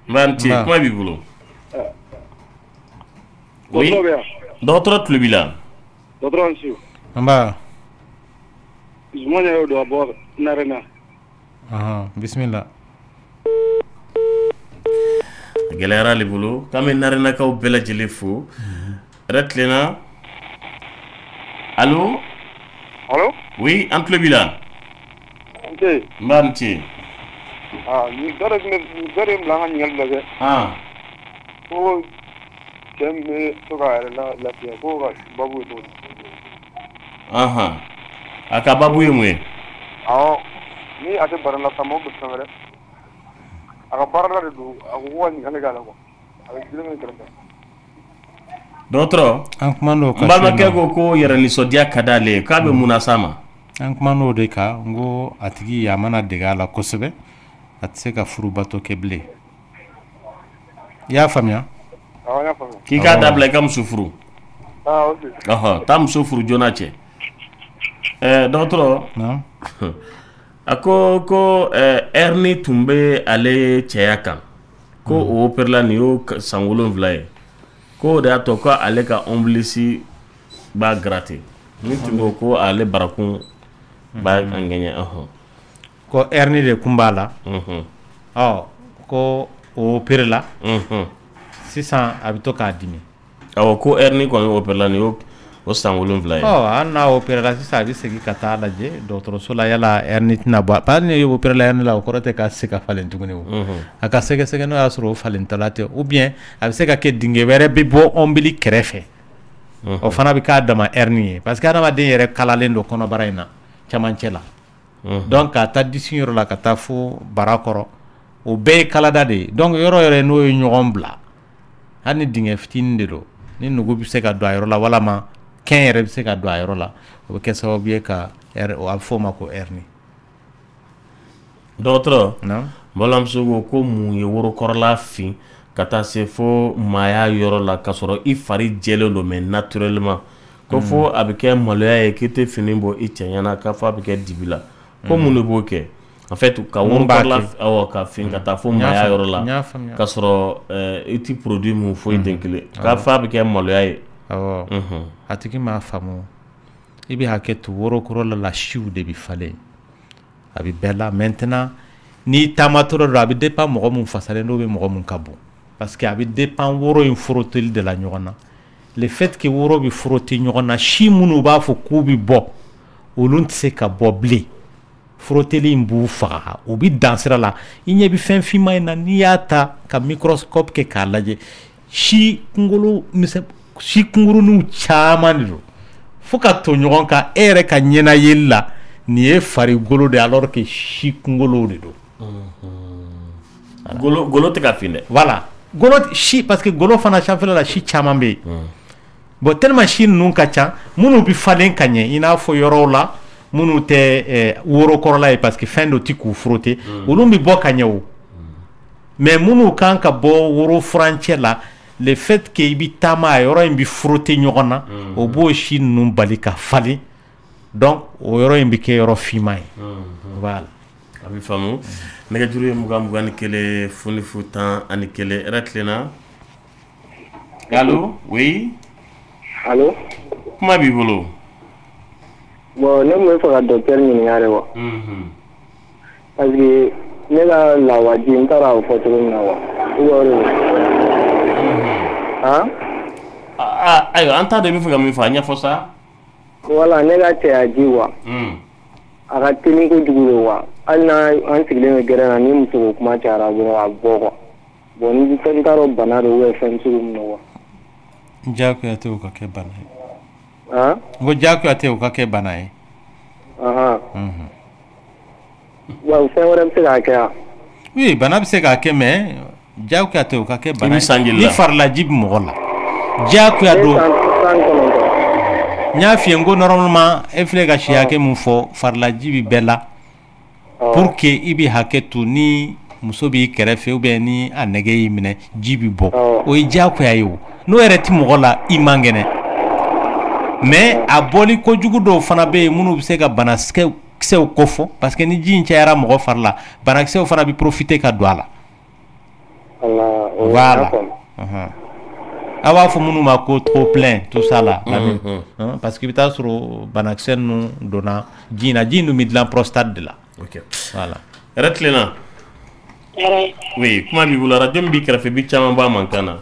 Banti kuma bi bolo oui docteur Tlubila docteur Ansiu amba zumanya yo do abor narena bismillah gelera li bolo kame narena ka bela jele fo retlena allo oui Tlubila Banti ni dare mlanga nyal lage ko kemme to ga la pia ko ga babu to aka babu yemwe ni ate barala tamo bu samere aka barala do ako wani ngale gala ko aka dileme krata d'autres ankmano ka mbama kego ko yera ni sodia kadale ka be munasama ankmano de ka ngo atigi yamana de gala kosebe atse ka furu bato keble ya famia ya famia ki ka dable kam sufuru ok tam sufuru jonache d'autres non ako ko erni tumbe ale cheyakan ko o perla ni o sangolon vlaye ko da to ko ale ka omblisi ba gratter ni tumbo ko ale barakun ba angenya ko erni de kumbala ko o perla sisan abito ka dimi ko erni ko o perla ni o sangolon vlaye anna o perla sisan bi segi kata laje docteur sola yala erni tina ba pa ni o perla erni la ko rote ka seka falen tuguni aka sege no asro falen talate ou bien abi seka ke dinge were bi bo ombili krefe o fana bi ka dama erni parce que adama den yere kalalen do kono barayna chamancela donc ata disignor la kata fo barakoro o be kalada de donc yoro yore no ñogon bla hani dinge fitinde do ni nugo bi se ka do ayro la wala ma ken yere bi se ka do ayro la o ke so bi ka o afo mako erni d'autres non bolam sugo ko mu ye woro korla fi kata se fo maya yoro la kasoro i fari jelo lo men naturellement ko fo abike maloya e kete finimbo i tianyana ka fo abike dibila ko mu ne boke en fait ka woro korla ka fin kata fo maya yoro la kasoro iti produit mu fo idenkele ka fo abike maloya e atiki ma famu ibi haketu woro korola la shiu de bi fale abi bella maintenant ni tamatoro rabi de pa mo mun fasale no be mo mun kabu parce que avait dépend woro in frotter de la ɲɔgɔn. Le fait que woro bi frotter ɲɔgɔn na si minnu b'a fɔ k'u bi bɔ olu tɛ se ka bɔ bilen. Frotteli in b'u faga u bi dan sira la i ɲɛ bi fɛn finman in na n'i y'a ta ka microscope kɛ k'a lajɛ si kunguruninw caman de don fo ka to ɲɔgɔn kan e yɛrɛ ka ɲɛnayeli la nin ye farigolo de alors que si kunkolow de don. Golo tɛ ka fin dɛ. Voilà golo si parce que golo fana sanfɛla la si caman bɛ yen bon tellement si ninnu ka ca minnu bi falen ka ɲɛ i n'a fɔ yɔrɔw la minnu tɛ woro kɔrɔla ye parce que fɛn dɔ ti k'u frotter olu bi bɔ ka ɲɛ o mais minnu kan ka bɔ woro furancɛ la le fait que i bi taama a yɔrɔ in bi frotter ɲɔgɔn na o b'o si ninnu bali ka falen donc o yɔrɔ in bi kɛ yɔrɔ finman ye voilà a bi faamu nɛgɛjuru ye 20 ni 1 0 10 ani 1 yɛrɛ tilenna allo oui allo kuma b'i bolo bon ne mun fɛ ka docteur ɲininka de wa parce que ne ka lawaji n taara o fɔ cogo min na wa ou bien o de ayiwa an t'a dɔn i bɛ fɛ ka min fɔ a ɲɛfɔ sa voilà ne ka cɛyaji wa a ka teli kojugu de wa hali n'an sigilen bɛ gɛrɛn na ni muso ko kuma cayara dɔrɔn a bɔ quoi bon ni fɛn t'a dɔn bana don ou bien fɛn sugu min don wa diyagoya tɛ o ka kɛ bana ye n ko diyagoya tɛ o ka kɛ bana ye wa fɛn wɛrɛ bɛ se k'a kɛ wa oui bana bɛ se k'a kɛ mais diyagoya tɛ o ka kɛ bana ye ni farilaji bɛ mɔgɔ la diyagoya don n y'a f'i ye n ko normalement e filɛ ka si hakɛ min fɔ farilaji bɛ bɛɛ la pour que i bɛ hakɛ to ni muso b'i kɛrɛfɛ ou bien ni a nɛgɛ y'i minɛ ji bɛ bɔ o ye diyagoya ye o n'o yɛrɛ tɛ mɔgɔ la i man kɛnɛ mais a bɔli kojugu dɔw fana bɛ yen minnu bɛ se ka banakisɛw kofɔ parce que ni ji in cayara mɔgɔ fari la banakisɛw fana bɛ profiter ka don a la voilà a b'a fɔ minnu ma ko trop plein tout ça là parce que i bɛ taa sɔrɔ banakisɛ ninnu donna ji in na ji in dun bɛ dilan prostate de la voilà yɛrɛ tilenna oui kuma b'i bolo radio min b'i kɛrɛfɛ bi caman b'a mankan na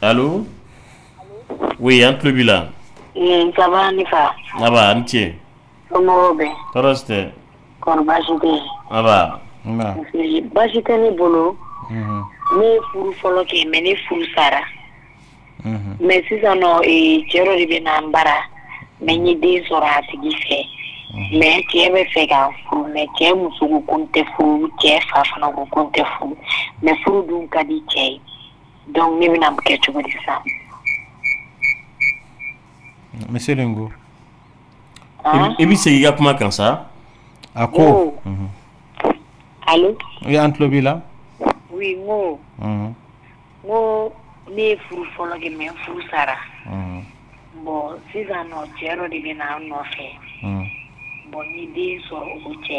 allo oui an tulo b'i la ça va ne fa aba an ce somɔgɔw bɛ tɔɔrɔ si tɛ kɔri baasi tɛ aba baasi tɛ ne bolo ne ye furu fɔlɔ kɛ mais ne furu sara mais sisan nɔ cɛ dɔ de bɛ na n bara mais n ye den sɔrɔ a tigi fɛ mais cɛ bɛ fɛ ka furu mais cɛ muso ko ko n tɛ furu cɛ fa fana ko ko n tɛ furu mais furu dun ka di cɛ ye donc ne bɛna kɛ cogo di sa monsieur Lengo i bɛ segin i ka kuma kan sa a ko allo oui an tulo b'i la oui n ko ne ye furu fɔlɔ kɛ mais n furu sara bon sisan nɔ cɛ dɔ de bɛ na n nɔfɛ bon n ye den sɔrɔ o cɛ ye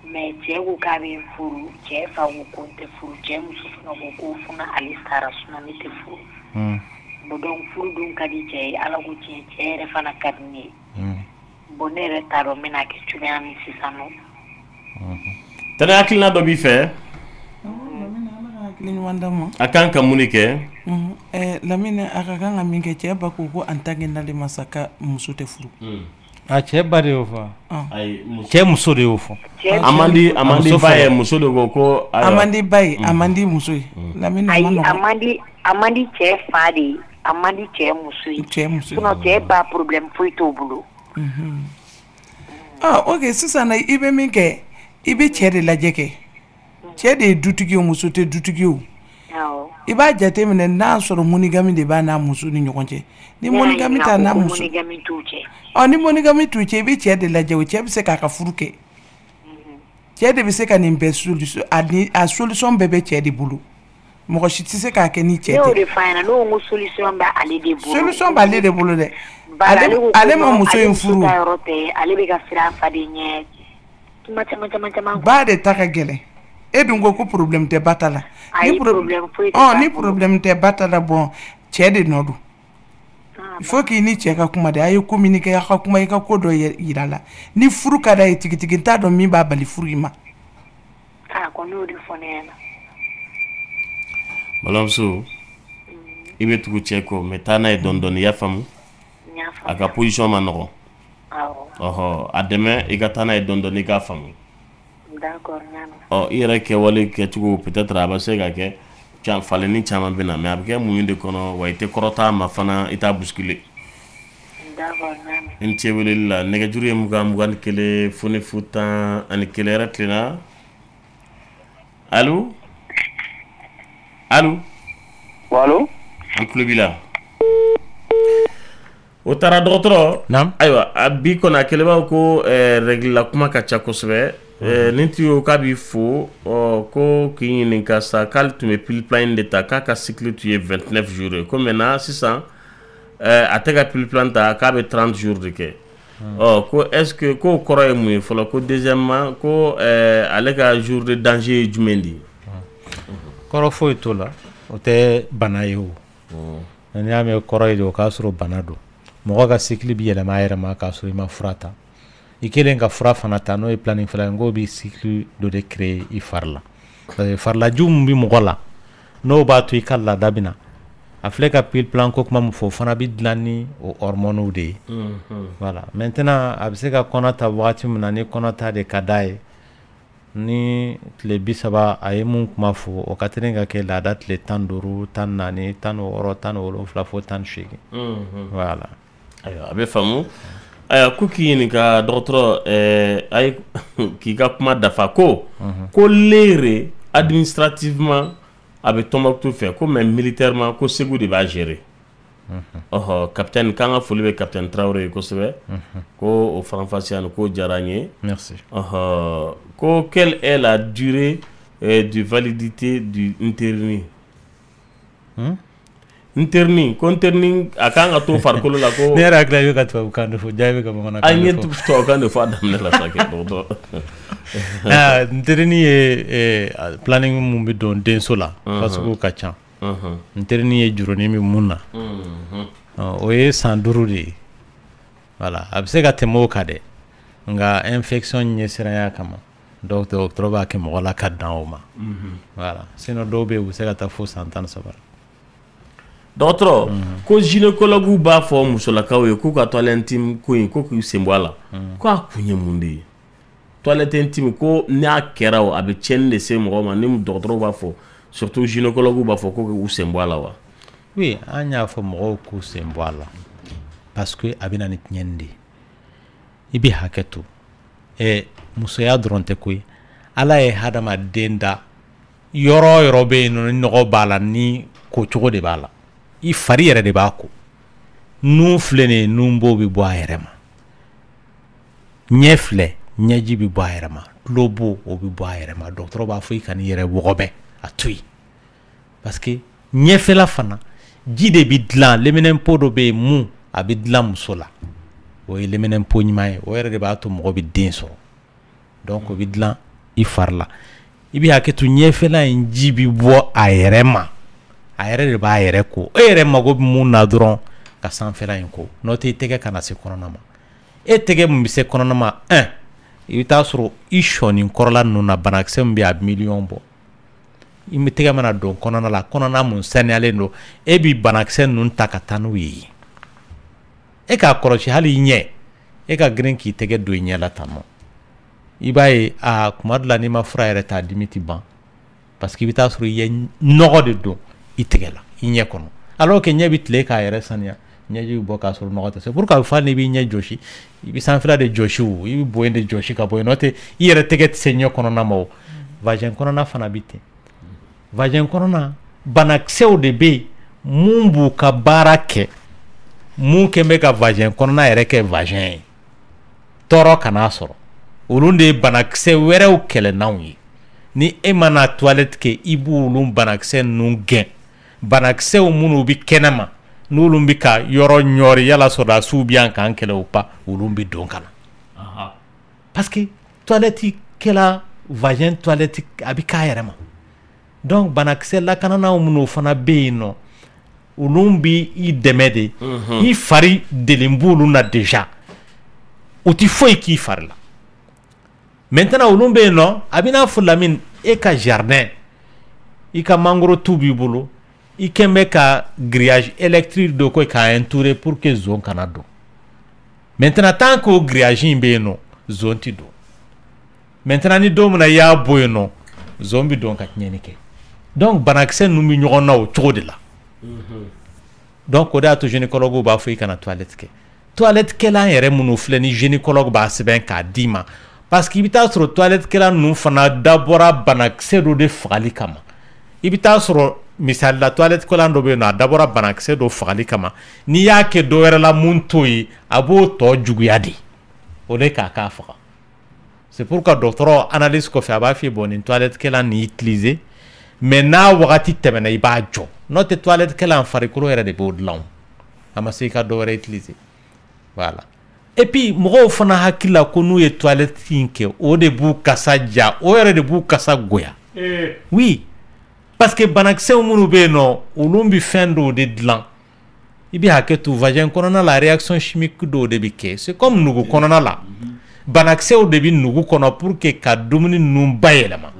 mais cɛ ko k'a bɛ n furu cɛ fa ko ko n tɛ furu cɛ muso fana ko ko fana ale sara sinon ne tɛ furu bon donc furu dun ka di cɛ ye ala ko tiɲɛ cɛ yɛrɛ fana ka di ne ye bon ne yɛrɛ t'a dɔn n bɛna kɛ cogoya min sisan nɔ tɛnɛ hakilina dɔ b'i fɛ a kan ka mun de kɛ Lamine a ka kan ka min kɛ cɛ ba ko en tant que n'ale ma sa ka muso tɛ furu a cɛ ba de y'o fɔ cɛ muso de y'o fɔ a man di ba ye muso de ko ko a man di ba ye a man di muso ye Lamine a man di cɛ fa de ye a man di cɛ muso ye sinon cɛ ba problème foyi t'o bolo ok sisan i bɛ min kɛ i bɛ cɛ de lajɛ kɛ cɛ de ye dutigi ye muso tɛ dutigi ye i b'a jate minɛ n'a sɔrɔ monogami de b'a n'a muso ni ɲɔgɔn cɛ ni monogami t'a n'a muso ni monogami t'u cɛ i bɛ cɛ de lajɛ o cɛ bɛ se k'a ka furu kɛ cɛ de bɛ se ka nin bɛɛ solution a solution bɛɛ bɛ cɛ de bolo mɔgɔ si tɛ se k'a kɛ ni cɛ tɛ ne y'o de f'a ɲɛna ne ko n ko solution b'ale de bolo solution b'ale de bolo dɛ ale ma muso in furu ale bɛ ka siran a fa de ɲɛ tuma caman ba de ta ka gɛlɛn e dun ko problème tɛ ba ta la ni problème tɛ ba ta la bon cɛ de nɔ don il faut k'i ni cɛ ka kuma de a ye communiquer a ka kuma i ka ko dɔ yira la ni furu ka d'a ye tigitigi t'a dɔn min b'a bali furu i ma ko n'o de fɔ ne ɲɛna balamuso i bɛ tugu cɛ kɔ mais taa n'a ye dɔɔni dɔɔni i y'a faamu a ka position ma nɔgɔn ɔhɔ a dɛmɛ i ka taa n'a ye dɔɔni dɔɔni i k'a faamu d'accord i yɛrɛ kɛwale kɛcogo peut-être a bɛ se ka kɛ falenni caman bɛ na mais a bɛ kɛ muɲu de kɔnɔ wa i tɛ kɔrɔta a ma fana i t'a bousculer n cɛ weleli la nɛgɛjuru ye 21 foni 10 ani 1 yɛrɛ tilenna allo allo allo an tulo b'i la o taara dɔgɔtɔrɔ ayiwa a bi kɔni a kɛlen b'a ko règle la kuma ka ca kosɛbɛ nin tun y'o k'a b'i fo ko k'i ɲininka sa k'ale tun bɛ pile plan in de ta k'a ka cycle tun ye 29 jours ye ko maintenant sisan a tɛ ka pile plan ta k'a bɛ 30 jours de kɛ ko est-ce que k'o kɔrɔ ye mun ye fɔlɔ ko deuxièmement ko ale ka jour de danger ye jumɛn de ye kɔrɔ foyi t'o la o tɛ bana ye o n'i y'a mɛn kɔrɔ ye de o k'a sɔrɔ bana don mɔgɔ ka cycle bi yɛlɛma a yɛrɛ ma k'a sɔrɔ i ma fura ta i kelen ka fura fana ta n'o ye planning fila ye n k'o bi cycle dɔ de créer i fari la farilaju min bi mɔgɔ la n'o b'a to i ka laada bɛ na a filɛ ka pile plan ko kuma min fɔ o fana bi dilan ni o hormones de ye voilà maintenant a bɛ se ka kɔnɔ ta wagati min na ni kɔnɔ ta de ka d'a ye ni tile 30 a ye mun kuma fɔ o ka teli ka kɛ laada tile 15 14 16 17 fo 18 voilà ayiwa a bɛ faamu ayiwa ko k'i ɲininka dɔgɔtɔrɔ ayi k'i ka kuma dafa ko leere administrativement a bɛ Tombouctou fɛ ko mais militairement ko Segu de b'a gérer capitaine k'an ka foli bɛ capitaine Traoré ye kosɛbɛ ko o faranfasiya ko diyara n ye merci ko quelle est la durée de validité du interni ko interni a kan ka to farikolo la ko ne yɛrɛ hakili la i bɛ ka tubabukan de fɔ jaa i bɛ ka bamanankan de fɔ a ye tubabukan de fɔ a daminɛ la sa kɛ dɔgɔtɔrɔ interni ye planning mun bɛ don denso la fasugu ka ca interni ye jurunin min mun na o ye san 5 de ye voilà a bɛ se ka tɛmɛ o kan dɛ nka infection ɲɛsiranya kama dɔgɔtɔrɔ b'a kɛ mɔgɔ la ka dan o ma voilà sinon dɔw bɛ yen u bɛ se ka taa fo san 13 dɔgɔtɔrɔ ko gynécologue b'a fɔ musolakaw ye k'u ka toilette intime ko in ko k'u sen bɔ a la ko a kun ye mun de ye toilette intime ko n'a kɛra o a bɛ tiɲɛni de se mɔgɔ ma ni dɔgɔtɔrɔw b'a fɔ surtout gynécologue b'a fɔ ko k'u sen bɔ a la wa oui an y'a fɔ mɔgɔw k'u sen bɔ a la parce que a bɛ na ni tiɲɛni de ye i bɛ hakɛ to musoya dɔrɔn tɛ koyi ala ye hadamaden da yɔrɔ yɔrɔ bɛ yen nɔ ni nɔgɔ b'a la ni kocogo de b'a la i fari yɛrɛ de b'a ko nun filɛ nin ye nunbo bɛ bɔ a yɛrɛ ma ɲɛ filɛ ɲɛji bɛ bɔ a yɛrɛ ma tulobo o bɛ bɔ a yɛrɛ ma dɔgɔtɔrɔ b'a fɔ i ka n'i yɛrɛ wɔgɔbɛ a to yen parce que ɲɛfɛla fana ji de bɛ dilan leminɛnpo dɔ bɛ yen mun a bɛ dilan muso la o ye leminɛnpo ɲuman ye o yɛrɛ de b'a to mɔgɔ bɛ den sɔrɔ donc o bɛ dilan i fari la i bɛ hakɛ to ɲɛfɛla in ji bɛ bɔ a yɛrɛ ma a yɛrɛ de b'a yɛrɛ ko e yɛrɛ mago bɛ mun na dɔrɔn ka sanfɛla in ko n'o tɛ i tɛgɛ kana se kɔnɔna ma e tɛgɛ mun bɛ se kɔnɔna ma i bɛ taa sɔrɔ i sɔɔni kɔrɔla ninnu na banakisɛ min bɛ a miliyɔn bɔ i bɛ tɛgɛ mana don kɔnɔna la kɔnɔna mun saniyalen don e bɛ banakisɛ ninnu ta ka taa n'u ye e k'a kɔlɔsi hali i ɲɛ e ka girin k'i tɛgɛ don i ɲɛ la tan nɔ i b'a ye kuma dɔ la n'i ma fura yɛrɛ ta dimi tɛ ban parce que i bɛ taa sɔrɔ i ye nɔgɔ de don i tɛgɛ la i ɲɛ kɔnɔ alors que ɲɛ bɛ tile k'a yɛrɛ saniya ɲɛji bɛ bɔ k'a sɔrɔ nɔgɔ tɛ se pour que a bɛ fɔ n'i b'i ɲɛ jɔsi i bɛ sanfɛla de jɔsi o i bɛ bonya de jɔsi ka bɔ yen n'o tɛ i yɛrɛ tɛgɛ tɛ se ɲɛ kɔnɔna ma o vagin kɔnɔna fana bɛ ten vagin kɔnɔna banakisɛw de bɛ yen mun b'u ka baara kɛ mun kɛn bɛ ka vagin kɔnɔna yɛrɛ kɛ vagin ye tɔɔrɔ kan'a sɔrɔ olu de ye banakisɛ wɛrɛw kɛlɛnanw ye ni e mana toilette kɛ i b'olu banakisɛ ninnu gɛn banakisɛw minnu bɛ kɛnɛ ma n'olu bɛ ka yɔrɔ ɲɔri yala sɔrɔdasiw bɛ yan k'an kɛlɛ o pa olu bɛ don ka na parce que toilette kɛla vagin toilette a bɛ k'a yɛrɛ ma donc banakisɛ lakananaw minnu fana bɛ yen nɔ olu bɛ i dɛmɛ de i fari delen b'olu na déjà o tɛ foyi k'i fari la maintenant olu bɛ yen nɔ a bɛ n'a fɔ Lamine e ka jardin i ka mangoro tu b'i bolo i kɛn bɛ ka grillage électrique dɔ ko k'a entourer pour que zon kana don maintenant tant que o grillage in bɛ yen nɔ zon ti don maintenant ni don min na i y'a bɔ yen nɔ zon bi don ka tiɲɛni kɛ donc banakisɛ ninnu bɛ ɲɔgɔn na o cogo de la donc o de y'a to gynécologue b'a fɔ i kana toilette kɛ toilette kɛlan yɛrɛ minnu filɛ ni gynécologue b'a sɛbɛn k'a d'i ma parce que i bɛ taa sɔrɔ toilette kɛlan ninnu fana dabɔra banakisɛ dɔ de fagali kama i bɛ taa sɔrɔ misali la toilette kɛlan dɔ bɛ yen nɔ a dabɔra banakisɛ dɔ fagali kama n'i y'a kɛ dɔ wɛrɛ la mun t'o ye a b'o tɔ juguya de o de k'a k'a faga c'est pourquoi dɔgɔtɔrɔ analyse kɔfɛ a b'a f'i ye bon nin toilette kɛlan nin utiliser mais n'a wagati tɛmɛna i b'a jɔ n'o tɛ toilette kɛlan farikolo yɛrɛ de b'o dilan a ma se i ka dɔ wɛrɛ utiliser voilà et puis mɔgɔw fana hakili la ko n'u ye toilette in kɛ o de b'u kasa ja o yɛrɛ de b'u kasa goya oui parce que banakisɛw minnu bɛ yen nɔ olu bɛ fɛn dɔw de dilan i bɛ hakɛ to vagin kɔnɔna la réaction chimique dɔw de bɛ kɛ c'est comme nugu kɔnɔna la banakisɛw de bɛ nugu kɔnɔ pour que ka dumuni ninnu bayɛlɛma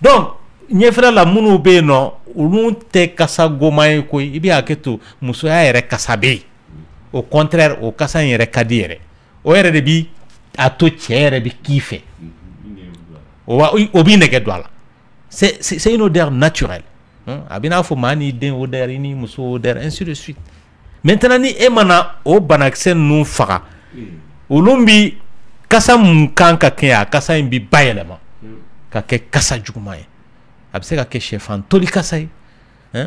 donc ɲɛfɛla la minnu bɛ yen nɔ olu tɛ kasa goma ye koyi i bɛ hakɛ to musoya yɛrɛ kasa bɛ yen au contraire o kasa in yɛrɛ ka di yɛrɛ o yɛrɛ de bi a to cɛ yɛrɛ bi k'i fɛ o b'i nɛgɛ don a la c'est une odeur naturelle a bɛ n'a fɔ maa n'i den odeur i ni muso odeur ainsi de suite maintenant ni e mana o banakisɛ ninnu faga olu bi kasa mun kan ka kɛ a kasa in bi bayɛlɛma ka kɛ kasa juguman ye a bɛ se ka kɛ sɛfan toli kasa ye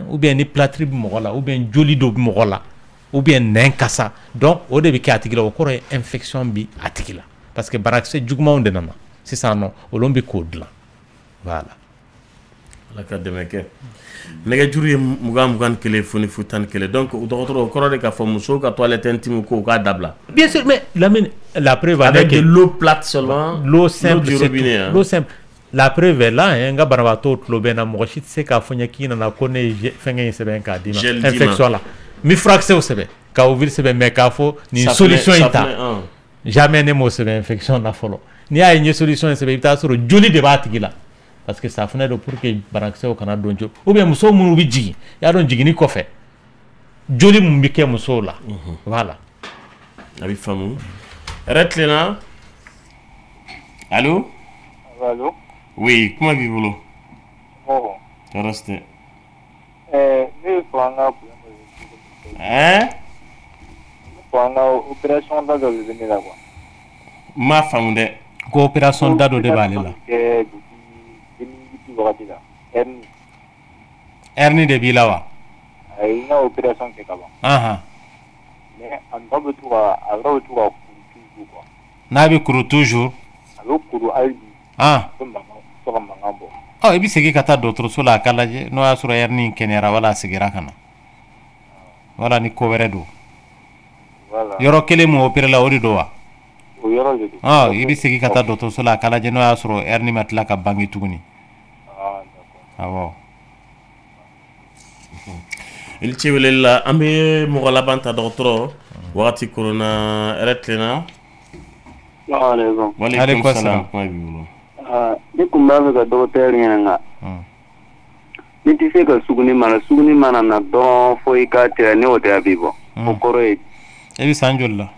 ou bien ni plâtre bi mɔgɔ la ou bien joli dɔ bi mɔgɔ la ou bien nɛn kasa donc o de bɛ kɛ a tigi la o kɔrɔ ye infection bi a tigi la parce que banakisɛ jugumanw de nana sisan nɔ olu bɛ k'o dilan voilà. ala ka dɛmɛ kɛ nɛgɛjuru ye 21 foni fu 11 donc dɔgɔtɔrɔ o kɔrɔ de k'a fɔ musow ka toilette intime ko k'a dabila bien sûr mais la preuve avec de l'eau plate seulement l'eau simple c'est tout l'eau simple la preuve est là n ka banabaatɔ tulo bɛ n na mɔgɔ si tɛ se k'a fɔ n ye k'i nana ko ne ye fɛnkɛ in sɛbɛn k'a d'i ma infection la n bɛ furakisɛw sɛbɛn ka ovule sɛbɛn mais k'a fɔ nin solution in ta jamais ne m'o sɛbɛn infection na fɔlɔ n'i y'a ye n ye solution in sɛbɛn i bɛ taa sɔrɔ joli de b'a tigi la parce que safunɛ don pour que banakisɛw kana don joli ou bien musow minnu bɛ jigin i y'a dɔn jiginni kɔfɛ joli mun bɛ kɛ musow la voilà a bɛ faamu yɛrɛ tilenna allo allo oui kuma b'i bolo tɔɔrɔ si tɛ ne ye fɔ an ka an ka opération da dɔ de bɛ ne la quoi n m'a faamu dɛ ko opération da dɔ de b'ale la wagati la hernie de b'i la wa ayi n ka opération kɛ ka ban mais a nɔ bɛ to ka a yɔrɔ bɛ to ka kuru toujours quoi n'a bɛ kuru toujours a bɛ kuru hali bi fo ka mankan bɔ i bɛ segin ka taa dɔgɔtɔrɔso la a ka lajɛ n'o y'a sɔrɔ hernie in kɛnɛyara wala a seginna ka na wala ni ko wɛrɛ don yɔrɔ kelen mun opéré la o de don wa o yɔrɔ de don i bɛ segin ka taa dɔgɔtɔrɔso la a ka lajɛ n'o y'a sɔrɔ hernie ma tila ka bange tuguni awɔ i ni ce weleli la an bɛ mɔgɔ laban ta dɔgɔtɔrɔ wagati korona yɛrɛ tilenna waaleykum salam kuma b'i bolo ne kun b'a fɛ ka dɔgɔtɔrɔ ɲininka ni tɛ se ka suguni mana na dɔrɔn fo i k'a tigɛ ne o tɛ a b'i bɔ o kɔrɔ ye i bɛ san joli la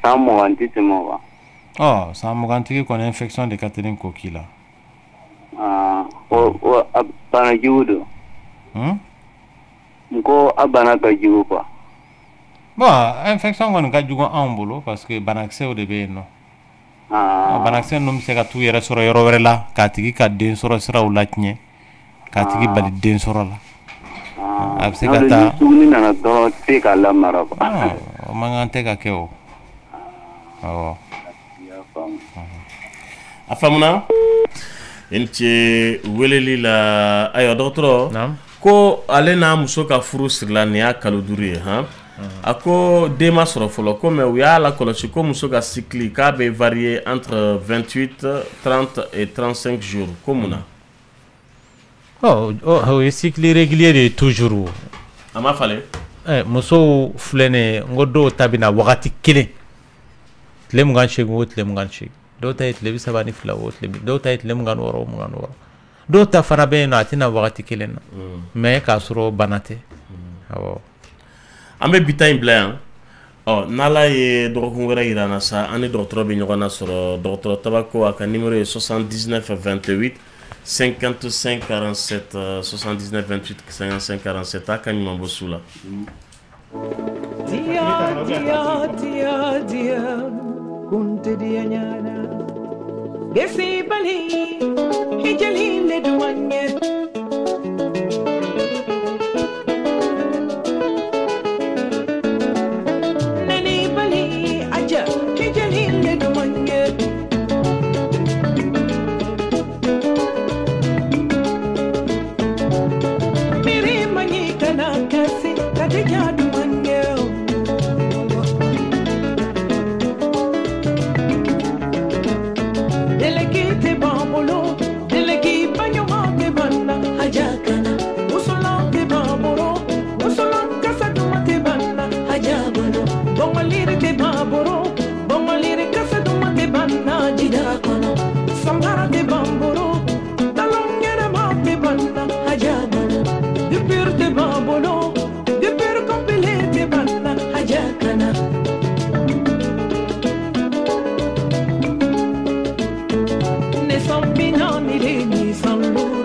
san 20 tɛ tɛmɛ o kan san 20 tigi kɔni infection de ka teli k'o k'i la o bana jugu don n ko a bana ka jugu quoi bon infection kɔni ka jugu anw bolo parce que banakisɛw de bɛ yen nɔ banakisɛ ninnu bɛ se ka t'u yɛrɛ sɔrɔ yɔrɔ wɛrɛ la k'a tigi ka den sɔrɔ siraw la tiɲɛ k'a tigi bali den sɔrɔ la a bɛ se ka taa suguni nana dɔrɔn tɛ k'a lamara quoi o man kan tɛ ka kɛ o awɔ a faamuna i ni ce weleli la ayiwa dɔgɔtɔrɔ ko ale n'a muso ka furu sirila nin y'a kalo 5 ye a ko den ma sɔrɔ fɔlɔ ko mais u y'a lakɔlɔsi ko muso ka cycle k'a bɛ varier entre 28, 30 et 35 jours ko mun na o ye cycle régulier de ye toujours a ma falen musow filɛ nin ye n ko dɔw ta bɛ na wagati kelen tile 28 o tile 28 dɔw ta ye tile 32 o tile dɔw ta ye tile 26 o 26 do ta fana be no atina wakati kelen na mais ka soro banate awo ambe bitain blanc nala ye dɔgɔkun wɛrɛ yira na sa ani dɔgɔtɔrɔ bɛ ɲɔgɔn na sɔrɔ dɔgɔtɔrɔ Tabako a ka numéro ye 79 28 55 47 79 28 55 47 a ka ɲuman bɔ su la dia kunte dia nyana desi bali hijali le duanye Ni son